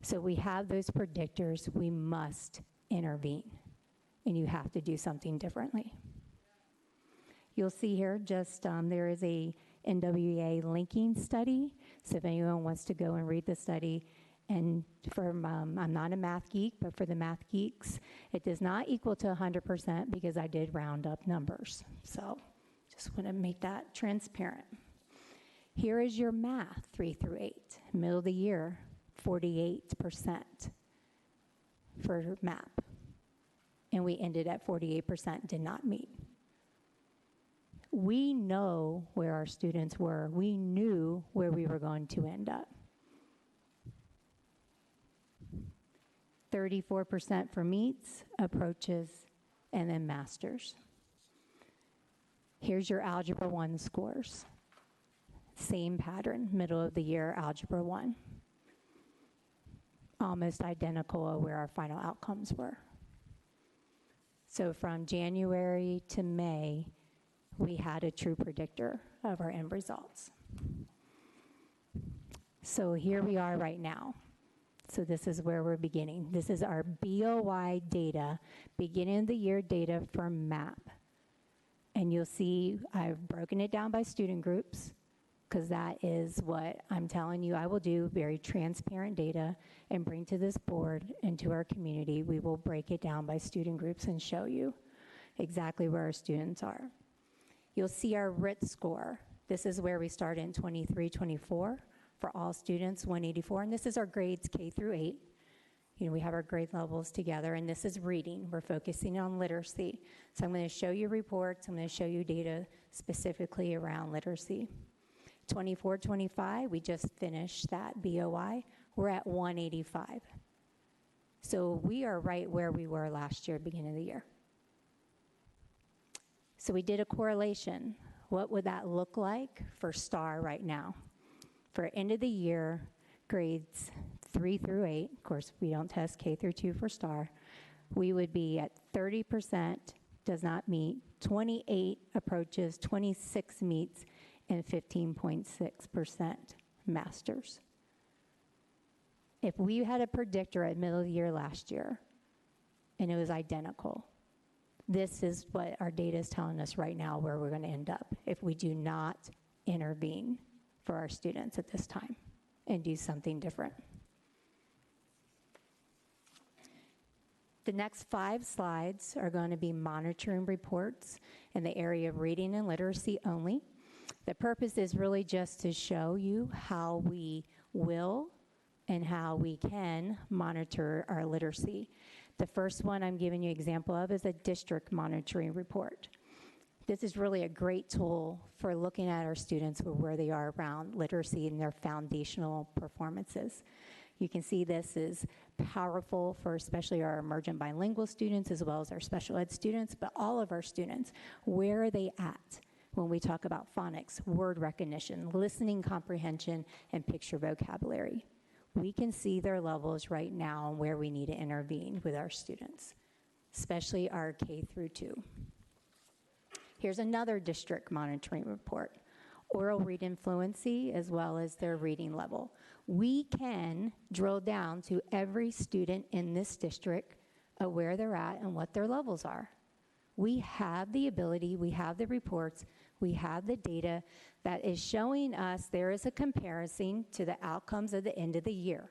Speaker 9: So we have those predictors, we must intervene, and you have to do something differently. You'll see here just there is a NWEA linking study, so if anyone wants to go and read the study, and from, I'm not a math geek, but for the math geeks, it does not equal to 100% because I did round up numbers. So just want to make that transparent. Here is your math, 3 through 8. Middle of the year, 48% for MAP. And we ended at 48%, did not meet. We know where our students were. We knew where we were going to end up. 34% for meets, approaches, and then masters. Here's your Algebra 1 scores. Same pattern, middle of the year, Algebra 1. Almost identical of where our final outcomes were. So from January to May, we had a true predictor of our end results. So here we are right now. So this is where we're beginning. This is our BOI data, beginning of the year data for MAP. And you'll see I've broken it down by student groups, because that is what I'm telling you I will do, very transparent data, and bring to this board and to our community. We will break it down by student groups and show you exactly where our students are. You'll see our RIT score. This is where we start in 23-24 for all students, 184, and this is our grades K through 8. You know, we have our grade levels together, and this is reading. We're focusing on literacy. So I'm going to show you reports. I'm going to show you data specifically around literacy. 24-25, we just finished that BOI. We're at 185. So we are right where we were last year, beginning of the year. So we did a correlation. What would that look like for STAR right now? For end of the year, grades 3 through 8, of course, we don't test K through 2 for STAR, we would be at 30% does not meet, 28 approaches, 26 meets, and 15.6% masters. If we had a predictor at middle of the year last year, and it was identical, this is what our data is telling us right now where we're going to end up if we do not intervene for our students at this time and do something different. The next 5 slides are going to be monitoring reports in the area of reading and literacy only. The purpose is really just to show you how we will and how we can monitor our literacy. The first one I'm giving you an example of is a district monitoring report. This is really a great tool for looking at our students where they are around literacy and their foundational performances. You can see this is powerful for especially our emergent bilingual students as well as our special ed students, but all of our students. Where are they at when we talk about phonics, word recognition, listening comprehension, and picture vocabulary? We can see their levels right now and where we need to intervene with our students, especially our K through 2. Here's another district monitoring report, oral reading fluency as well as their reading level. We can drill down to every student in this district of where they're at and what their levels are. We have the ability, we have the reports, we have the data that is showing us there is a comparison to the outcomes at the end of the year.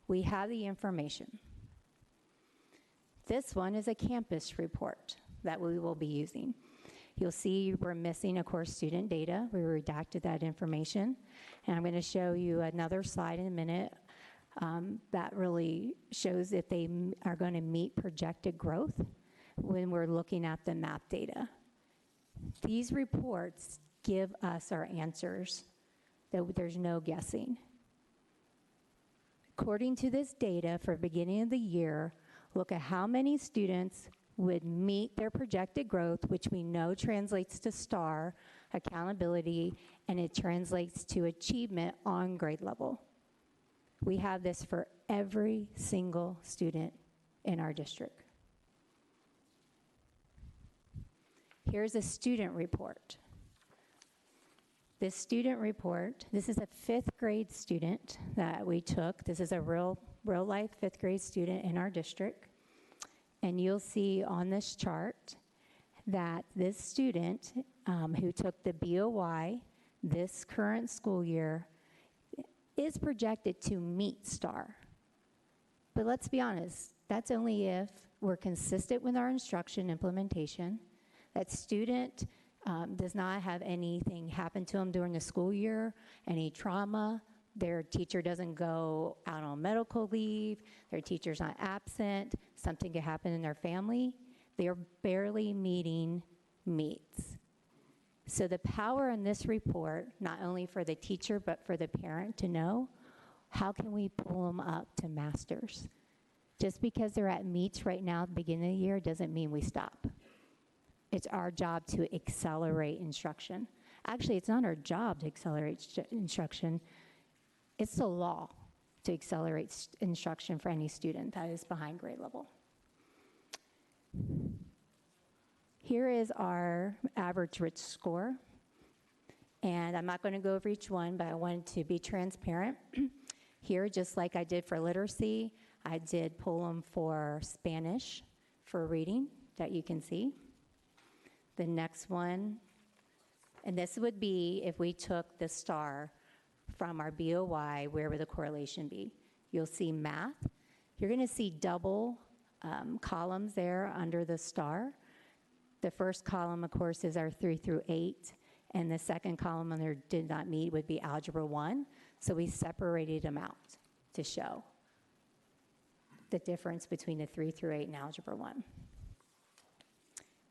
Speaker 9: We have the information. This one is a campus report that we will be using. You'll see we're missing, of course, student data. We redacted that information. And I'm going to show you another slide in a minute that really shows if they are going to meet projected growth when we're looking at the MAP data. These reports give us our answers. There's no guessing. According to this data for beginning of the year, look at how many students would meet their projected growth, which we know translates to STAR, accountability, and it translates to achievement on grade level. We have this for every single student in our district. Here's a student report. This student report, this is a 5th grade student that we took. This is a real life 5th grade student in our district. And you'll see on this chart that this student who took the BOI this current school year is projected to meet STAR. But let's be honest, that's only if we're consistent with our instruction implementation, that student does not have anything happen to them during the school year, any trauma, their teacher doesn't go out on medical leave, their teacher's not absent, something could happen in their family, they're barely meeting meets. So the power in this report, not only for the teacher but for the parent to know, how can we pull them up to masters? Just because they're at meets right now at the beginning of the year doesn't mean we stop. It's our job to accelerate instruction. Actually, it's not our job to accelerate instruction. It's the law to accelerate instruction for any student that is behind grade level. Here is our average RIT score. And I'm not going to go over each one, but I wanted to be transparent. Here, just like I did for literacy, I did pull them for Spanish for reading that you can see. The next one, and this would be if we took the star from our BOY, where would the correlation be? You'll see math. You're going to see double columns there under the star. The first column, of course, is our 3 through 8, and the second column under did not meet would be Algebra 1. So we separated them out to show the difference between the 3 through 8 and Algebra 1.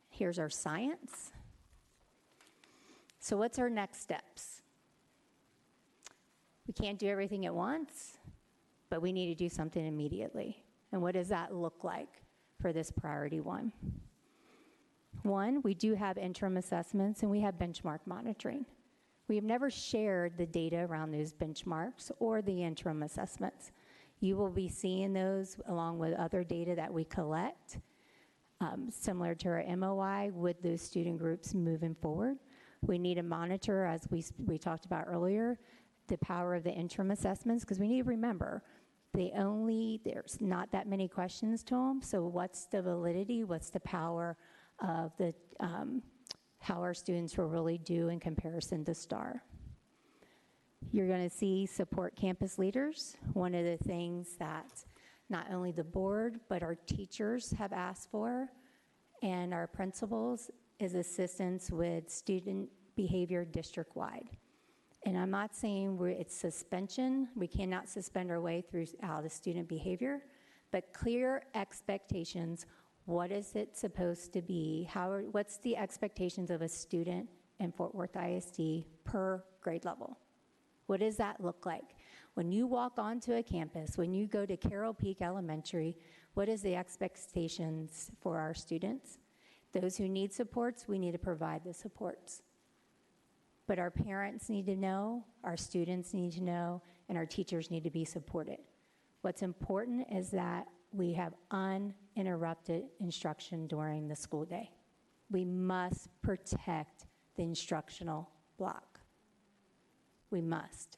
Speaker 9: Here's our science. So what's our next steps? We can't do everything at once, but we need to do something immediately. And what does that look like for this priority one? One, we do have interim assessments and we have benchmark monitoring. We have never shared the data around those benchmarks or the interim assessments. You will be seeing those along with other data that we collect, similar to our MOI with those student groups moving forward. We need to monitor, as we talked about earlier, the power of the interim assessments, because we need to remember, there's not that many questions to them, so what's the validity, what's the power of the how our students will really do in comparison to STAR. You're going to see support campus leaders. One of the things that not only the board, but our teachers have asked for, and our principals, is assistance with student behavior district-wide. And I'm not saying it's suspension. We cannot suspend our way through out of student behavior, but clear expectations. What is it supposed to be? What's the expectations of a student in Fort Worth ISD per grade level? What does that look like? When you walk onto a campus, when you go to Carroll Peak Elementary, what is the expectations for our students? Those who need supports, we need to provide the supports. But our parents need to know, our students need to know, and our teachers need to be supported. What's important is that we have uninterrupted instruction during the school day. We must protect the instructional block. We must.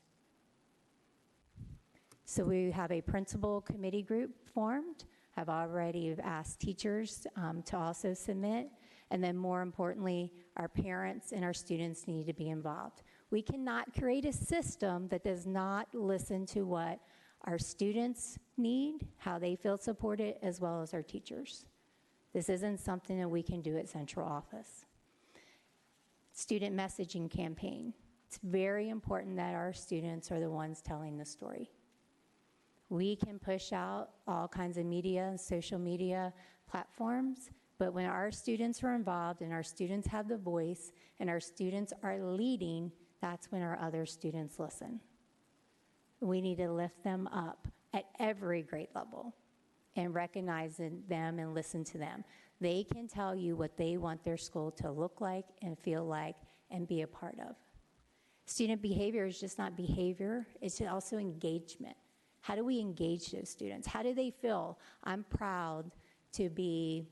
Speaker 9: So we have a principal committee group formed. I've already asked teachers to also submit. And then more importantly, our parents and our students need to be involved. We cannot create a system that does not listen to what our students need, how they feel supported, as well as our teachers. This isn't something that we can do at central office. Student messaging campaign. It's very important that our students are the ones telling the story. We can push out all kinds of media and social media platforms, but when our students are involved and our students have the voice and our students are leading, that's when our other students listen. We need to lift them up at every grade level and recognize them and listen to them. They can tell you what they want their school to look like and feel like and be a part of. Student behavior is just not behavior, it's also engagement. How do we engage those students? How do they feel? I'm proud to be,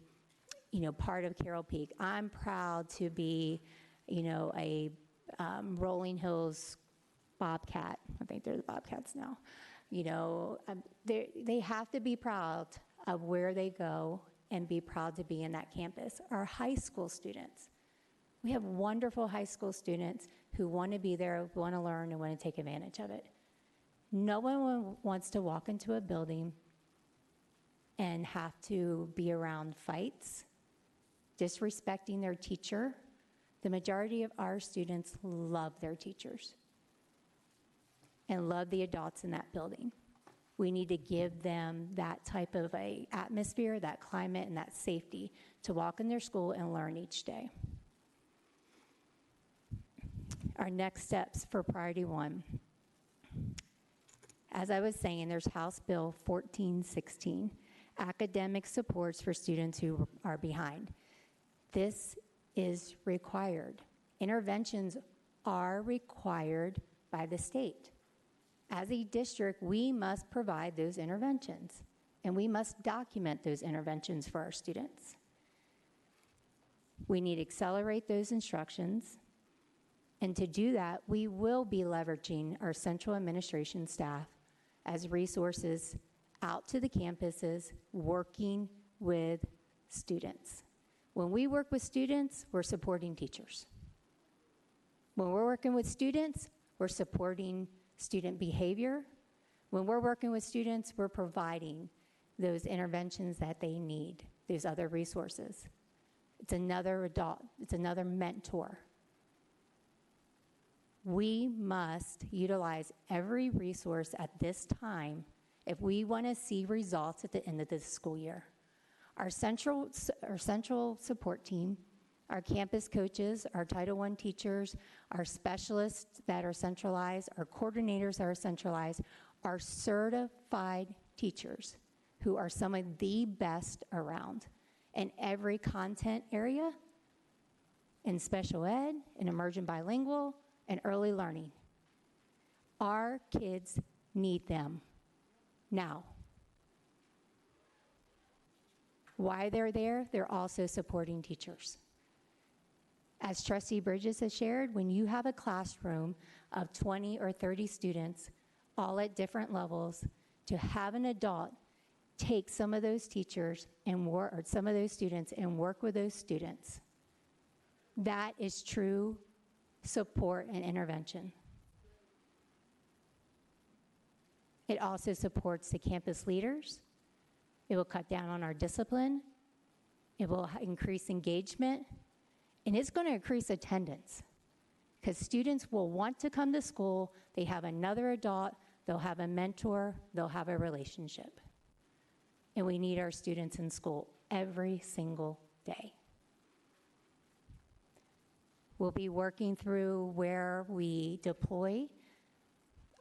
Speaker 9: part of Carroll Peak. I'm proud to be, a Rolling Hills Bobcat. I think they're the Bobcats now. They have to be proud of where they go and be proud to be in that campus. Our high school students. We have wonderful high school students who want to be there, want to learn, and want to take advantage of it. No one wants to walk into a building and have to be around fights, disrespecting their teacher. The majority of our students love their teachers and love the adults in that building. We need to give them that type of a atmosphere, that climate, and that safety to walk in their school and learn each day. Our next steps for priority one. As I was saying, there's House Bill 1416. academic supports for students who are behind. This is required. Interventions are required by the state. As a district, we must provide those interventions, and we must document those interventions for our students. We need to accelerate those instructions, and to do that, we will be leveraging our central administration staff as resources out to the campuses, working with students. When we work with students, we're supporting teachers. When we're working with students, we're supporting student behavior. When we're working with students, we're providing those interventions that they need, those other resources. It's another adult, it's another mentor. We must utilize every resource at this time if we want to see results at the end of this school year. Our central support team, our campus coaches, our Title I teachers, our specialists that are centralized, our coordinators that are centralized, are certified teachers who are some of the best around in every content area, in special ed, in emergent bilingual, and early learning. Our kids need them now. Why they're there? They're also supporting teachers. As Trustee Bridges has shared, when you have a classroom of 20 or 30 students, all at different levels, to have an adult take some of those teachers and work, or some of those students and work with those students, that is true support and intervention. It also supports the campus leaders. It will cut down on our discipline. It will increase engagement. And it's going to increase attendance because students will want to come to school. They have another adult. They'll have a mentor. They'll have a relationship. And we need our students in school every single day. We'll be working through where we deploy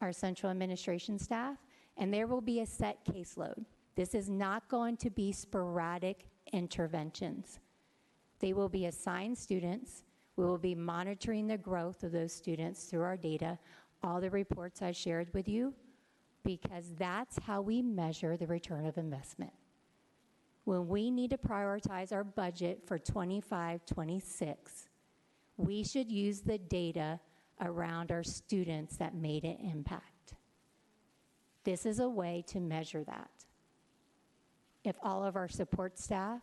Speaker 9: our central administration staff, and there will be a set caseload. This is not going to be sporadic interventions. They will be assigned students. We will be monitoring the growth of those students through our data, all the reports I shared with you, because that's how we measure the return of investment. When we need to prioritize our budget for 25-26, we should use the data around our students that made an impact. This is a way to measure that. If all of our support staff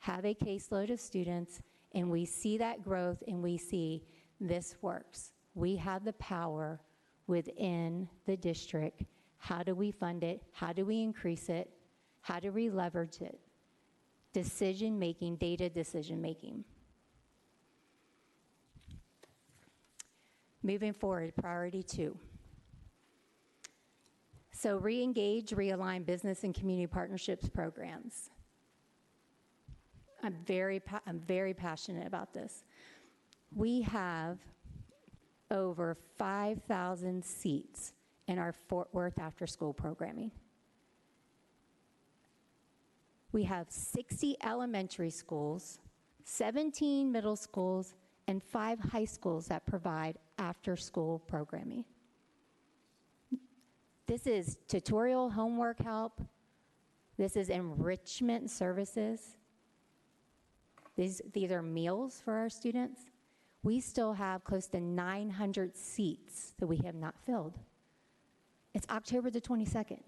Speaker 9: have a caseload of students and we see that growth and we see this works, we have the power within the district. How do we fund it? How do we increase it? How do we leverage it? Decision making, data decision making. Moving forward, priority 2. So re-engage, realign business and community partnerships programs. I'm very passionate about this. We have over 5,000 seats in our Fort Worth after-school programming. We have 60 elementary schools, 17 middle schools, and 5 high schools that provide after-school programming. This is tutorial homework help. This is enrichment services. These are meals for our students. We still have close to 900 seats that we have not filled. It's October the 22nd.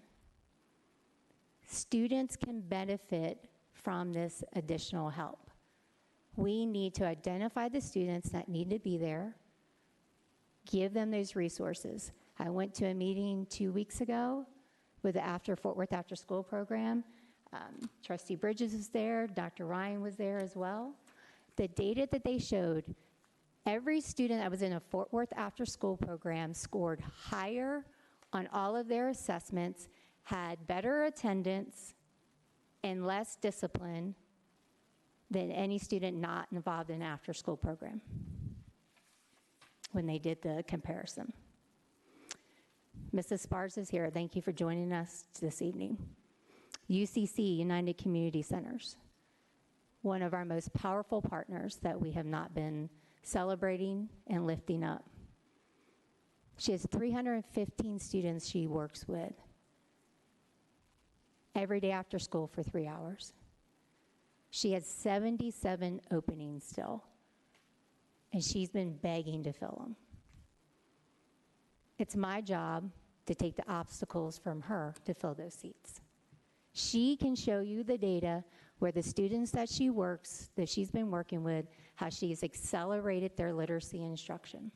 Speaker 9: Students can benefit from this additional help. We need to identify the students that need to be there, give them those resources. I went to a meeting 2 weeks ago with the Fort Worth After School program. Trustee Bridges was there, Dr. Ryan was there as well. The data that they showed, every student that was in a Fort Worth After School program scored higher on all of their assessments, had better attendance, and less discipline than any student not involved in an after-school program when they did the comparison. Mrs. Spars is here. Thank you for joining us this evening. UCC, United Community Centers, one of our most powerful partners that we have not been celebrating and lifting up. She has 315 students she works with every day after school for 3 hours. She has 77 openings still, and she's been begging to fill them. It's my job to take the obstacles from her to fill those seats. She can show you the data where the students that she works, that she's been working with, how she's accelerated their literacy instruction.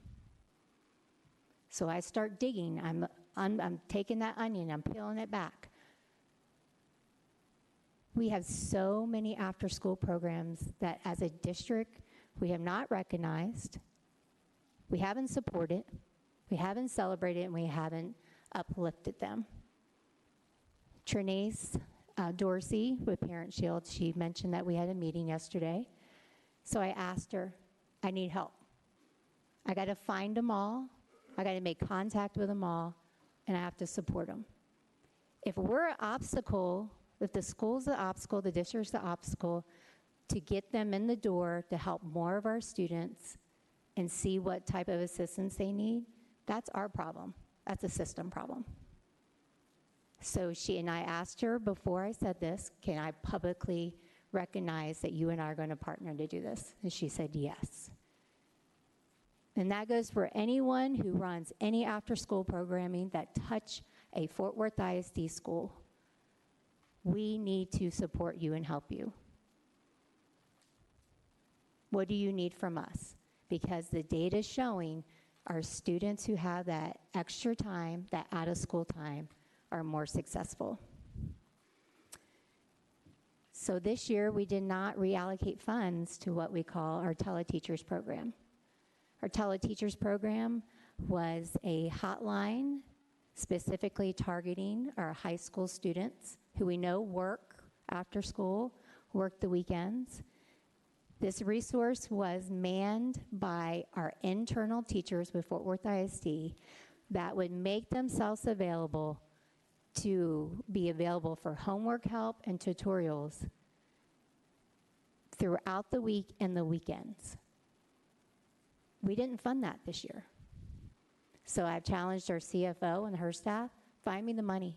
Speaker 9: So I start digging. I'm taking that onion, I'm peeling it back. We have so many after-school programs that as a district, we have not recognized, we haven't supported, we haven't celebrated, and we haven't uplifted them. Trinace Dorsey with Parent Shield, she mentioned that we had a meeting yesterday. So I asked her, I need help. I got to find them all, I got to make contact with them all, and I have to support them. If we're an obstacle, if the school's the obstacle, the district's the obstacle, to get them in the door to help more of our students and see what type of assistance they need, that's our problem. That's a system problem. So she and I asked her before I said this, can I publicly recognize that you and I are going to partner to do this? And she said yes. And that goes for anyone who runs any after-school programming that touch a Fort Worth ISD school. We need to support you and help you. What do you need from us? Because the data is showing our students who have that extra time, that out-of-school time, are more successful. So this year, we did not reallocate funds to what we call our teleteachers program. Our teleteachers program was a hotline specifically targeting our high school students who we know work after school, work the weekends. This resource was manned by our internal teachers with Fort Worth ISD that would make themselves available to be available for homework help and tutorials throughout the week and the weekends. We didn't fund that this year. So I've challenged our CFO and her staff, find me the money.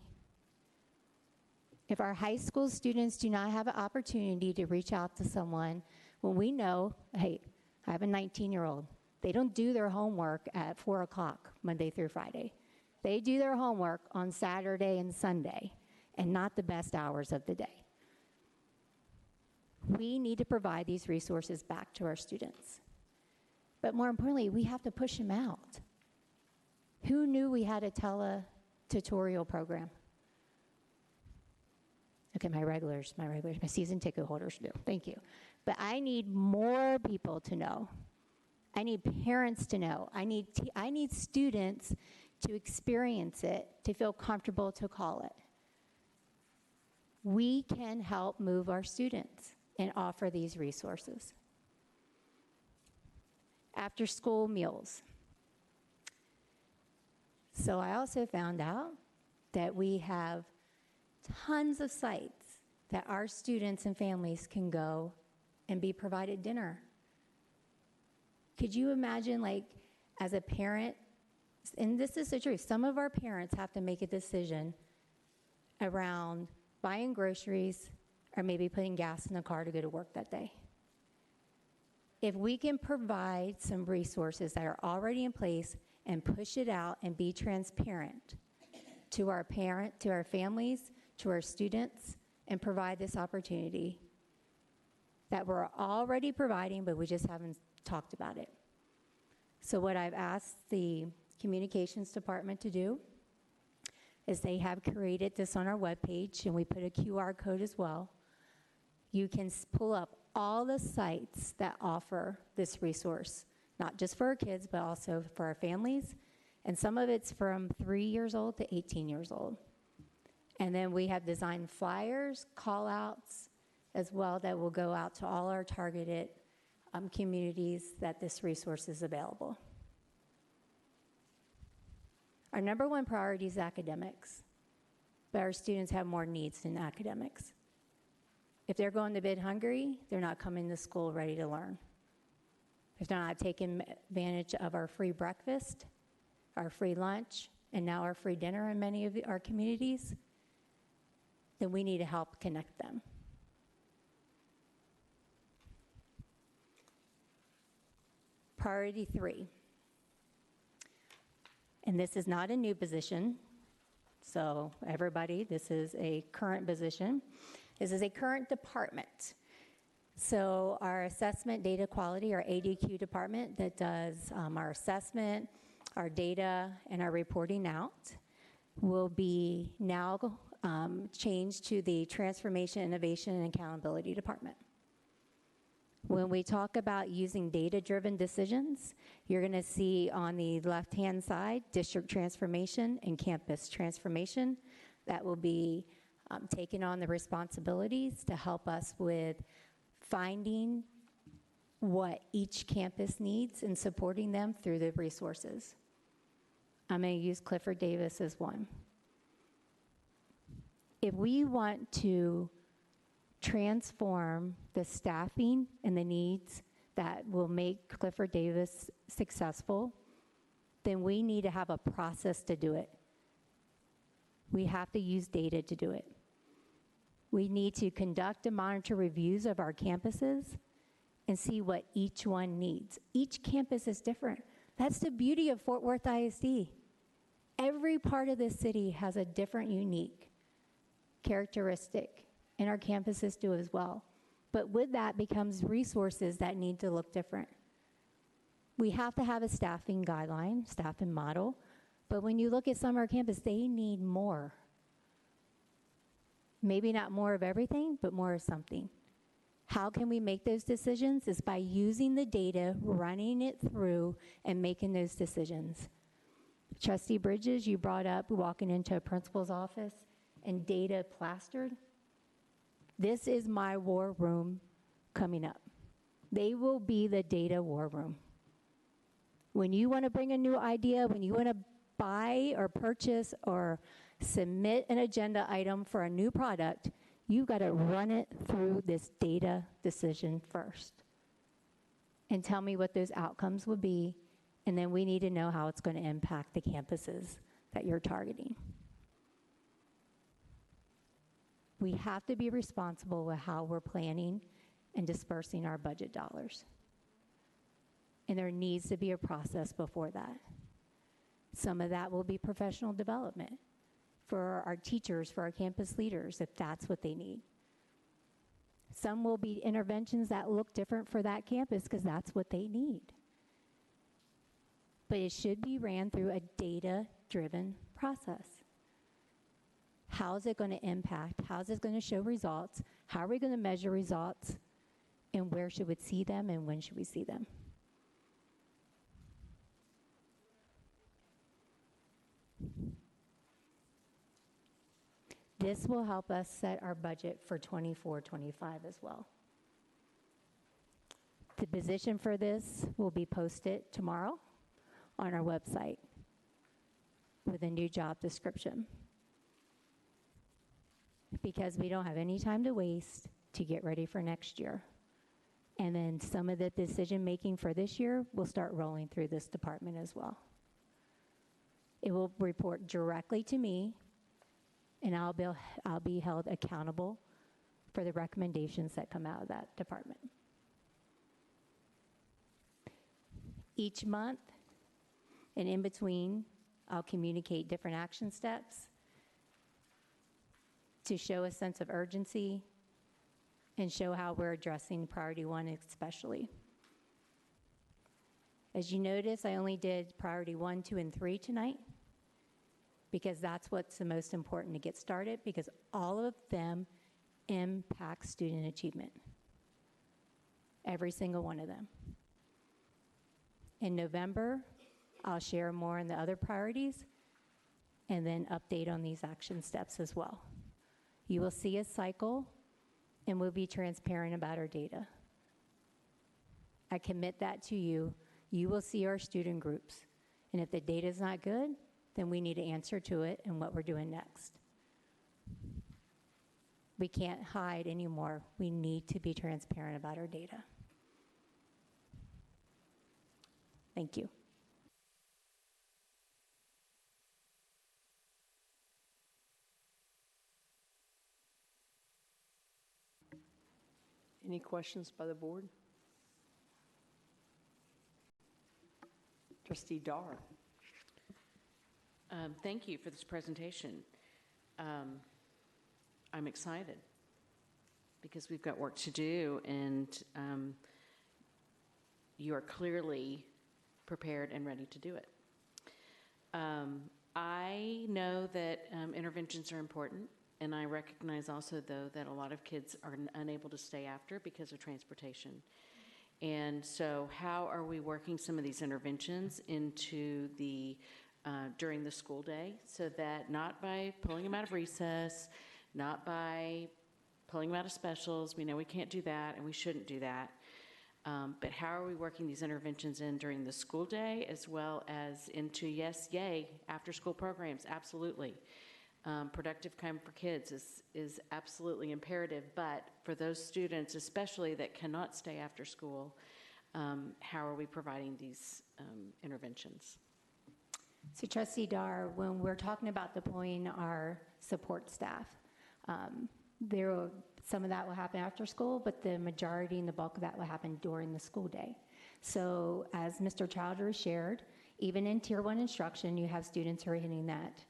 Speaker 9: If our high school students do not have an opportunity to reach out to someone, when we know, hey, I have a 19-year-old, they don't do their homework at 4 o'clock Monday through Friday. They do their homework on Saturday and Sunday, and not the best hours of the day. We need to provide these resources back to our students. But more importantly, we have to push them out. Who knew we had a tele-tutorial program? Okay, my regulars, my season ticket holders do. Thank you. But I need more people to know. I need parents to know. I need students to experience it, to feel comfortable to call it. We can help move our students and offer these resources. After school meals. So I also found out that we have tons of sites that our students and families can go and be provided dinner. Could you imagine, like, as a parent, and this is the truth, some of our parents have to make a decision around buying groceries or maybe putting gas in the car to go to work that day. If we can provide some resources that are already in place and push it out and be transparent to our to our families, to our students, and provide this opportunity that we're already providing, but we just haven't talked about it. So what I've asked the communications department to do is they have created this on our webpage, and we put a QR code as well. You can pull up all the sites that offer this resource, not just for our kids, but also for our families. And some of it's from 3 years old to 18 years old. And then we have designed flyers, call-outs as well that will go out to all our targeted communities that this resource is available. Our number one priority is academics. but our students have more needs than academics. If they're going to bed hungry, they're not coming to school ready to learn. If they're not taking advantage of our free breakfast, our free lunch, and now our free dinner in many of our communities, then we need to help connect them. Priority 3. And this is not a new position. So everybody, this is a current position. This is a current department. So our assessment data quality, our ADQ department that does our assessment, our data, and our reporting out will be now changed to the Transformation, Innovation, and Accountability Department. When we talk about using data-driven decisions, you're going to see on the left-hand side, district transformation and campus transformation. That will be taking on the responsibilities to help us with finding what each campus needs and supporting them through the resources. I'm going to use Clifford Davis as one. If we want to transform the staffing and the needs that will make Clifford Davis successful, then we need to have a process to do it. We have to use data to do it. We need to conduct and monitor reviews of our campuses and see what each one needs. Each campus is different. That's the beauty of Fort Worth ISD. Every part of the city has a different, unique characteristic, and our campuses do as well. But with that becomes resources that need to look different. We have to have a staffing guideline, staffing model, but when you look at some of our campuses, they need more. Maybe not more of everything, but more of something. How can we make those decisions? Is by using the data, running it through, and making those decisions. Trustee Bridges, you brought up walking into a principal's office and data plastered. This is my war room coming up. They will be the data war room. When you want to bring a new idea, when you want to buy or purchase or submit an agenda item for a new product, you've got to run it through this data decision first and tell me what those outcomes would be, and then we need to know how it's going to impact the campuses that you're targeting. We have to be responsible with how we're planning and dispersing our budget dollars. And there needs to be a process before that. Some of that will be professional development for our teachers, for our campus leaders, if that's what they need. Some will be interventions that look different for that campus because that's what they need. But it should be ran through a data-driven process. How is it going to impact? How is it going to show results? How are we going to measure results? And where should we see them and when should we see them? This will help us set our budget for 24-25 as well. The position for this will be posted tomorrow on our website with a new job description, because we don't have any time to waste to get ready for next year. And then some of the decision making for this year will start rolling through this department as well. It will report directly to me, and I'll be held accountable for the recommendations that come out of that department. Each month and in between, I'll communicate different action steps to show a sense of urgency and show how we're addressing priority 1 especially. As you notice, I only did priority 1, 2, and 3 tonight, because that's what's the most important to get started, because all of them impact student achievement. Every single one of them. In November, I'll share more on the other priorities and then update on these action steps as well. You will see a cycle, and we'll be transparent about our data. I commit that to you. You will see our student groups. And if the data is not good, then we need to answer to it and what we're doing next. We can't hide anymore. We need to be transparent about our data. Thank you.
Speaker 1: Any questions by the board? Trustee Dar.
Speaker 11: Thank you for this presentation. I'm excited because we've got work to do, and you are clearly prepared and ready to do it. I know that interventions are important, and I recognize also, though, that a lot of kids are unable to stay after because of transportation. And so how are we working some of these interventions into the during the school day, so that not by pulling them out of recess, not by pulling them out of specials, we know we can't do that and we shouldn't do that, but how are we working these interventions in during the school day as well as into, yes, yay, after school programs, absolutely. Productive time for kids is absolutely imperative, but for those students especially that cannot stay after school, how are we providing these interventions?
Speaker 9: So Trustee Dar, when we're talking about deploying our support staff, some of that will happen after school, but the majority and the bulk of that will happen during the school day. So as Mr. Childers shared, even in Tier 1 instruction, you have students who are hitting that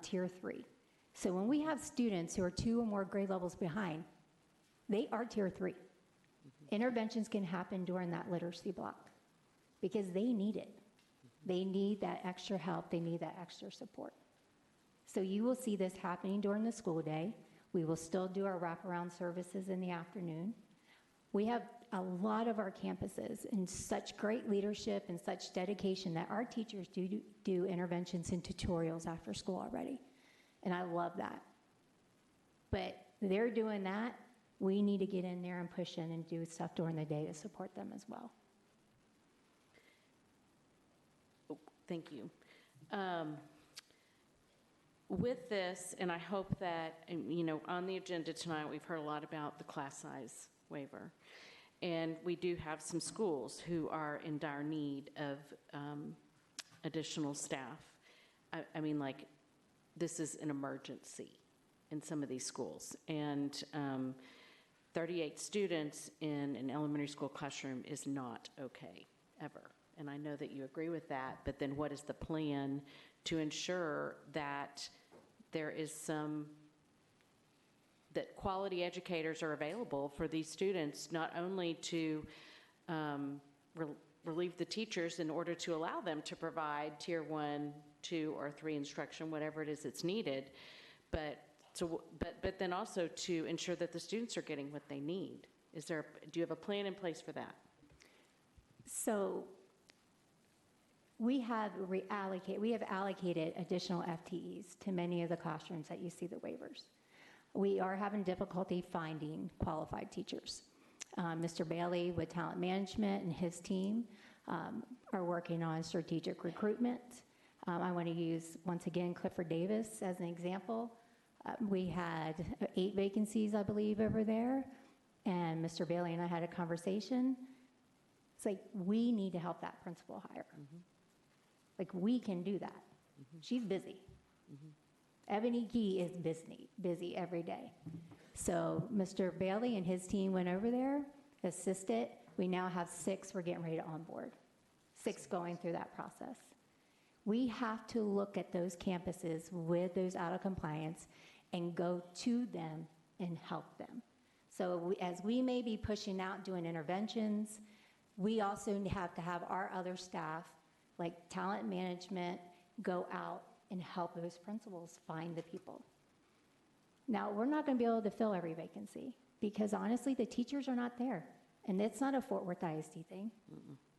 Speaker 9: Tier 3. So when we have students who are 2 or more grade levels behind, they are Tier 3. Interventions can happen during that literacy block because they need it. They need that extra help. They need that extra support. So you will see this happening during the school day. We will still do our wraparound services in the afternoon. We have a lot of our campuses in such great leadership and such dedication that our teachers do interventions and tutorials after school already. And I love that. But they're doing that. We need to get in there and push in and do stuff during the day to support them as well.
Speaker 11: Thank you. With this, and I hope that, on the agenda tonight, we've heard a lot about the class size waiver. And we do have some schools who are in dire need of additional staff. I mean, like, this is an emergency in some of these schools. And 38 students in an elementary school classroom is not okay, ever. And I know that you agree with that, but then what is the plan to ensure that there is that quality educators are available for these students, not only to relieve the teachers in order to allow them to provide Tier 1, 2, or 3 instruction, whatever it is that's needed, but then also to ensure that the students are getting what they need. Do you have a plan in place for that?
Speaker 9: So we have allocated additional FTEs to many of the classrooms that you see the waivers. We are having difficulty finding qualified teachers. Mr. Bailey with talent management and his team are working on strategic recruitment. I want to use, once again, Clifford Davis as an example. We had 8 vacancies, I believe, over there, and Mr. Bailey and I had a conversation. It's like, we need to help that principal hire. Like, we can do that. She's busy. Ebony Key is busy every day. So Mr. Bailey and his team went over there, assisted. We now have 6 we're getting ready to onboard. 6 going through that process. We have to look at those campuses with those out of compliance and go to them and help them. So as we may be pushing out doing interventions, we also have to have our other staff, like talent management, go out and help those principals find the people. Now, we're not going to be able to fill every vacancy because honestly, the teachers are not there. And it's not a Fort Worth ISD thing.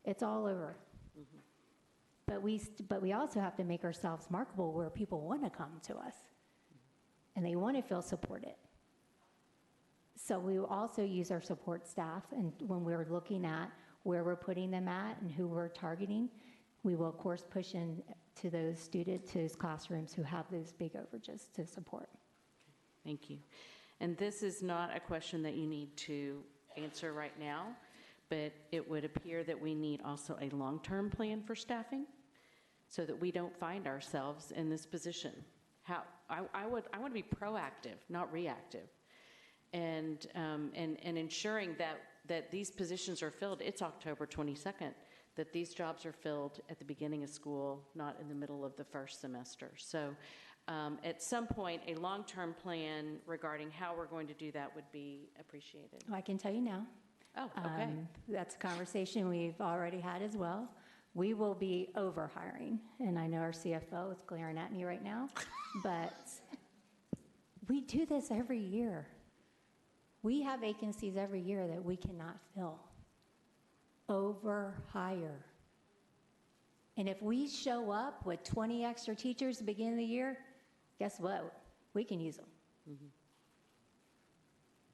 Speaker 9: It's all over. But we also have to make ourselves marketable where people want to come to us and they want to feel supported. So we will also use our support staff, and when we're looking at where we're putting them at and who we're targeting, we will of course push in to those classrooms who have those big overages to support.
Speaker 11: Thank you. And this is not a question that you need to answer right now, but it would appear that we need also a long-term plan for staffing so that we don't find ourselves in this position. I want to be proactive, not reactive, and ensuring that these positions are filled. It's October 22nd, that these jobs are filled at the beginning of school, not in the middle of the first semester. So at some point, a long-term plan regarding how we're going to do that would be appreciated.
Speaker 9: I can tell you now.
Speaker 11: Oh, okay.
Speaker 9: That's a conversation we've already had as well. We will be over-hiring, and I know our CFO is glaring at me right now, but we do this every year. We have vacancies every year that we cannot fill. Over-hire. And if we show up with 20 extra teachers at the beginning of the year, guess what? We can use them.
Speaker 11: Mm-hmm.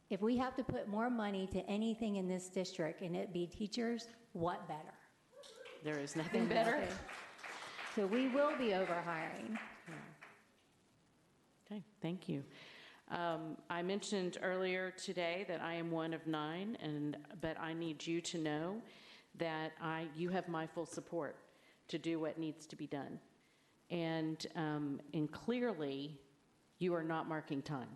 Speaker 9: If we have to put more money to anything in this district and it be teachers, what better?
Speaker 11: There is nothing better.
Speaker 9: So we will be over-hiring.
Speaker 11: Okay, thank you. I mentioned earlier today that I am one of 9, but I need you to know that you have my full support to do what needs to be done. And clearly, you are not marking time.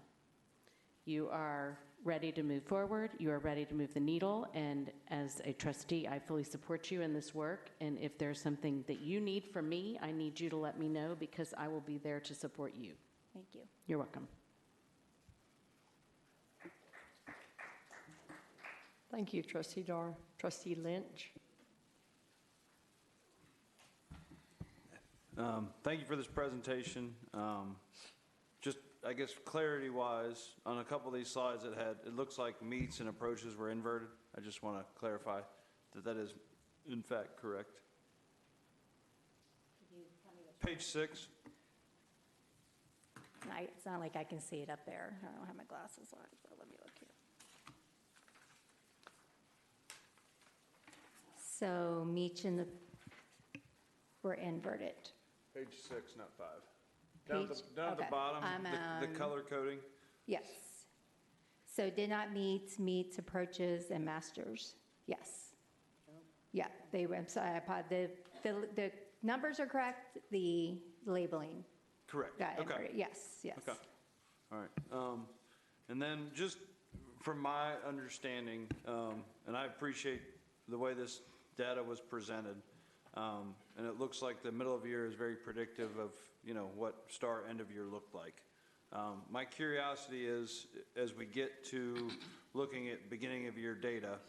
Speaker 11: You are ready to move forward. You are ready to move the needle. And as a trustee, I fully support you in this work. And if there's something that you need from me, I need you to let me know because I will be there to support you.
Speaker 9: Thank you.
Speaker 11: You're welcome.
Speaker 1: Thank you, Trustee Dar. Trustee Lynch.
Speaker 16: Thank you for this presentation. Just, I guess, clarity-wise, on a couple of these slides it looks like meets and approaches were inverted. I just want to clarify that is, in fact, correct. Page 6.
Speaker 9: It's not like I can see it up there. I don't have my glasses on, so let me look here. So Meach and were inverted.
Speaker 16: Page 6, not 5. Down at the
Speaker 9: okay.
Speaker 16: bottom, the color coding.
Speaker 9: Yes. So did not meets, approaches, and masters. Yes. Yeah, they were, I'm sorry, the numbers are correct, the labeling.
Speaker 16: Correct.
Speaker 9: Got
Speaker 16: Okay.
Speaker 9: inverted. Yes, yes.
Speaker 16: Okay. All right. And then just from my understanding, and I appreciate the way this data was presented, and it looks like the middle of year is very predictive of, what STAR end of year looked like. My curiosity is, as we get to looking at beginning of year data,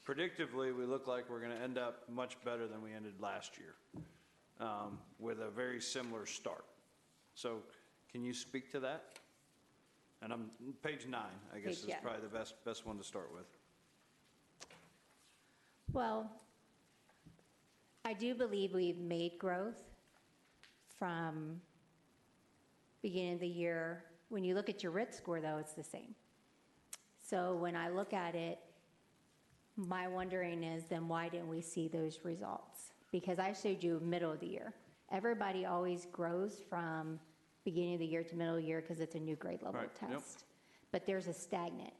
Speaker 16: predictively, we look like we're going to end up much better than we ended last year, with a very similar start. So can you speak to that? And I'm page 9, I guess, is probably the best one to start with.
Speaker 9: Well, I do believe we've made growth from beginning of the year. When you look at your RIT score, though, it's the same. So when I look at it, my wondering is then why didn't we see those results? Because I showed you middle of the year. Everybody always grows from beginning of the year to middle of the year because it's a new grade level test. Yep. But there's a stagnant.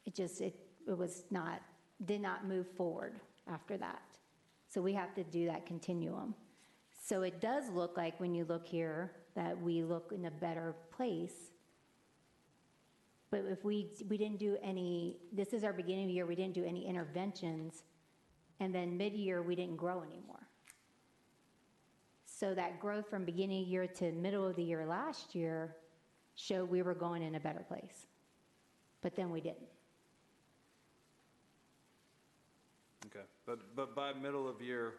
Speaker 9: It was not, did not move forward after that. So we have to do that continuum. So it does look like when you look here that we look in a better place. But if we didn't do any, this is our beginning of the year, we didn't do any interventions, and then mid-year we didn't grow anymore. So that growth from beginning of the year to middle of the year last year showed we were going in a better place. But then we didn't.
Speaker 16: Okay, but by middle of year,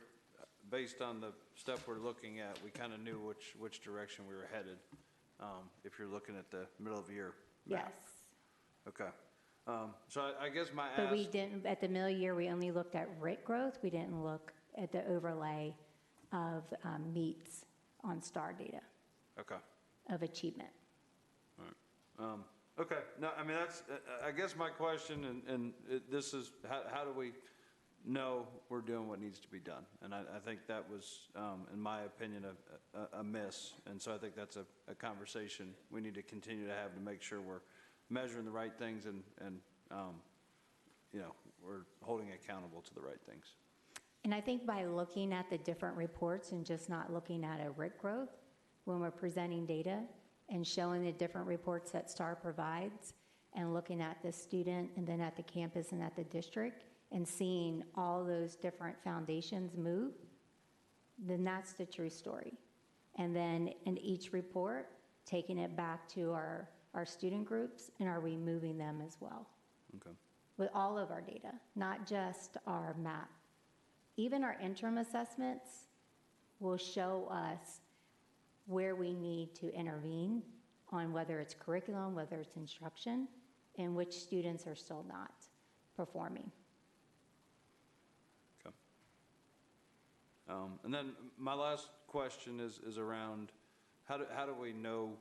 Speaker 16: based on the stuff we're looking at, we kind of knew which direction we were headed, if you're looking at the middle of year map.
Speaker 9: Yes.
Speaker 16: Okay. So I guess my
Speaker 9: But
Speaker 16: ask...
Speaker 9: we didn't, at the middle year, we only looked at RIT growth. We didn't look at the overlay of meets on STAR data.
Speaker 16: Okay.
Speaker 9: Of achievement.
Speaker 16: All right. Okay. No, I mean, that's, I guess my question, and this is, how do we know we're doing what needs to be done? And I think that was, in my opinion, a miss. And so I think that's a conversation we need to continue to have to make sure we're measuring the right things and you know, we're holding accountable to the right things.
Speaker 9: And I think by looking at the different reports and just not looking at a RIC growth, when we're presenting data and showing the different reports that STAR provides, and looking at the student and then at the campus and at the district, and seeing all those different foundations move, then that's the true story. And then in each report, taking it back to our student groups, and are we moving them as well?
Speaker 16: Okay.
Speaker 9: With all of our data, not just our map. Even our interim assessments will show us where we need to intervene on whether it's curriculum, whether it's instruction, and which students are still not performing.
Speaker 16: Okay. And then my last question is around how do we know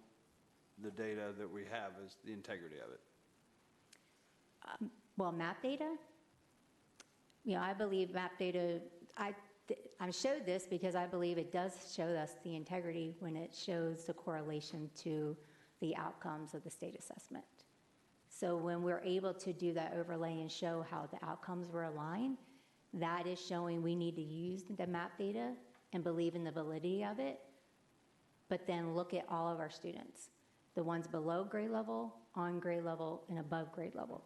Speaker 16: the data that we have is the integrity of it?
Speaker 9: Well, map data, you know, I believe map data, I showed this because I believe it does show us the integrity when it shows the correlation to the outcomes of the state assessment. So when we're able to do that overlay and show how the outcomes were aligned, that is showing we need to use the map data and believe in the validity of it, but then look at all of our students, the ones below grade level, on grade level, and above grade level.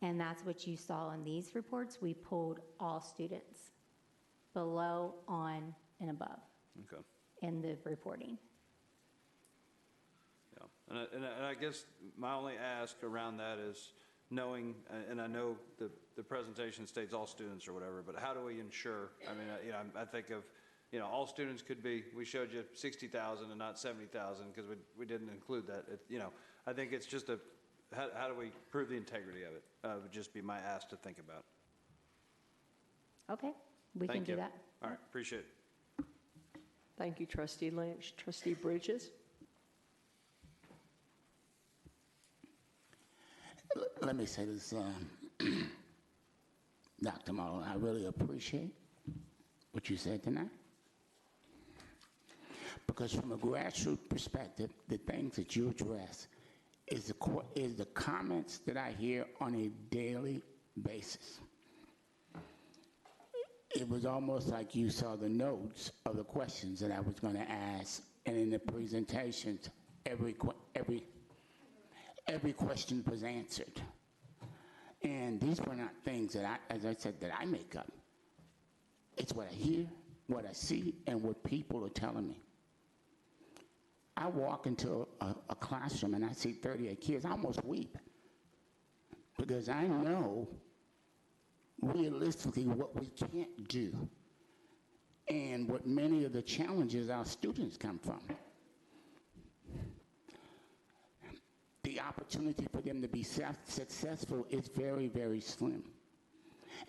Speaker 9: And that's what you saw in these reports. We pulled all students, below, on, and above,
Speaker 16: Okay.
Speaker 9: in the reporting.
Speaker 16: Yeah, and I guess my only ask around that is knowing, and I know the presentation states all students or whatever, but how do we ensure? I mean, you know, I think of, you know, all students could be, we showed you 60,000 and not 70,000 because we didn't include that. You know, I think it's just how do we prove the integrity of it? Would just be my ask to think about.
Speaker 9: Okay, we can do that.
Speaker 16: All right, appreciate it.
Speaker 1: Thank you, Trustee Lynch. Trustee Bridges?
Speaker 17: Let me say this, Dr. Mullen, I really appreciate what you said tonight. Because from a grassroots perspective, the things that you address is the comments that I hear on a daily basis. It was almost like you saw the notes of the questions that I was going to ask, and in the presentations, every question was answered. And these were not things that as I said, that I make up. It's what I hear, what I see, and what people are telling me. I walk into a classroom and I see 38 kids, I almost weep. Because I know realistically what we can't do and what many of the challenges our students come from. The opportunity for them to be successful is very, very slim.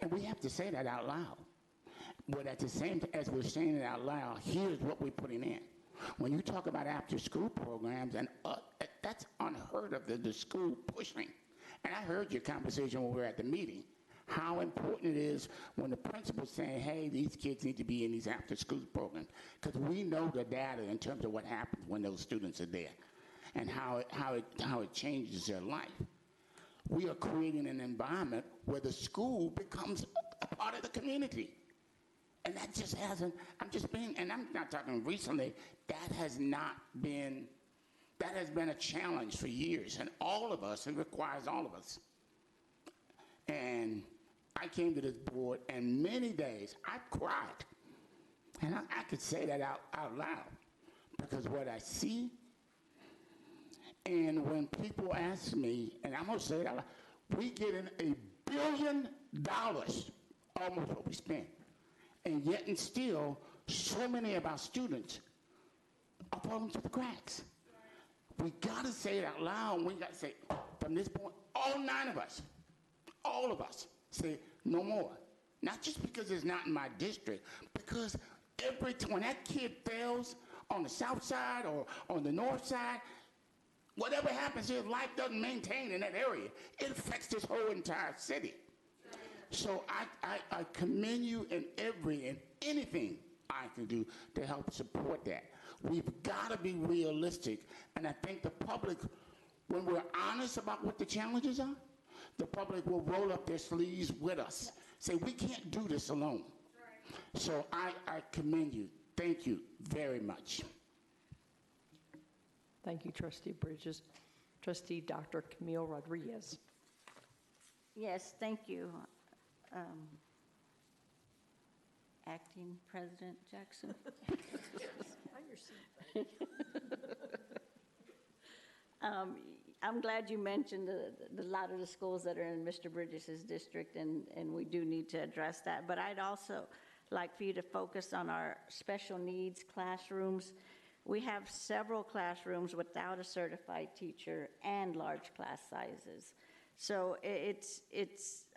Speaker 17: And we have to say that out loud. But at the same time as we're saying it out loud, here's what we're putting in. When you talk about after-school programs, and that's unheard of, the school pushing. And I heard your conversation when we were at the meeting, how important it is when the principal's saying, hey, these kids need to be in these after-school programs. Because we know the data in terms of what happens when those students are there and how it changes their life. We are creating an environment where the school becomes a part of the community. And that just hasn't, and I'm not talking recently, that has been a challenge for years. And all of us, it requires all of us. And I came to this board, and many days I cried. And I could say that out loud. Because what I see, and when people ask me, and I'm going to say it out loud, we get in $1 billion, almost what we spend. And yet and still, so many of our students are falling through the cracks. We got to say it out loud. We got to say, from this point, all 9 of us, all of us, say no more. Not just because it's not in my district, because when that kid fails on the south side or on the north side, whatever happens if life doesn't maintain in that area, it affects this whole entire city. So I commend you in anything I can do to help support that. We've got to be realistic, and I think the public when we're honest about what the challenges are, the public will roll up their sleeves with us. Say, we can't do this alone. So I commend you. Thank you very much.
Speaker 1: Thank you, Trustee Bridges. Trustee Dr. Camille Rodriguez.
Speaker 18: Yes, thank you. Acting President Jackson. I'm glad you mentioned the lot of the schools that are in Mr. Bridges' district, and we do need to address that. But I'd also like for you to focus on our special needs classrooms. We have several classrooms without a certified teacher and large class sizes. So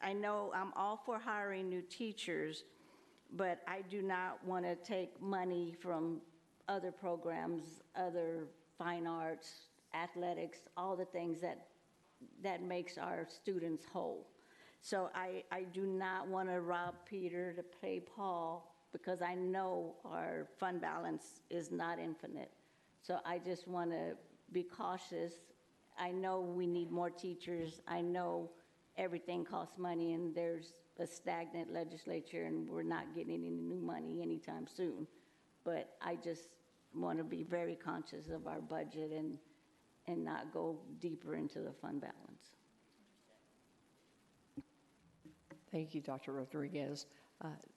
Speaker 18: I know I'm all for hiring new teachers, but I do not want to take money from other programs, other fine arts, athletics, all the things that makes our students whole. So I do not want to rob Peter to pay Paul, because I know our fund balance is not infinite. So I just want to be cautious. I know we need more teachers. I know everything costs money, and there's a stagnant legislature, and we're not getting any new money anytime soon. But I just want to be very conscious of our budget and not go deeper into the fund balance.
Speaker 1: Thank you, Dr. Rodriguez.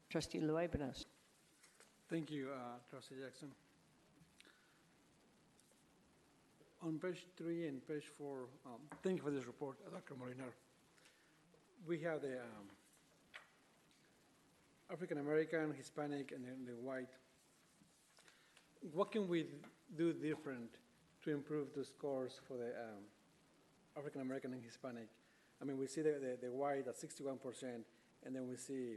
Speaker 1: Trustee Luebanos.
Speaker 19: Thank you, Trustee Jackson. On page 3 and page 4, thank you for this report, Dr. Molinar. We have the African American, Hispanic, and then the white. What can we do different to improve the scores for the African American and Hispanic? I mean, we see the white at 61%, and then we see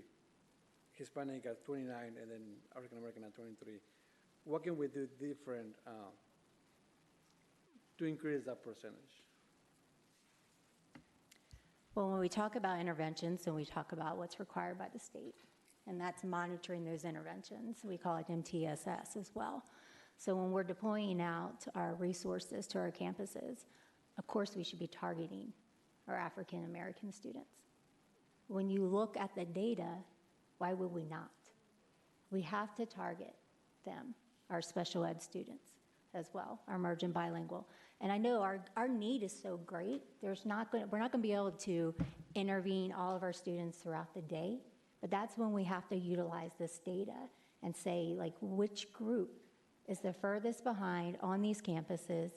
Speaker 19: Hispanic at 29, and then African American at 23. What can we do different to increase that percentage?
Speaker 23: Well, when we talk about interventions, and we talk about what's required by the state, and that's monitoring those interventions. We call it MTSS as well. So when we're deploying out our resources to our campuses, of course we should be targeting our African American students. When you look at the data, why would we not? We have to target them, our special ed students as well, our emerging bilingual. And I know our need is so great, we're not going to be able to intervene all of our students throughout the day, but that's when we have to utilize this data and say, like, which group is the furthest behind on these campuses,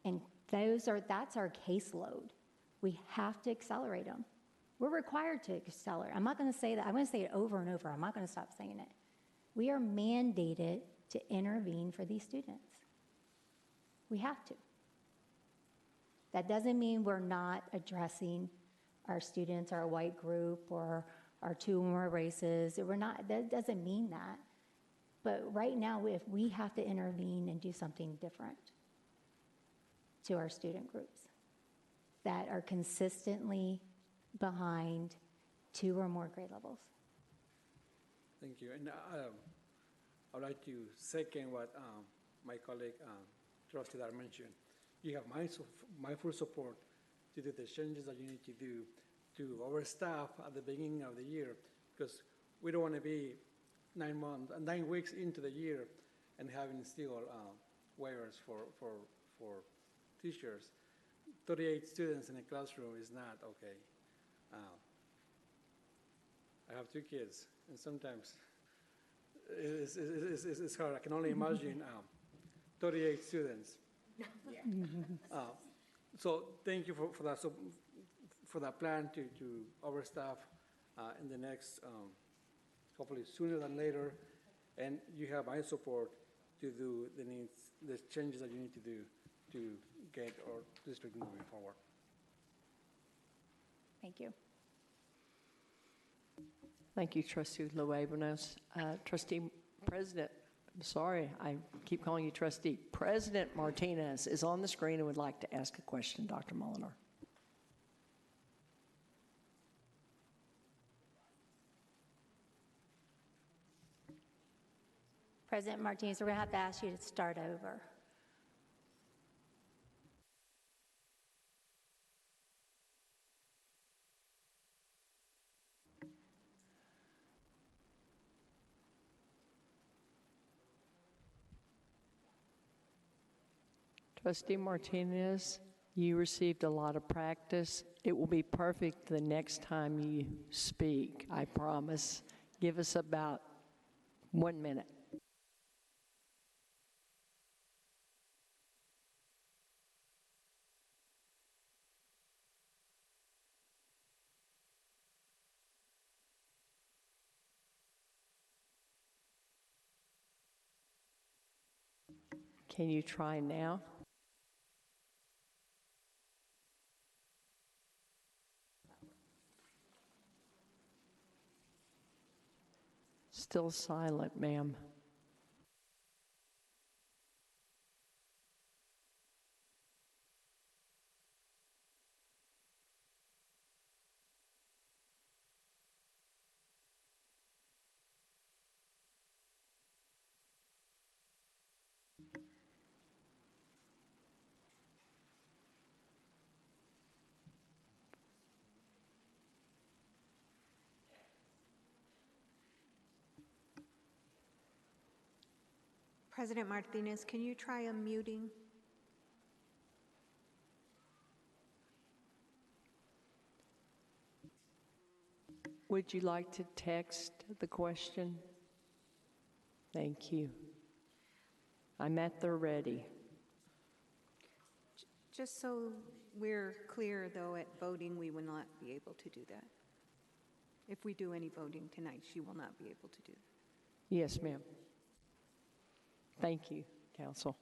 Speaker 23: and that's our caseload. We have to accelerate them. We're required to accelerate. I'm not going to say that. I'm going to say it over and over. I'm not going to stop saying it. We are mandated to intervene for these students. We have to. That doesn't mean we're not addressing our students, our white group, or our two or more races. That doesn't mean that. But right now, if we have to intervene and do something different to our student groups that are consistently behind 2 or more grade levels.
Speaker 19: Thank you. And I would like to second what my colleague, Trustee Dar, mentioned. You have my full support to do the changes that you need to do to our staff at the beginning of the year, because we don't want to be 9 weeks into the year and having still waivers for teachers. 38 students in a classroom is not okay. I have 2 kids, and sometimes it's hard. I can only imagine 38 students. So thank you for that. So for that plan to our staff in the next, hopefully sooner than later, and you have my support to do the changes that you need to do to get our district moving forward.
Speaker 23: Thank you.
Speaker 1: Thank you, Trustee Luebanos. Trustee President, I'm sorry, I keep calling you Trustee. President Martinez is on the screen and would like to ask a question, Dr. Molinar.
Speaker 23: President Martinez, we're going to have to ask you to start over.
Speaker 1: Trustee Martinez, you received a lot of practice. It will be perfect the next time you speak, I promise. Give us about 1 minute. Can you try now? Still silent, ma'am.
Speaker 8: President Martinez, can you try unmuting?
Speaker 1: Would you like to text the question? Thank you. I'm at the ready.
Speaker 8: Just so we're clear, though, at voting, we will not be able to do that. If we do any voting tonight, she will not be able to do that.
Speaker 1: Yes, ma'am. Thank you, Council.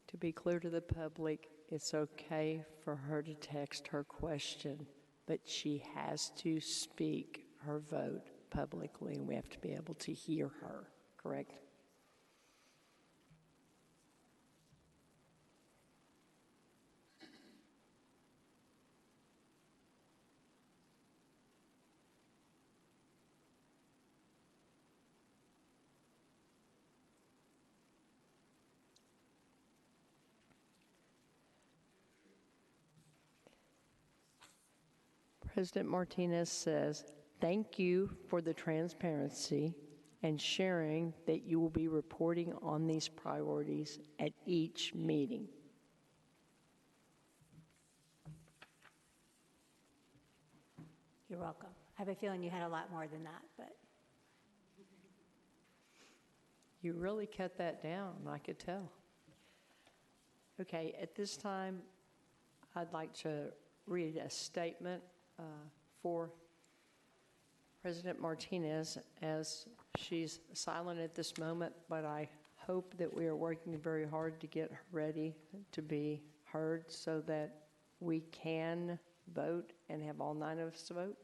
Speaker 1: To be clear to the public, it's okay for her to text her question, but she has to speak her vote publicly, and we have to be able to hear her, correct? President Martinez says, "Thank you for the transparency and sharing that you will be reporting on these priorities at each meeting."
Speaker 9: You're welcome. I have a feeling you had a lot more than that, but.
Speaker 1: You really cut that down, I could tell. Okay, at this time, I'd like to read a statement for President Martinez, as she's silent at this moment, but I hope that we are working very hard to get her ready to be heard so that we can vote and have all 9 of us vote.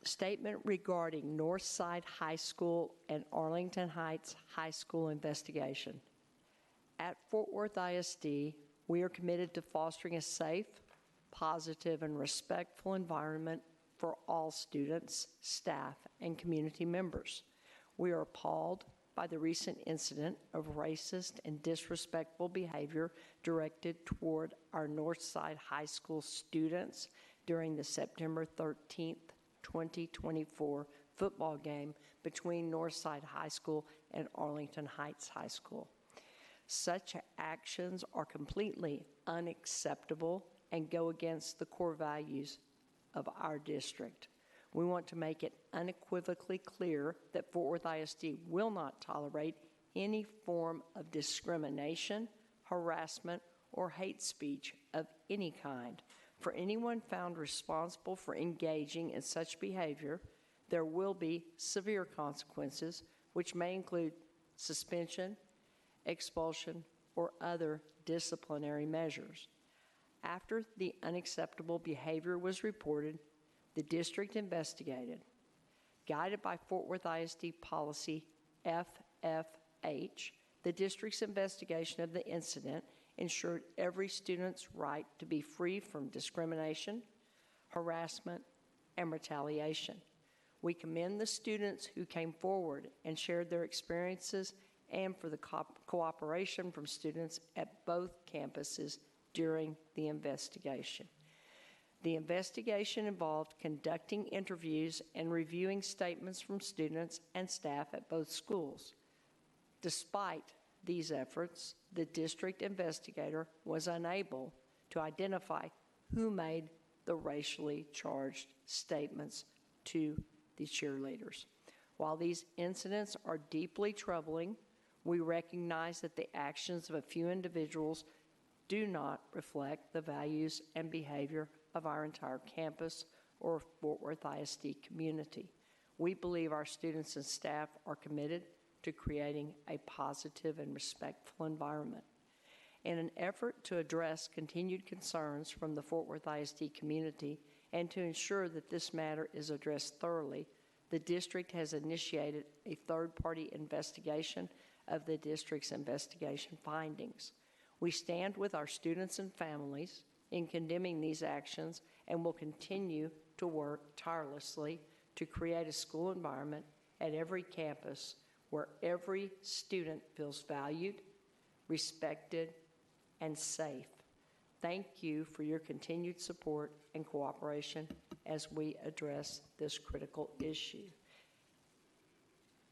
Speaker 1: Statement regarding Northside High School and Arlington Heights High School investigation. At Fort Worth ISD, we are committed to fostering a safe, positive, and respectful environment for all students, staff, and community members. We are appalled by the recent incident of racist and disrespectful behavior directed toward our Northside High School students during the September 13th, 2024 football game between Northside High School and Arlington Heights High School. Such actions are completely unacceptable and go against the core values of our district. We want to make it unequivocally clear that Fort Worth ISD will not tolerate any form of discrimination, harassment, or hate speech of any kind. For anyone found responsible for engaging in such behavior, there will be severe consequences, which may include suspension, expulsion, or other disciplinary measures. After the unacceptable behavior was reported, the district investigated. Guided by Fort Worth ISD policy FFH, the district's investigation of the incident ensured every student's right to be free from discrimination, harassment, and retaliation. We commend the students who came forward and shared their experiences and for the cooperation from students at both campuses during the investigation. The investigation involved conducting interviews and reviewing statements from students and staff at both schools. Despite these efforts, the district investigator was unable to identify who made the racially charged statements to the cheerleaders. While these incidents are deeply troubling, we recognize that the actions of a few individuals do not reflect the values and behavior of our entire campus or Fort Worth ISD community. We believe our students and staff are committed to creating a positive and respectful environment. In an effort to address continued concerns from the Fort Worth ISD community and to ensure that this matter is addressed thoroughly, the district has initiated a third-party investigation of the district's investigation findings. We stand with our students and families in condemning these actions and will continue to work tirelessly to create a school environment at every campus where every student feels valued, respected, and safe. Thank you for your continued support and cooperation as we address this critical issue.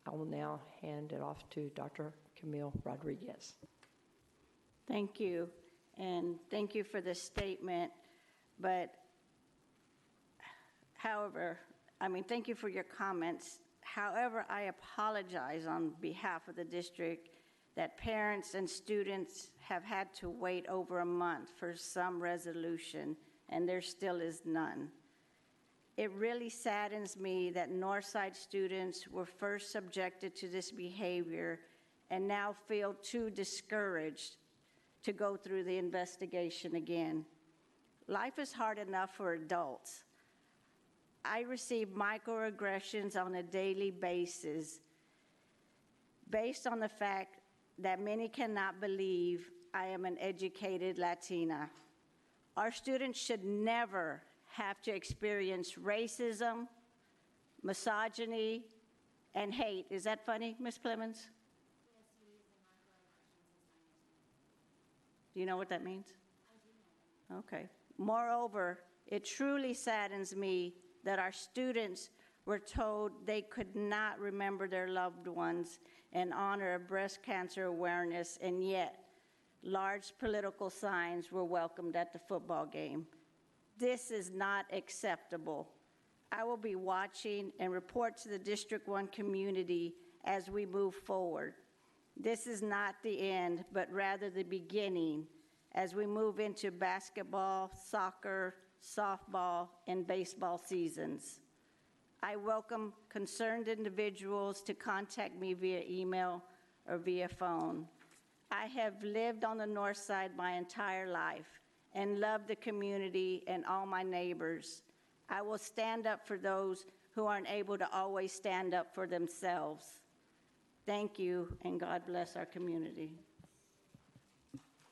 Speaker 1: I will now hand it off to Dr. Camille Rodriguez.
Speaker 18: Thank you, and thank you for the statement. But, however, thank you for your comments. However, I apologize on behalf of the district that parents and students have had to wait over a month for some resolution, and there still is none. It really saddens me that Northside students were first subjected to this behavior and now feel too discouraged to go through the investigation again. Life is hard enough for adults. I receive microaggressions on a daily basis based on the fact that many cannot believe I am an educated Latina. Our students should never have to experience racism, misogyny, and hate. Is that funny, Ms. Clemens? Do you know what that means? Okay. Moreover, it truly saddens me that our students were told they could not remember their loved ones in honor of breast cancer awareness, and yet large political signs were welcomed at the football game. This is not acceptable. I will be watching and report to the District 1 community as we move forward. This is not the end, but rather the beginning as we move into basketball, soccer, softball, and baseball seasons. I welcome concerned individuals to contact me via email or via phone. I have lived on the north side my entire life and love the community and all my neighbors. I will stand up for those who aren't able to always stand up for themselves. Thank you, and God bless our community.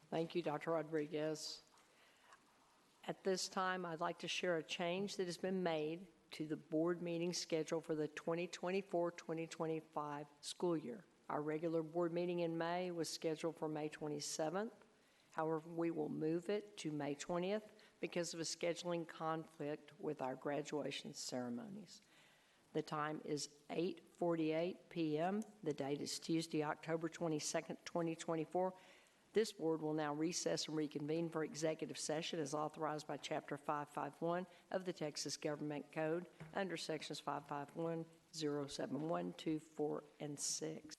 Speaker 1: Thank you, Dr. Rodriguez. At this time, I'd like to share a change that has been made to the board meeting schedule for the 2024-2025 school year. Our regular board meeting in May was scheduled for May 27th. However, we will move it to May 20th because of a scheduling conflict with our graduation ceremonies. The time is 8:48 p.m. The date is Tuesday, October 22nd, 2024. This board will now recess and reconvene for executive session as authorized by Chapter 551 of the Texas Government Code under Sections 551, 071, 2, 4, and 6.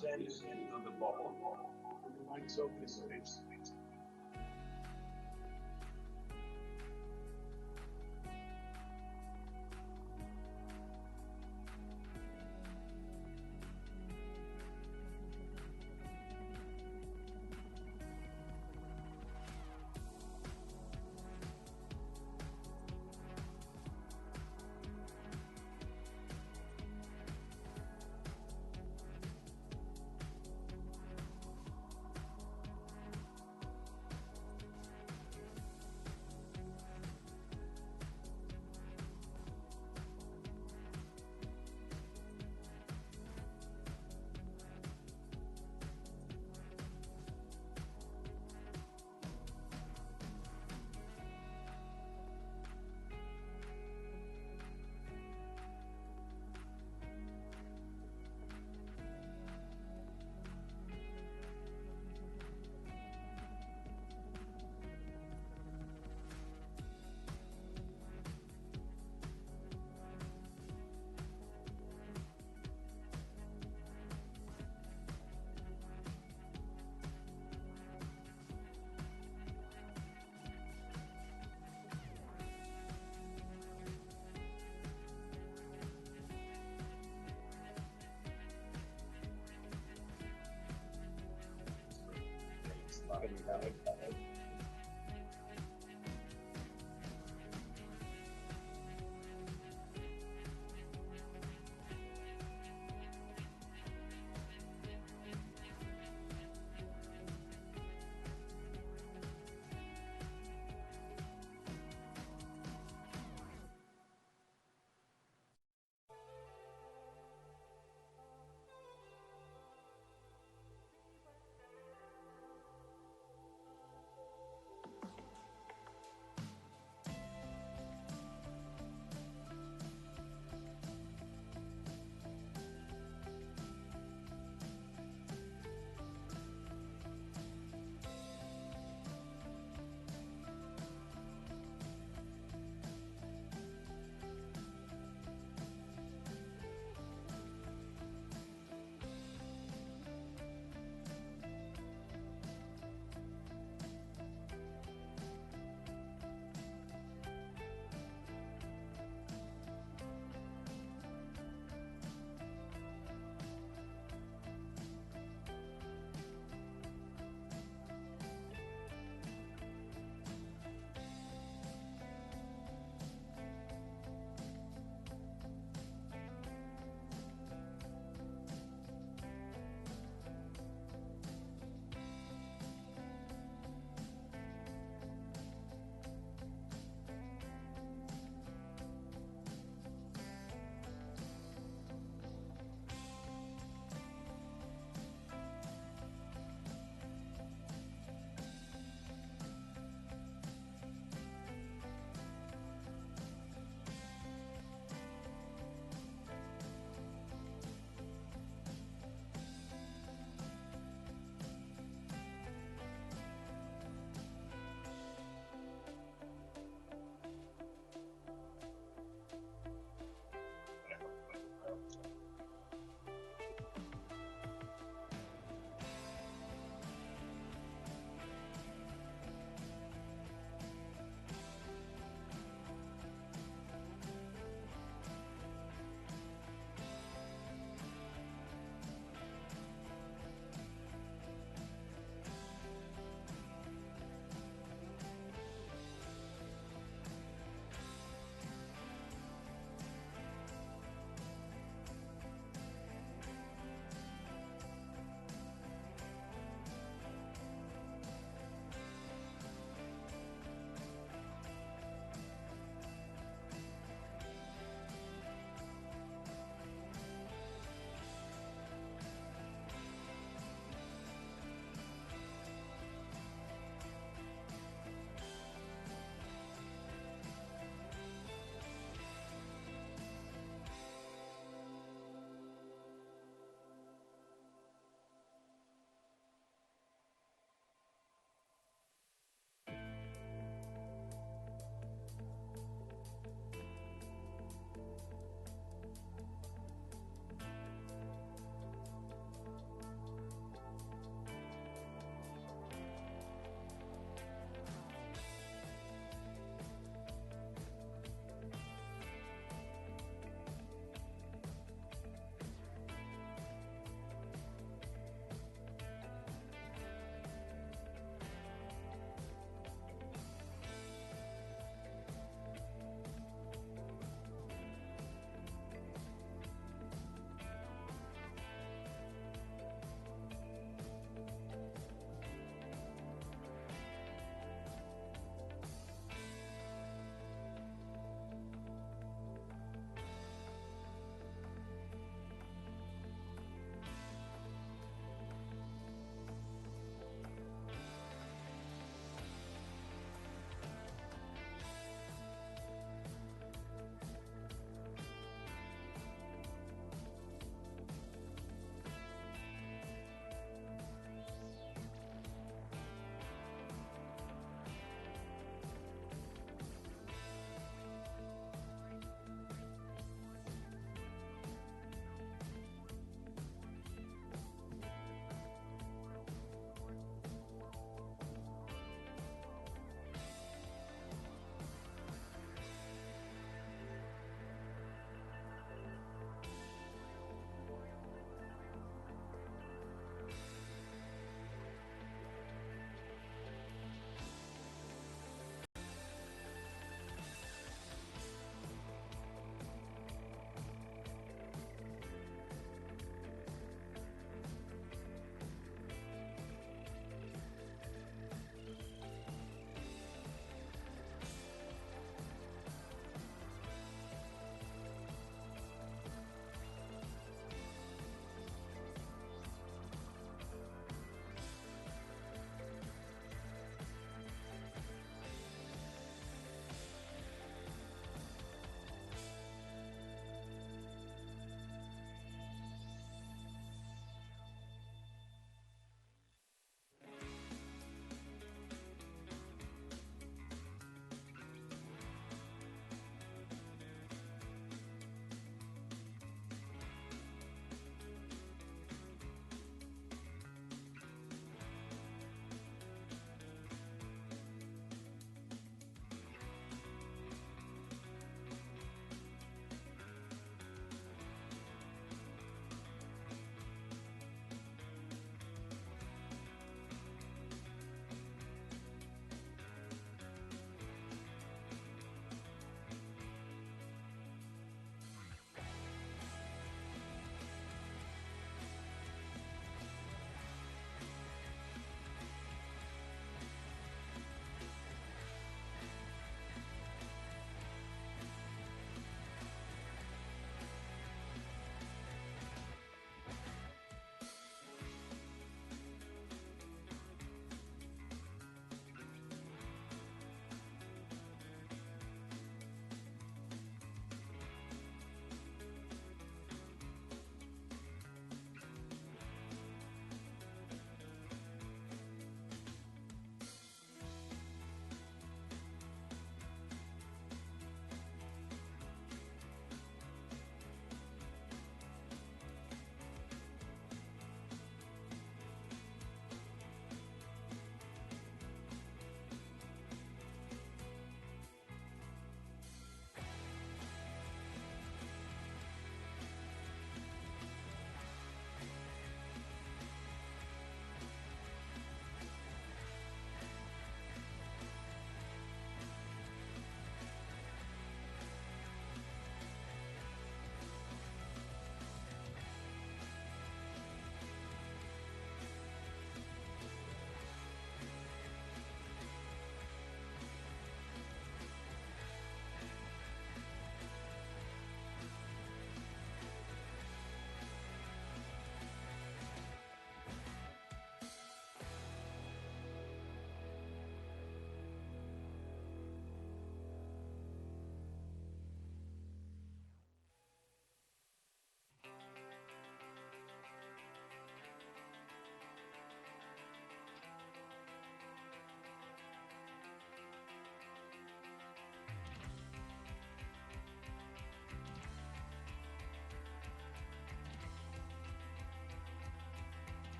Speaker 20: descend into the bubble. And the mic's open, please.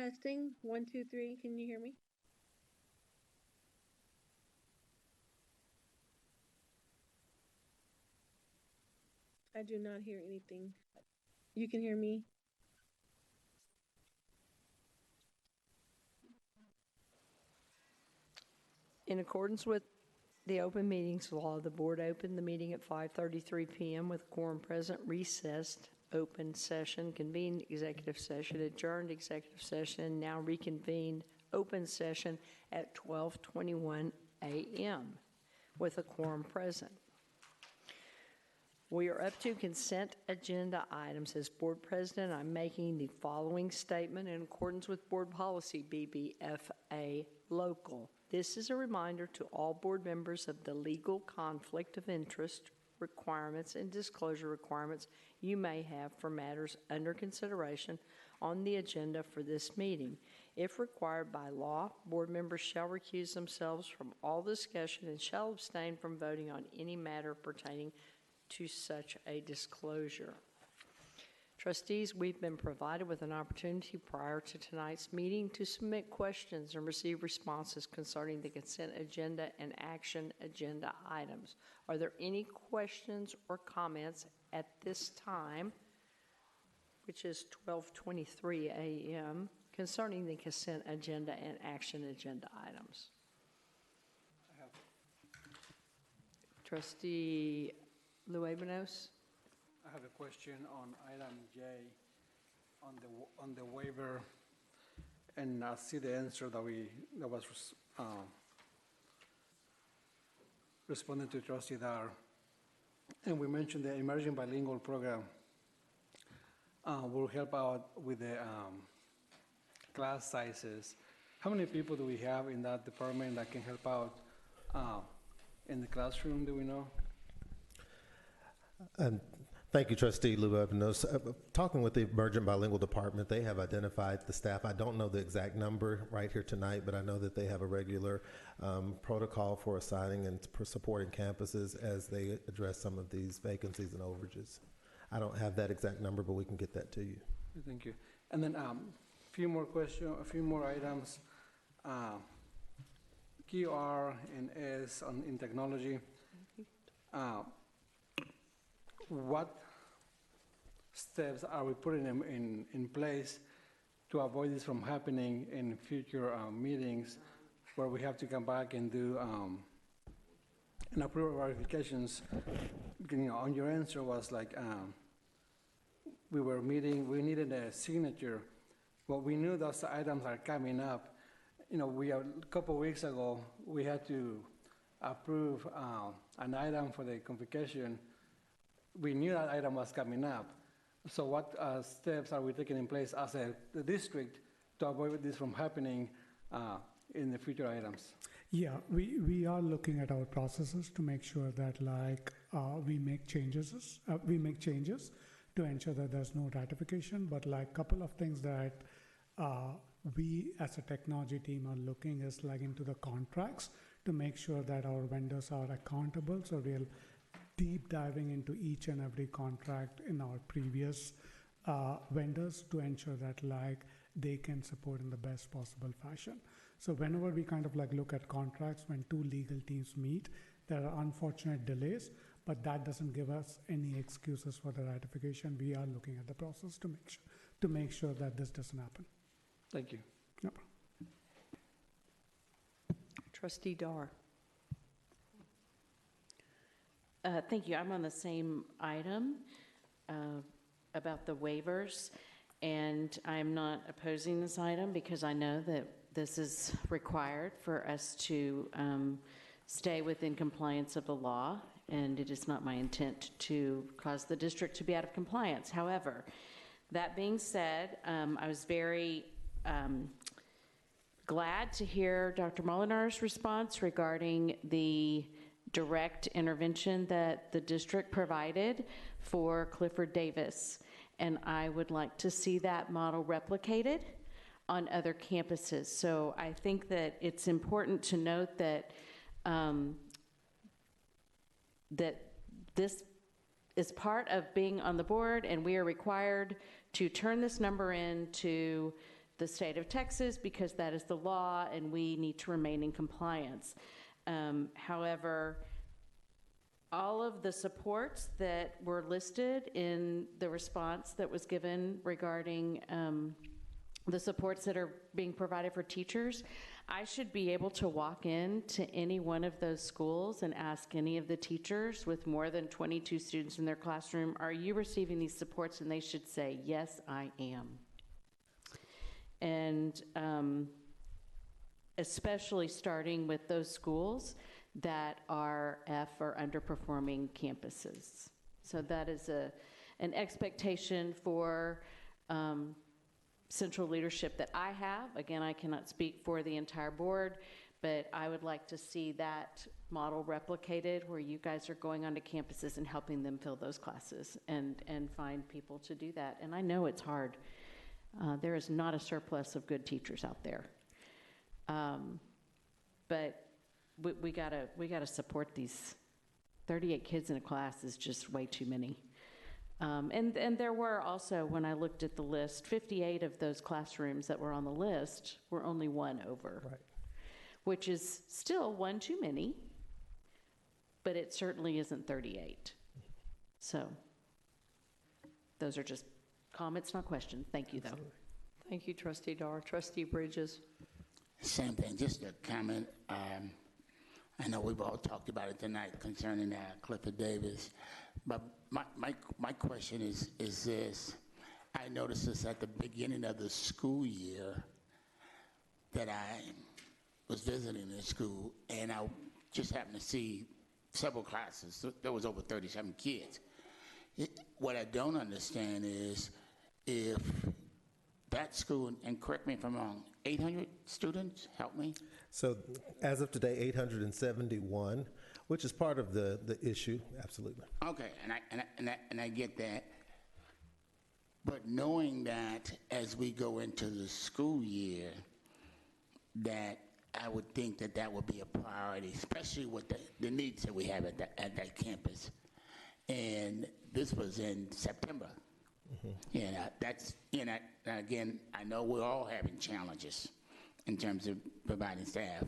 Speaker 2: Testing, 1, 2, 3, can you hear me? I do not hear anything. You can hear me?
Speaker 1: In accordance with the open meetings law, the board opened the meeting at 5:33 p.m. with quorum present, recessed, open session, convened executive session, adjourned executive session, and now reconvened open session at 12:21 a.m. with a quorum present. We are up to consent agenda items. As board president, I'm making the following statement in accordance with board policy BBFA local. This is a reminder to all board members of the legal conflict of interest requirements and disclosure requirements you may have for matters under consideration on the agenda for this meeting. If required by law, board members shall recuse themselves from all discussion and shall abstain from voting on any matter pertaining to such a disclosure. Trustees, we've been provided with an opportunity prior to tonight's meeting to submit questions and receive responses concerning the consent agenda and action agenda items. Are there any questions or comments at this time, which is 12:23 a.m., concerning the consent agenda and action agenda items? Trustee Luebanos?
Speaker 19: I have a question on item J, on the waiver, and I see the answer that was responded to Trustee Dar, and we mentioned the emerging bilingual program will help out with the class sizes. How many people do we have in that department that can help out in the classroom? Do we know?
Speaker 21: Thank you, Trustee Luebanos. Talking with the Emergent Bilingual Department, they have identified the staff. I don't know the exact number right here tonight, but I know that they have a regular protocol for assigning and for supporting campuses as they address some of these vacancies and overages. I don't have that exact number, but we can get that to you.
Speaker 19: Thank you. And then a few more items. QR and S in technology. What steps are we putting in place to avoid this from happening in future meetings where we have to come back and do and approve verifications? On your answer was like we were meeting, we needed a signature. Well, we knew those items are coming up. A couple of weeks ago, we had to approve an item for the convocation. We knew that item was coming up. So what steps are we taking in place as the district to avoid this from happening in the future items?
Speaker 22: Yeah, we are looking at our processes to make sure that we make changes to ensure that there's no ratification. But a couple of things that we as a technology team are looking is into the contracts to make sure that our vendors are accountable. So we'll deep diving into each and every contract in our previous vendors to ensure that they can support in the best possible fashion. So whenever we look at contracts, when two legal teams meet, there are unfortunate delays, but that doesn't give us any excuses for the ratification. We are looking at the process to make sure that this doesn't happen.
Speaker 19: Thank you.
Speaker 22: Yep.
Speaker 1: Trustee Dar.
Speaker 11: Thank you. I'm on the same item about the waivers, and I'm not opposing this item because I know that this is required for us to stay within compliance of the law, and it is not my intent to cause the district to be out of compliance. However, that being said, I was very glad to hear Dr. Molinar's response regarding the direct intervention that the district provided for Clifford Davis. And I would like to see that model replicated on other campuses. So I think that it's important to note that that this is part of being on the board, and we are required to turn this number in to the state of Texas because that is the law and we need to remain in compliance. However, all of the supports that were listed in the response that was given regarding the supports that are being provided for teachers, I should be able to walk in to any one of those schools and ask any of the teachers with more than 22 students in their classroom, are you receiving these supports? And they should say, yes, I am. And especially starting with those schools that are F or underperforming campuses. So that is an expectation for central leadership that I have. Again, I cannot speak for the entire board, but I would like to see that model replicated where you guys are going onto campuses and helping them fill those classes and find people to do that. And I know it's hard. There is not a surplus of good teachers out there. But we gotta support these. 38 kids in a class is just way too many. And there were also, when I looked at the list, 58 of those classrooms that were on the list were only one over, right, which is still one too many, but it certainly isn't 38. So those are just comments, not questions. Thank you, though.
Speaker 1: Thank you, Trustee Dar. Trustee Bridges.
Speaker 17: Same thing, just a comment. I know we've all talked about it tonight concerning Clifford Davis, but my question is this. I noticed this at the beginning of the school year that I was visiting the school, and I just happened to see several classes. There was over 37 kids. What I don't understand is if that school, and correct me if I'm wrong, 800 students, help me?
Speaker 21: So as of today, 871, which is part of the issue, absolutely.
Speaker 17: Okay, and I get that. But knowing that as we go into the school year, that I would think that that would be a priority, especially with the needs that we have at that campus. And this was in September. Mm-hmm. That's, again, I know we're all having challenges in terms of providing staff,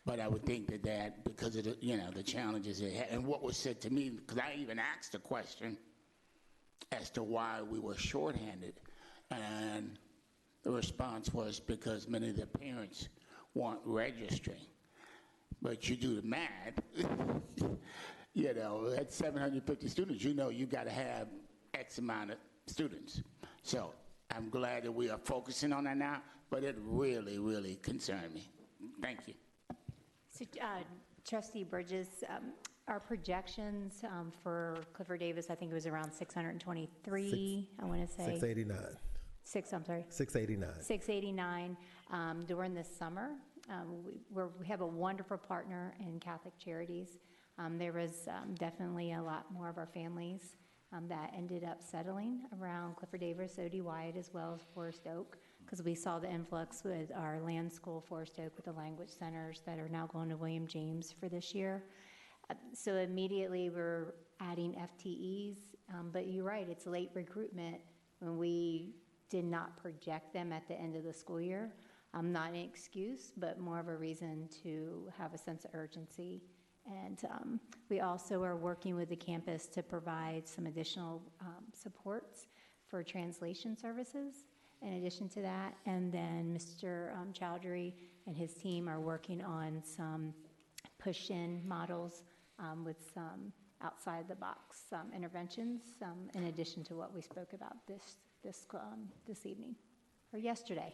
Speaker 17: but I would think that because of the challenges it had, and what was said to me, because I even asked a question as to why we were shorthanded, and the response was because many of the parents weren't registering. But you do the math, at 750 students, you got to have X amount of students. So I'm glad that we are focusing on that now, but it really, really concerned me. Thank you.
Speaker 9: So, Trustee Bridges, our projections for Clifford Davis, I think it was around 623, I want to say.
Speaker 21: 689.
Speaker 9: I'm sorry.
Speaker 21: 689.
Speaker 9: 689 during the summer. We have a wonderful partner in Catholic Charities. There was definitely a lot more of our families that ended up settling around Clifford Davis, O.D. Wyatt, as well as Forest Oak, because we saw the influx with our land school, Forest Oak, with the language centers that are now going to William James for this year. So immediately we're adding FTEs, but you're right, it's late recruitment when we did not project them at the end of the school year. Not an excuse, but more of a reason to have a sense of urgency. And we also are working with the campus to provide some additional supports for translation services in addition to that. And then Mr. Chowdhury and his team are working on some push-in models with some outside-the-box interventions in addition to what we spoke about this evening, or yesterday.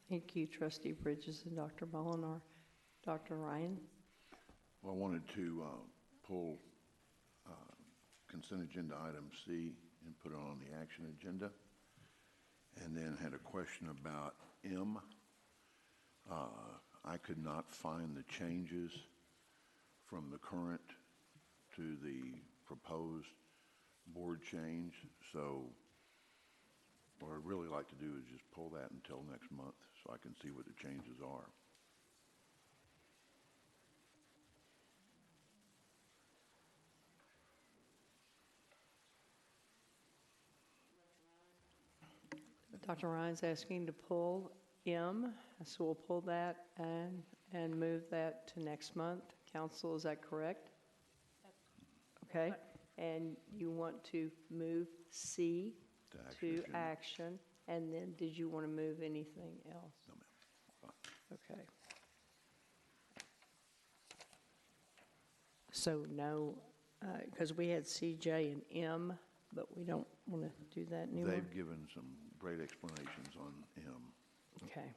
Speaker 1: Thank you, Trustee Bridges and Dr. Molinar. Dr. Ryan?
Speaker 3: Well, I wanted to pull consent agenda item C and put it on the action agenda. And then had a question about M. I could not find the changes from the current to the proposed board change. So what I'd really like to do is just pull that until next month so I can see what the changes are.
Speaker 1: Dr. Ryan's asking to pull M, so we'll pull that and move that to next month. Council, is that correct? Okay, and you want to move C to action, and then did you want to move anything else?
Speaker 3: No, ma'am.
Speaker 1: Okay. So no, because we had C, J, and M, but we don't want to do that anymore?
Speaker 3: They've given some great explanations on M.
Speaker 1: Okay.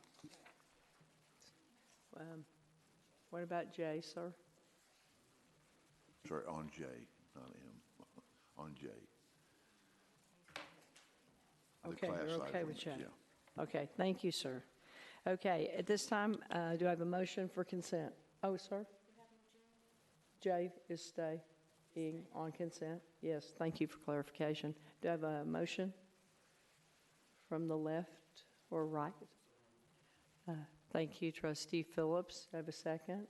Speaker 1: What about J, sir?
Speaker 3: Sorry, on J, not M, on J. The
Speaker 1: Okay,
Speaker 3: class
Speaker 1: you're
Speaker 3: size
Speaker 1: okay with
Speaker 3: limits,
Speaker 1: J?
Speaker 3: yeah.
Speaker 1: Okay, thank you, sir. Okay, at this time, do I have a motion for consent? Oh, sir? J is staying on consent? Yes, thank you for clarification. Do I have a motion from the left or right? Thank you, Trustee Phillips. Do I have a second?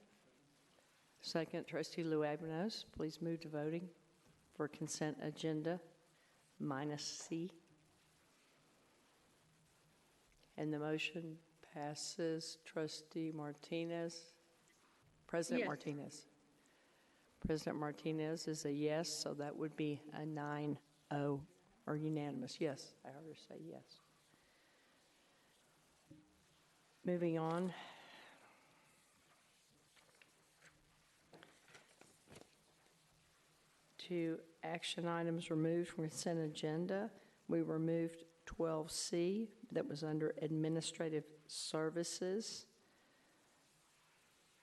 Speaker 1: Second, Trustee Luabenos. Please move to voting for consent agenda minus C. And the motion passes. Trustee Martinez. President
Speaker 2: Yes.
Speaker 1: Martinez. President Martinez is a yes, so that would be a 9-0 or unanimous. Yes, I heard her say yes. Moving on. To action items removed from consent agenda, we removed 12C, that was under administrative services.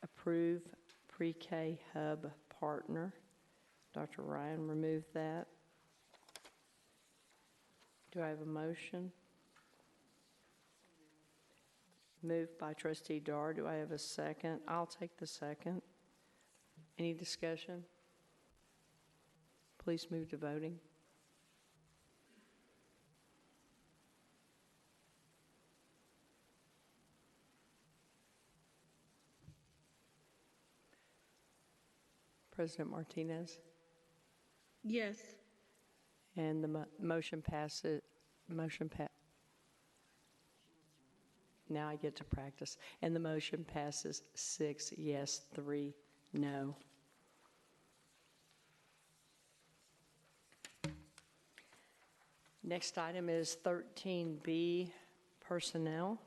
Speaker 1: Approve pre-K hub partner. Dr. Ryan removed that. Do I have a motion? Moved by Trustee Dar. Do I have a second? I'll take the second. Any discussion? Please move to voting. President Martinez?
Speaker 2: Yes.
Speaker 1: And the motion passes. Now I get to practice. And the motion passes 6 yes, 3 no. Next item is 13B, personnel.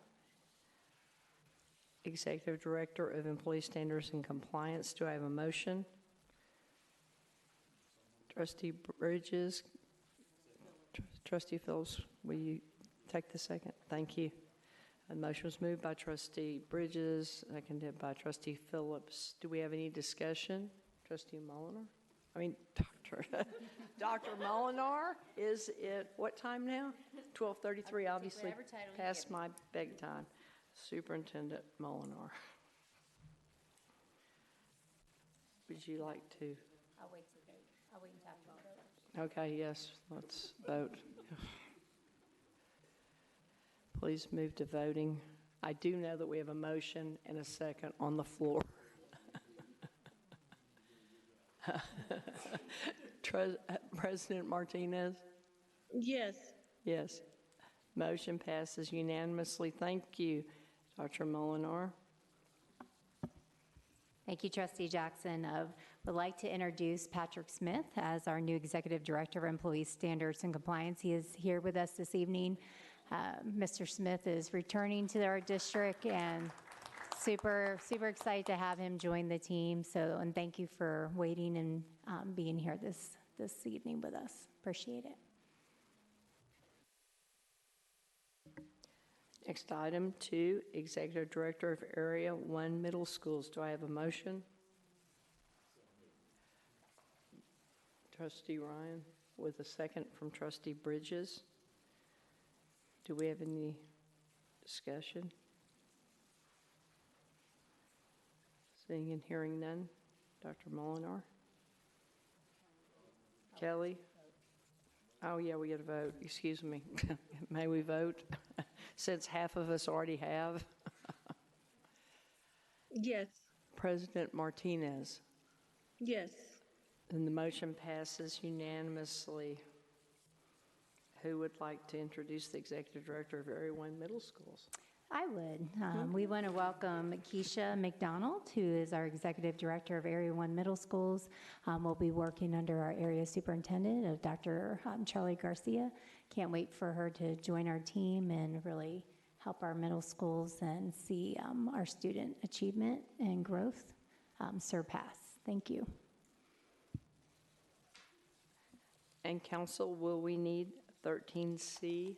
Speaker 1: Executive Director of Employee Standards and Compliance. Do I have a motion? Trustee Bridges. Trustee Phillips, will you take the second? Thank you. The motion was moved by Trustee Bridges, seconded by Trustee Phillips. Do we have any discussion? Trustee Molinar? Dr. Molinar, is it what time now? 12:33, obviously past my bedtime. Superintendent Molinar. Would you like to?
Speaker 9: I'll wait to vote. I'll wait until after vote.
Speaker 1: Okay, yes, let's vote. Please move to voting. I do know that we have a motion and a second on the floor. President Martinez?
Speaker 2: Yes.
Speaker 1: Yes. Motion passes unanimously. Thank you, Dr. Molinar.
Speaker 9: Thank you, Trustee Jackson. Would like to introduce Patrick Smith as our new Executive Director of Employee Standards and Compliance. He is here with us this evening. Mr. Smith is returning to our district, and super excited to have him join the team. So, and thank you for waiting and being here this evening with us. Appreciate it.
Speaker 1: Next item, 2, Executive Director of Area 1 Middle Schools. Do I have a motion? Trustee Ryan, with a second from Trustee Bridges. Do we have any discussion? Seeing and hearing none. Dr. Molinar? Kelly? Oh, yeah, we got to vote. Excuse me. May we vote? Since half of us already have.
Speaker 2: Yes.
Speaker 1: President Martinez.
Speaker 2: Yes.
Speaker 1: And the motion passes unanimously. Who would like to introduce the Executive Director of Area 1 Middle Schools?
Speaker 9: I would. We want to welcome Keisha McDonald, who is our Executive Director of Area 1 Middle Schools. We'll be working under our Area Superintendent of Dr. Charlie Garcia. Can't wait for her to join our team and really help our middle schools and see our student achievement and growth surpass. Thank you.
Speaker 1: And council, will we need 13C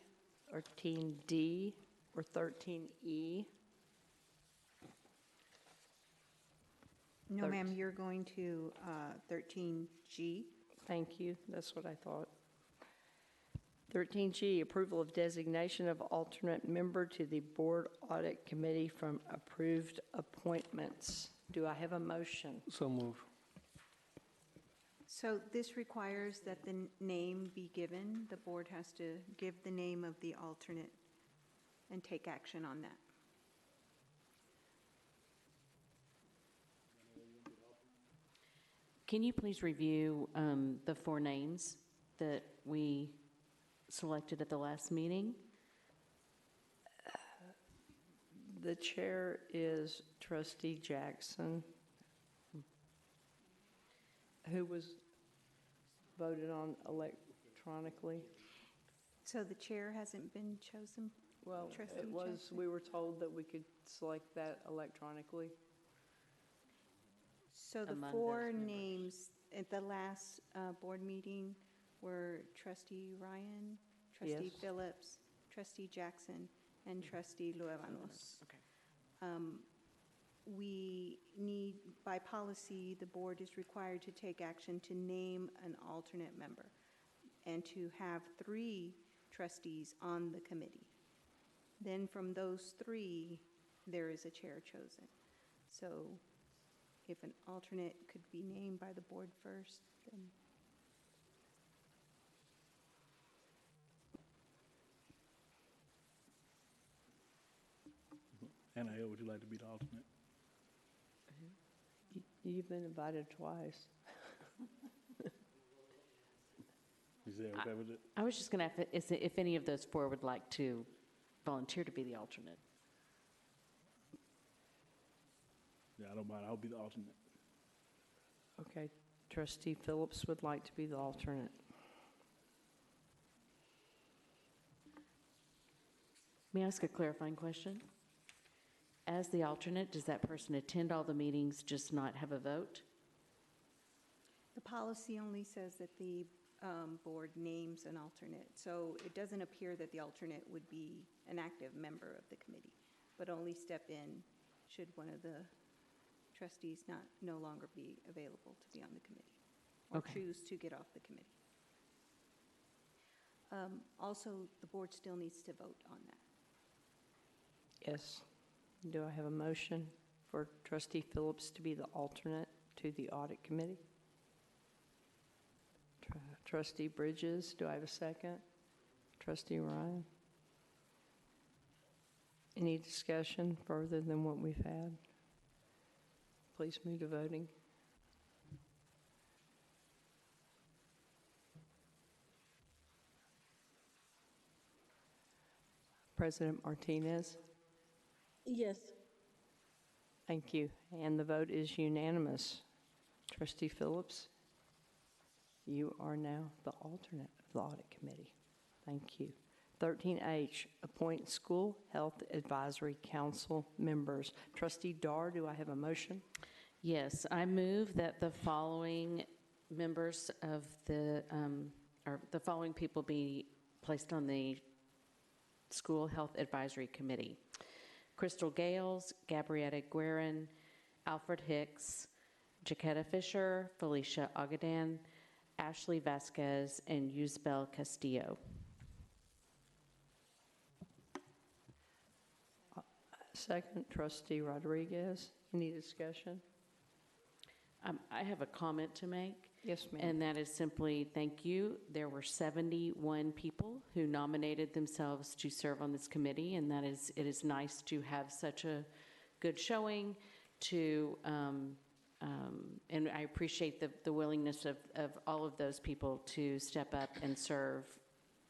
Speaker 1: or 13D or 13E?
Speaker 8: No, ma'am, you're going to 13G.
Speaker 1: Thank you, that's what I thought. 13G, approval of designation of alternate member to the Board Audit Committee from approved appointments. Do I have a motion?
Speaker 19: So move.
Speaker 8: So this requires that the name be given. The board has to give the name of the alternate and take action on that.
Speaker 11: Can you please review the 4 names that we selected at the last meeting?
Speaker 1: The chair is Trustee Jackson, who was voted on electronically.
Speaker 8: So the chair hasn't been chosen?
Speaker 1: Well,
Speaker 8: Trustee
Speaker 1: it was,
Speaker 8: Jackson?
Speaker 1: we were told that we could select that electronically.
Speaker 8: So the
Speaker 11: Among
Speaker 8: 4
Speaker 11: those members.
Speaker 8: names at the last board meeting were Trustee Ryan, Trustee
Speaker 1: Yes.
Speaker 8: Phillips, Trustee Jackson, and Trustee Luevanos.
Speaker 11: Okay.
Speaker 8: We need, by policy, the board is required to take action to name an alternate member and to have 3 trustees on the committee. Then from those 3, there is a chair chosen. So if an alternate could be named by the board first, then.
Speaker 19: Anna, would you like to be the alternate?
Speaker 1: You've been invited twice.
Speaker 19: Is that okay with it?
Speaker 11: I was just going to ask if any of those 4 would like to volunteer to be the alternate.
Speaker 19: Yeah, I don't mind. I'll be the alternate.
Speaker 1: Okay, Trustee Phillips would like to be the alternate.
Speaker 11: May I ask a clarifying question? As the alternate, does that person attend all the meetings, just not have a vote?
Speaker 8: The policy only says that the board names an alternate. So it doesn't appear that the alternate would be an active member of the committee, but only step in should one of the trustees no longer be available to be on the committee or
Speaker 11: Okay.
Speaker 8: choose to get off the committee. Also, the board still needs to vote on that.
Speaker 1: Yes. Do I have a motion for Trustee Phillips to be the alternate to the Audit Committee? Trustee Bridges, do I have a second? Trustee Ryan? Any discussion further than what we've had? Please move to voting. President Martinez?
Speaker 2: Yes.
Speaker 1: Thank you. And the vote is unanimous. Trustee Phillips, you are now the alternate of the Audit Committee. Thank you. 13H, appoint School Health Advisory Council members. Trustee Dar, do I have a motion?
Speaker 11: Yes, I move that the following members of or the following people be placed on the School Health Advisory Committee. Crystal Gales, Gabrietta Guerin, Alfred Hicks, Jaquetta Fisher, Felicia Agadan, Ashley Vasquez, and Yusbel Castillo.
Speaker 1: Second, Trustee Rodriguez. Any discussion?
Speaker 11: I have a comment to make.
Speaker 1: Yes, ma'am.
Speaker 11: And that is simply, thank you. There were 71 people who nominated themselves to serve on this committee, and it is nice to have such a good showing to, and I appreciate the willingness of all of those people to step up and serve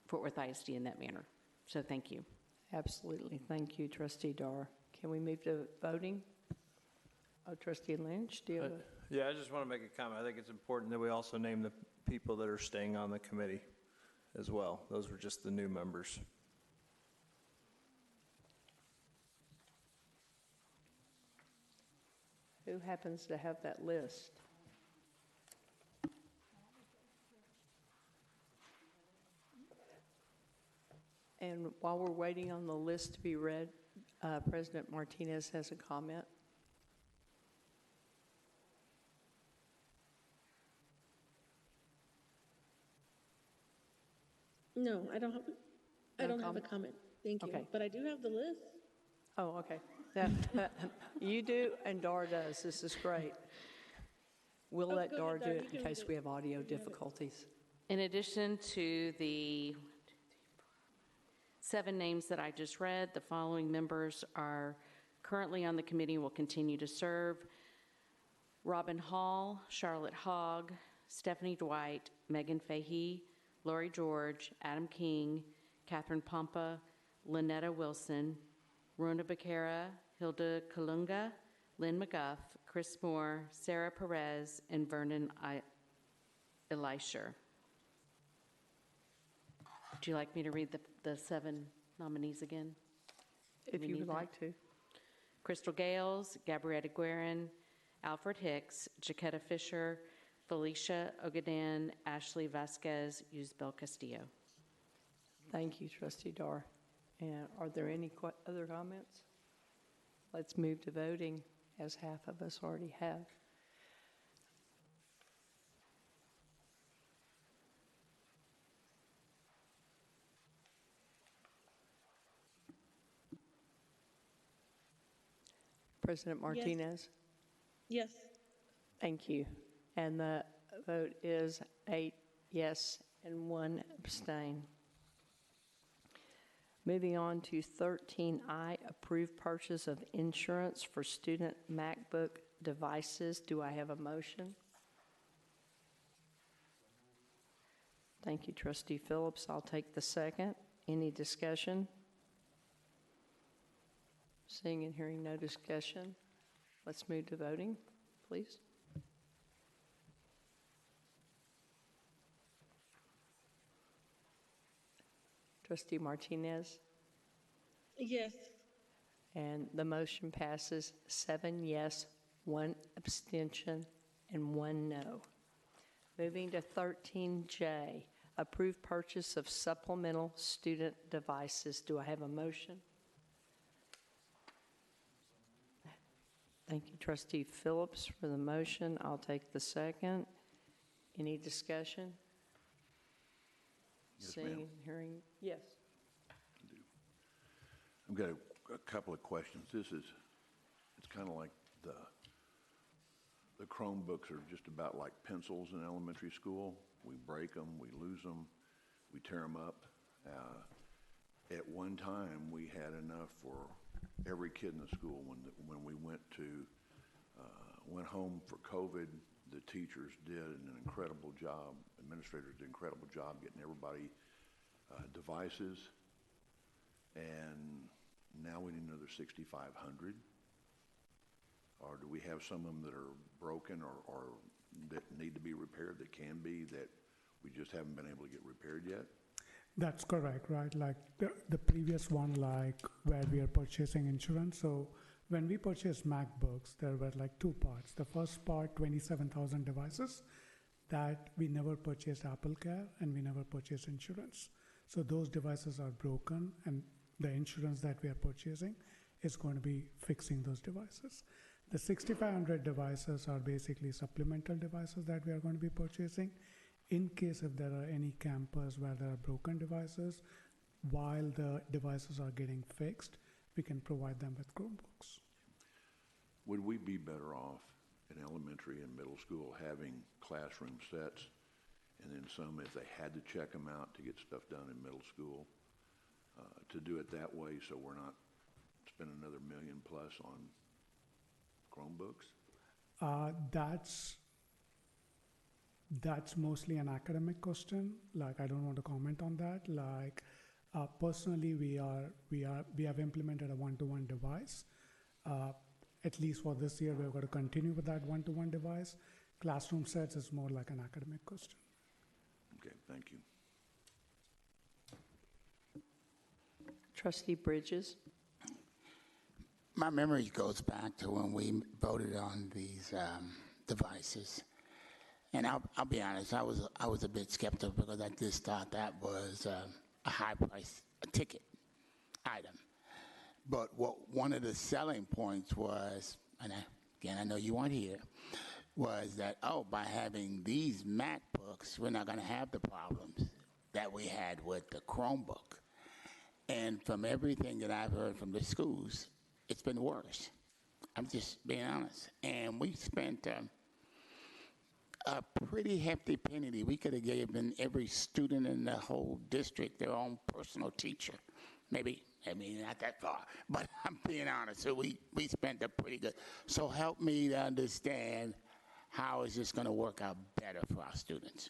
Speaker 11: Fort Worth ISD in that manner. So thank you.
Speaker 1: Absolutely. Thank you, Trustee Dar. Can we move to voting? Oh, Trustee Lynch, do you have a...
Speaker 16: Yeah, I just want to make a comment. I think it's important that we also name the people that are staying on the committee as well. Those were just the new members.
Speaker 1: Who happens to have that list? And while we're waiting on the list to be read, President Martinez has a comment.
Speaker 2: No, I don't have,
Speaker 1: No
Speaker 2: have a
Speaker 1: comment?
Speaker 2: comment. Thank you.
Speaker 1: Okay.
Speaker 2: But I do have the list.
Speaker 1: Oh, okay. You do and Dar does. This is great. We'll let
Speaker 2: go
Speaker 1: Dar
Speaker 2: ahead,
Speaker 1: do
Speaker 2: Dar.
Speaker 1: it
Speaker 2: You
Speaker 1: in
Speaker 2: can
Speaker 1: case
Speaker 2: read
Speaker 1: we
Speaker 2: it.
Speaker 1: have audio difficulties.
Speaker 11: In addition to the 7 names that I just read, the following members are currently on the committee and will continue to serve: Robin Hall, Charlotte Hogg, Stephanie Dwight, Megan Fahey, Lori George, Adam King, Catherine Pompa, Lynetta Wilson, Rona Becerra, Hilda Kalunga, Lynn McGuff, Chris Moore, Sarah Perez, and Vernon Elisher. Would you like me to read the 7 nominees again?
Speaker 1: If
Speaker 11: We
Speaker 1: you
Speaker 11: need
Speaker 1: would
Speaker 11: that.
Speaker 1: like to.
Speaker 11: Crystal Gales, Gabrietta Guerin, Alfred Hicks, Jaquetta Fisher, Felicia Ogadan, Ashley Vasquez, Yusbel Castillo.
Speaker 1: Thank you, Trustee Dar. And are there any other comments? Let's move to voting, as half of us already have. President Martinez?
Speaker 2: Yes.
Speaker 1: Thank you. And the vote is 8 yes and 1 abstain. Moving on to 13I, approved purchase of insurance for student MacBook devices. Do I have a motion? Thank you, Trustee Phillips. I'll take the second. Any discussion? Seeing and hearing no discussion, let's move to voting, please. Trustee Martinez?
Speaker 2: Yes.
Speaker 1: And the motion passes 7 yes, 1 abstention, and 1 no. Moving to 13J, approved purchase of supplemental student devices. Do I have a motion? Thank you, Trustee Phillips, for the motion. I'll take the second. Any discussion?
Speaker 3: Yes,
Speaker 1: Seeing
Speaker 3: ma'am.
Speaker 1: and hearing, yes.
Speaker 3: I've got a couple of questions. It's kind of like the Chromebooks are just about like pencils in elementary school. We break them, we lose them, we tear them up. At one time, we had enough for every kid in the school. When we went home for COVID, the teachers did an incredible job, administrators did an incredible job getting everybody devices, and now we need another 6,500. Or do we have some of them that are broken or that need to be repaired, that can be, that we just haven't been able to get repaired yet?
Speaker 22: That's correct, right? Like the previous one, like where we are purchasing insurance. So when we purchased MacBooks, there were like 2 parts. The first part, 27,000 devices, that we never purchased AppleCare and we never purchased insurance. So those devices are broken, and the insurance that we are purchasing is going to be fixing those devices. The 6,500 devices are basically supplemental devices that we are going to be purchasing in case if there are any campus where there are broken devices. While the devices are getting fixed, we can provide them with Chromebooks.
Speaker 3: Would we be better off in elementary and middle school having classroom sets, and then some, if they had to check them out to get stuff done in middle school, to do it that way so we're not spending another $1 million plus on Chromebooks?
Speaker 22: That's That's mostly an academic question. Like, I don't want to comment on that. Like, personally, we have implemented a one-to-one device. At least for this year, we're going to continue with that one-to-one device. Classroom sets is more like an academic question.
Speaker 3: Okay, thank you.
Speaker 1: Trustee Bridges?
Speaker 17: My memory goes back to when we voted on these devices. And I'll be honest, I was a bit skeptical because I just thought that was a high price ticket item. But one of the selling points was, and I know you weren't here, was that, by having these MacBooks, we're not going to have the problems that we had with the Chromebook. And from everything that I've heard from the schools, it's been worse. I'm just being honest. And we spent a pretty hefty penalty. We could have given every student in the whole district their own personal teacher. Maybe, not that far, but I'm being honest. So we spent a pretty good. So help me to understand how is this going to work out better for our students?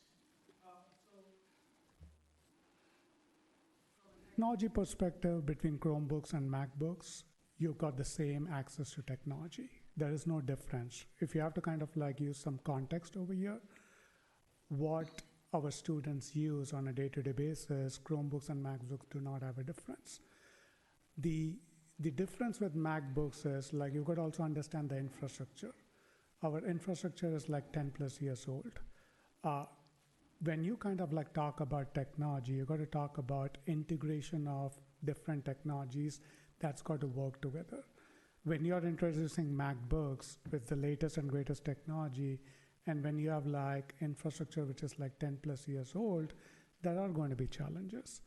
Speaker 22: Technology perspective, between Chromebooks and MacBooks, you've got the same access to technology. There is no difference. If you have to kind of like use some context over here, what our students use on a day-to-day basis, Chromebooks and MacBooks do not have a difference. The difference with MacBooks is like you've got to also understand the infrastructure. Our infrastructure is like 10 plus years old. When you kind of like talk about technology, you've got to talk about integration of different technologies that's got to work together. When you're introducing MacBooks with the latest and greatest technology, and when you have like infrastructure which is like 10 plus years old, there are going to be challenges.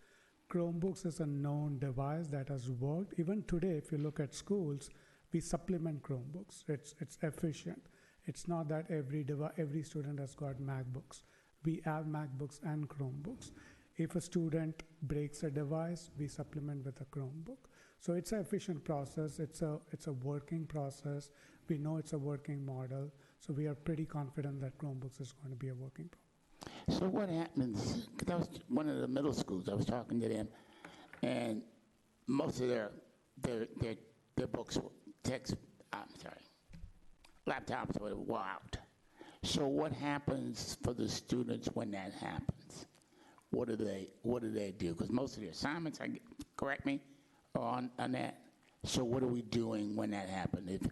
Speaker 22: Chromebooks is a known device that has worked. Even today, if you look at schools, we supplement Chromebooks. It's efficient. It's not that every student has got MacBooks. We have MacBooks and Chromebooks. If a student breaks a device, we supplement with a Chromebook. So it's an efficient process. It's a working process. We know it's a working model. So we are pretty confident that Chromebooks is going to be a working problem.
Speaker 17: So what happens, because that was one of the middle schools, I was talking to them, and most of their books, laptops were out. So what happens for the students when that happens? What do they do? Because most of the assignments, correct me, are on that. So what are we doing when that happens? If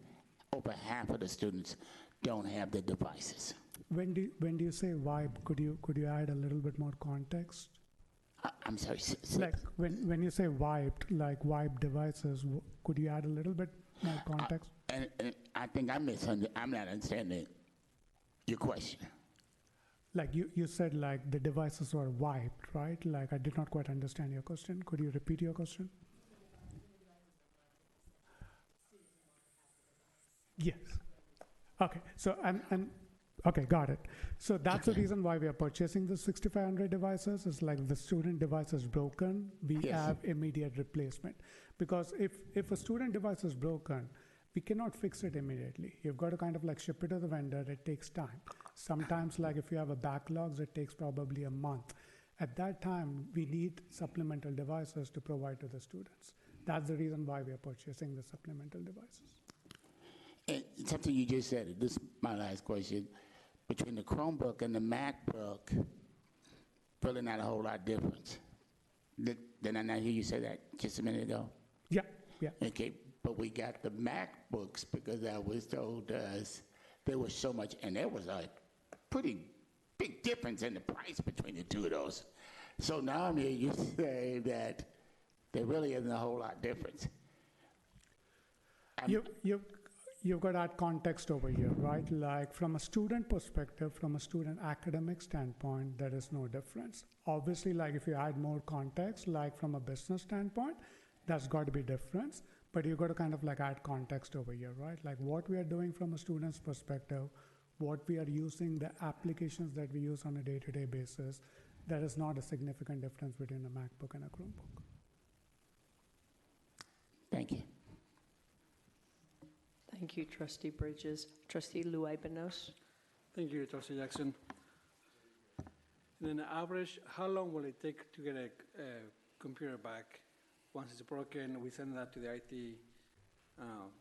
Speaker 17: over half of the students don't have the devices.
Speaker 22: When do you say wipe? Could you add a little bit more context?
Speaker 17: I'm sorry.
Speaker 22: Like when you say wiped, like wiped devices, could you add a little bit more context?
Speaker 17: And I think I'm not understanding your question.
Speaker 22: Like you said, like the devices were wiped, right? Like I did not quite understand your question. Could you repeat your question? Yes. Okay. So okay, got it. So that's the reason why we are purchasing the 6,500 devices. Is like the student device is broken, we have immediate replacement. Because if a student device is broken, we cannot fix it immediately. You've got to kind of like ship it to the vendor. It takes time. Sometimes, like if you have a backlogs, it takes probably a month. At that time, we need supplemental devices to provide to the students. That's the reason why we are purchasing the supplemental devices.
Speaker 17: And something you just said, this is my last question. Between the Chromebook and the MacBook, really not a whole lot of difference. Did I not hear you say that just a minute ago?
Speaker 22: Yeah.
Speaker 17: Okay, but we got the MacBooks because I was told us there was so much, and there was a pretty big difference in the price between the two of those. So now I'm hearing you say that there really isn't a whole lot difference.
Speaker 22: You've got to add context over here, right? Like from a student perspective, from a student academic standpoint, there is no difference. Obviously, like if you add more context, like from a business standpoint, that's got to be difference. But you've got to kind of like add context over here, right? Like what we are doing from a student's perspective, what we are using, the applications that we use on a day-to-day basis, there is not a significant difference between a MacBook and a Chromebook.
Speaker 17: Thank you.
Speaker 1: Thank you, Trustee Bridges. Trustee Luebanos.
Speaker 19: Thank you, Trustee Jackson. And then average, how long will it take to get a computer back? Once it's broken, we send that to the IT,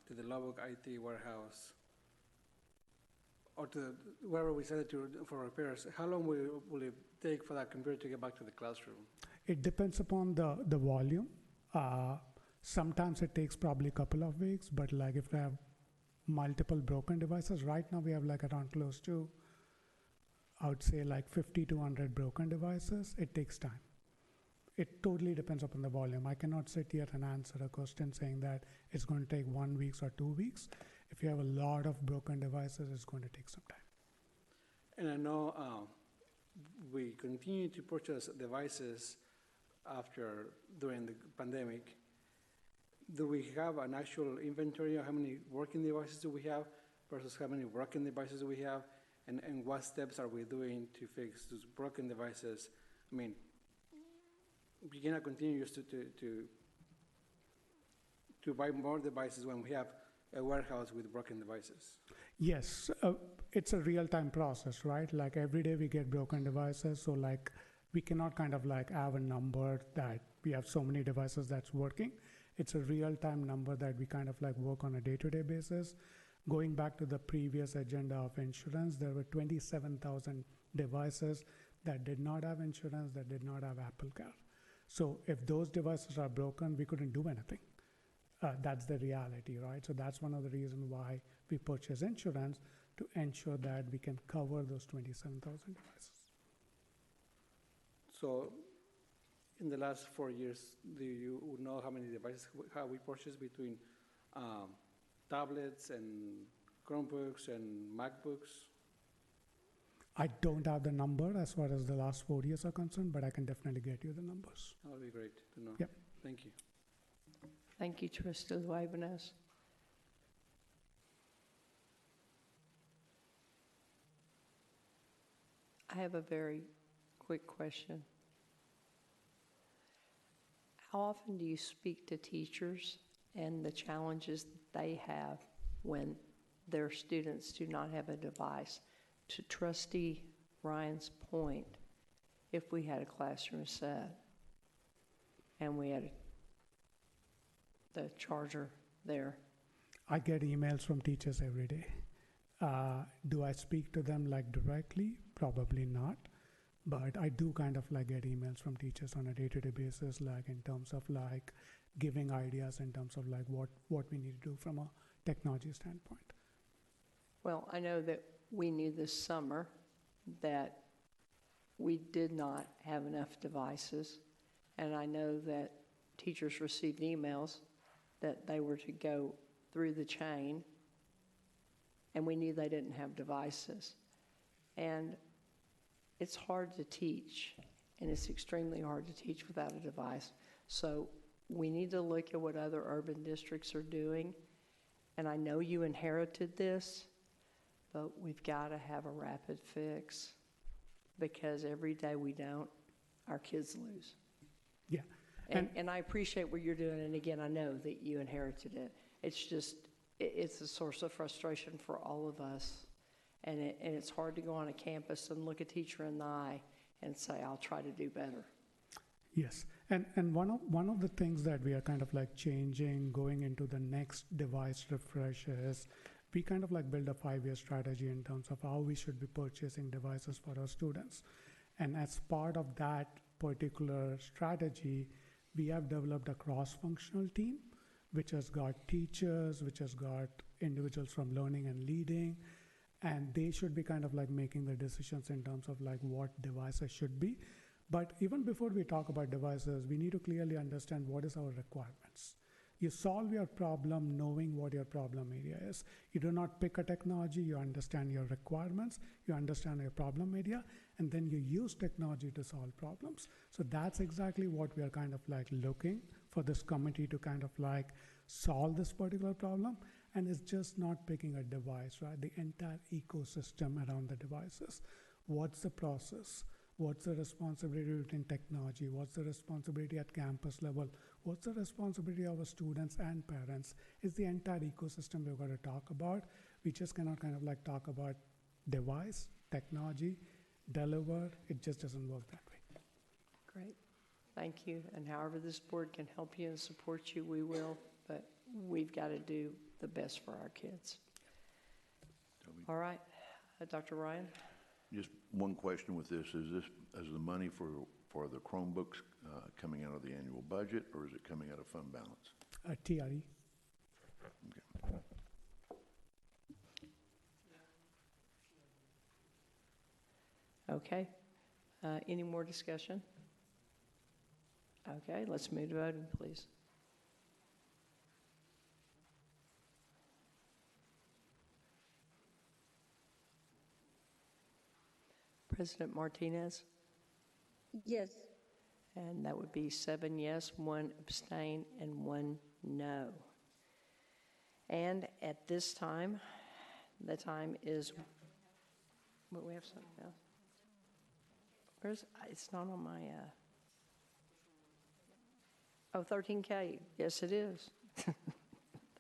Speaker 19: to the Lubbock IT warehouse, or to wherever we send it to for repairs. How long will it take for that computer to get back to the classroom?
Speaker 22: It depends upon the volume. Sometimes it takes probably a couple of weeks, but like if we have multiple broken devices, right now we have like around close to, I would say like 50 to 100 broken devices. It takes time. It totally depends upon the volume. I cannot sit here and answer a question saying that it's going to take 1 week or 2 weeks. If you have a lot of broken devices, it's going to take some time.
Speaker 19: And I know we continue to purchase devices during the pandemic. Do we have an actual inventory of how many working devices do we have versus how many broken devices do we have? And what steps are we doing to fix those broken devices? I mean, we cannot continue just to buy more devices when we have a warehouse with broken devices.
Speaker 22: Yes, it's a real-time process, right? Like every day we get broken devices, so like we cannot kind of like have a number that we have so many devices that's working. It's a real-time number that we kind of like work on a day-to-day basis. Going back to the previous agenda of insurance, there were 27,000 devices that did not have insurance, that did not have Apple Care. So if those devices are broken, we couldn't do anything. That's the reality, right? So that's one of the reasons why we purchase insurance, to ensure that we can cover those 27,000 devices.
Speaker 19: So in the last 4 years, do you know how many devices have we purchased between tablets and Chromebooks and MacBooks?
Speaker 22: I don't have the number as far as the last 4 years are concerned, but I can definitely get you the numbers.
Speaker 19: That would be great to know.
Speaker 22: Yep.
Speaker 19: Thank you.
Speaker 1: Thank you, Trustee Luevanes. I have a very quick question. How often do you speak to teachers and the challenges that they have when their students do not have a device? To Trustee Ryan's point, if we had a classroom set and we had the charger there.
Speaker 22: I get emails from teachers every day. Do I speak to them like directly? Probably not. But I do kind of like get emails from teachers on a day-to-day basis, like in terms of like giving ideas in terms of like what we need to do from a technology standpoint.
Speaker 1: Well, I know that we knew this summer that we did not have enough devices, and I know that teachers received emails that they were to go through the chain, and we knew they didn't have devices. And it's hard to teach, and it's extremely hard to teach without a device. So we need to look at what other urban districts are doing, and I know you inherited this, but we've got to have a rapid fix, because every day we don't, our kids lose.
Speaker 22: Yeah.
Speaker 1: And I appreciate what you're doing, and again, I know that you inherited it. It's just, it's a source of frustration for all of us, and it's hard to go on a campus and look a teacher in the eye and say, I'll try to do better.
Speaker 22: Yes, and one of the things that we are kind of like changing going into the next device refresh is we kind of like build a 5-year strategy in terms of how we should be purchasing devices for our students. And as part of that particular strategy, we have developed a cross-functional team, which has got teachers, which has got individuals from learning and leading, and they should be kind of like making the decisions in terms of like what devices should be. But even before we talk about devices, we need to clearly understand what is our requirements. You solve your problem knowing what your problem area is. You do not pick a technology, you understand your requirements, you understand your problem area, and then you use technology to solve problems. So that's exactly what we are kind of like looking for this committee to kind of like solve this particular problem. And it's just not picking a device, right? The entire ecosystem around the devices. What's the process? What's the responsibility within technology? What's the responsibility at campus level? What's the responsibility of our students and parents? It's the entire ecosystem we've got to talk about. We just cannot kind of like talk about device, technology, deliver. It just doesn't work that way.
Speaker 1: Great. Thank you. And however this board can help you and support you, we will. But we've got to do the best for our kids. All right. Dr. Ryan?
Speaker 3: Just one question with this. Is the money for the Chromebooks coming out of the annual budget, or is it coming out of fund balance?
Speaker 22: TRE.
Speaker 1: Okay. Any more discussion? Okay, let's move to voting, please. President Martinez?
Speaker 2: Yes.
Speaker 1: And that would be 7 yes, 1 abstain, and 1 no. And at this time, the time is, we have something else. It's not on my, 13K. Yes, it is.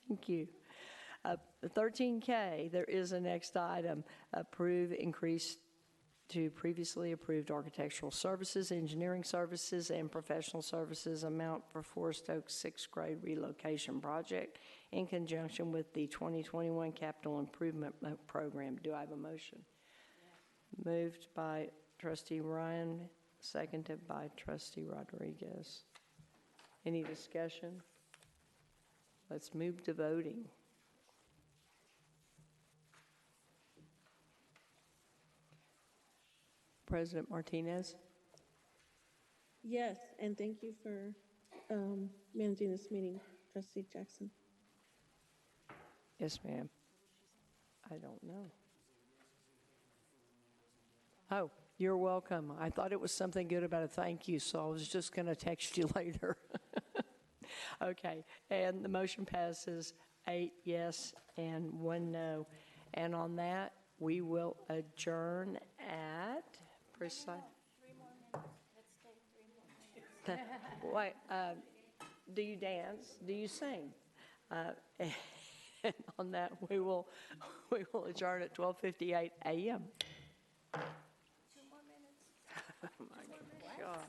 Speaker 1: Thank you. 13K, there is a next item. Approve increase to previously approved architectural services, engineering services, and professional services amount for Forest Oaks 6th grade relocation project in conjunction with the 2021 capital improvement program. Do I have a motion? Yes. Moved by Trustee Ryan, seconded by Trustee Rodriguez. Any discussion? Let's move to voting. President Martinez?
Speaker 2: Yes, and thank you for managing this meeting, Trustee Jackson.
Speaker 1: Yes, ma'am. I don't know. Oh, you're welcome. I thought it was something good about a thank you, so I was just going to text you later. Okay, and the motion passes 8 yes and 1 no. And on that, we will adjourn at precise.
Speaker 18: 3 more minutes. Let's stay 3 more minutes.
Speaker 1: Wait, do you dance? Do you sing? And on that, we will adjourn at 12:58 a.m.
Speaker 18: 2 more minutes.
Speaker 1: Oh my God.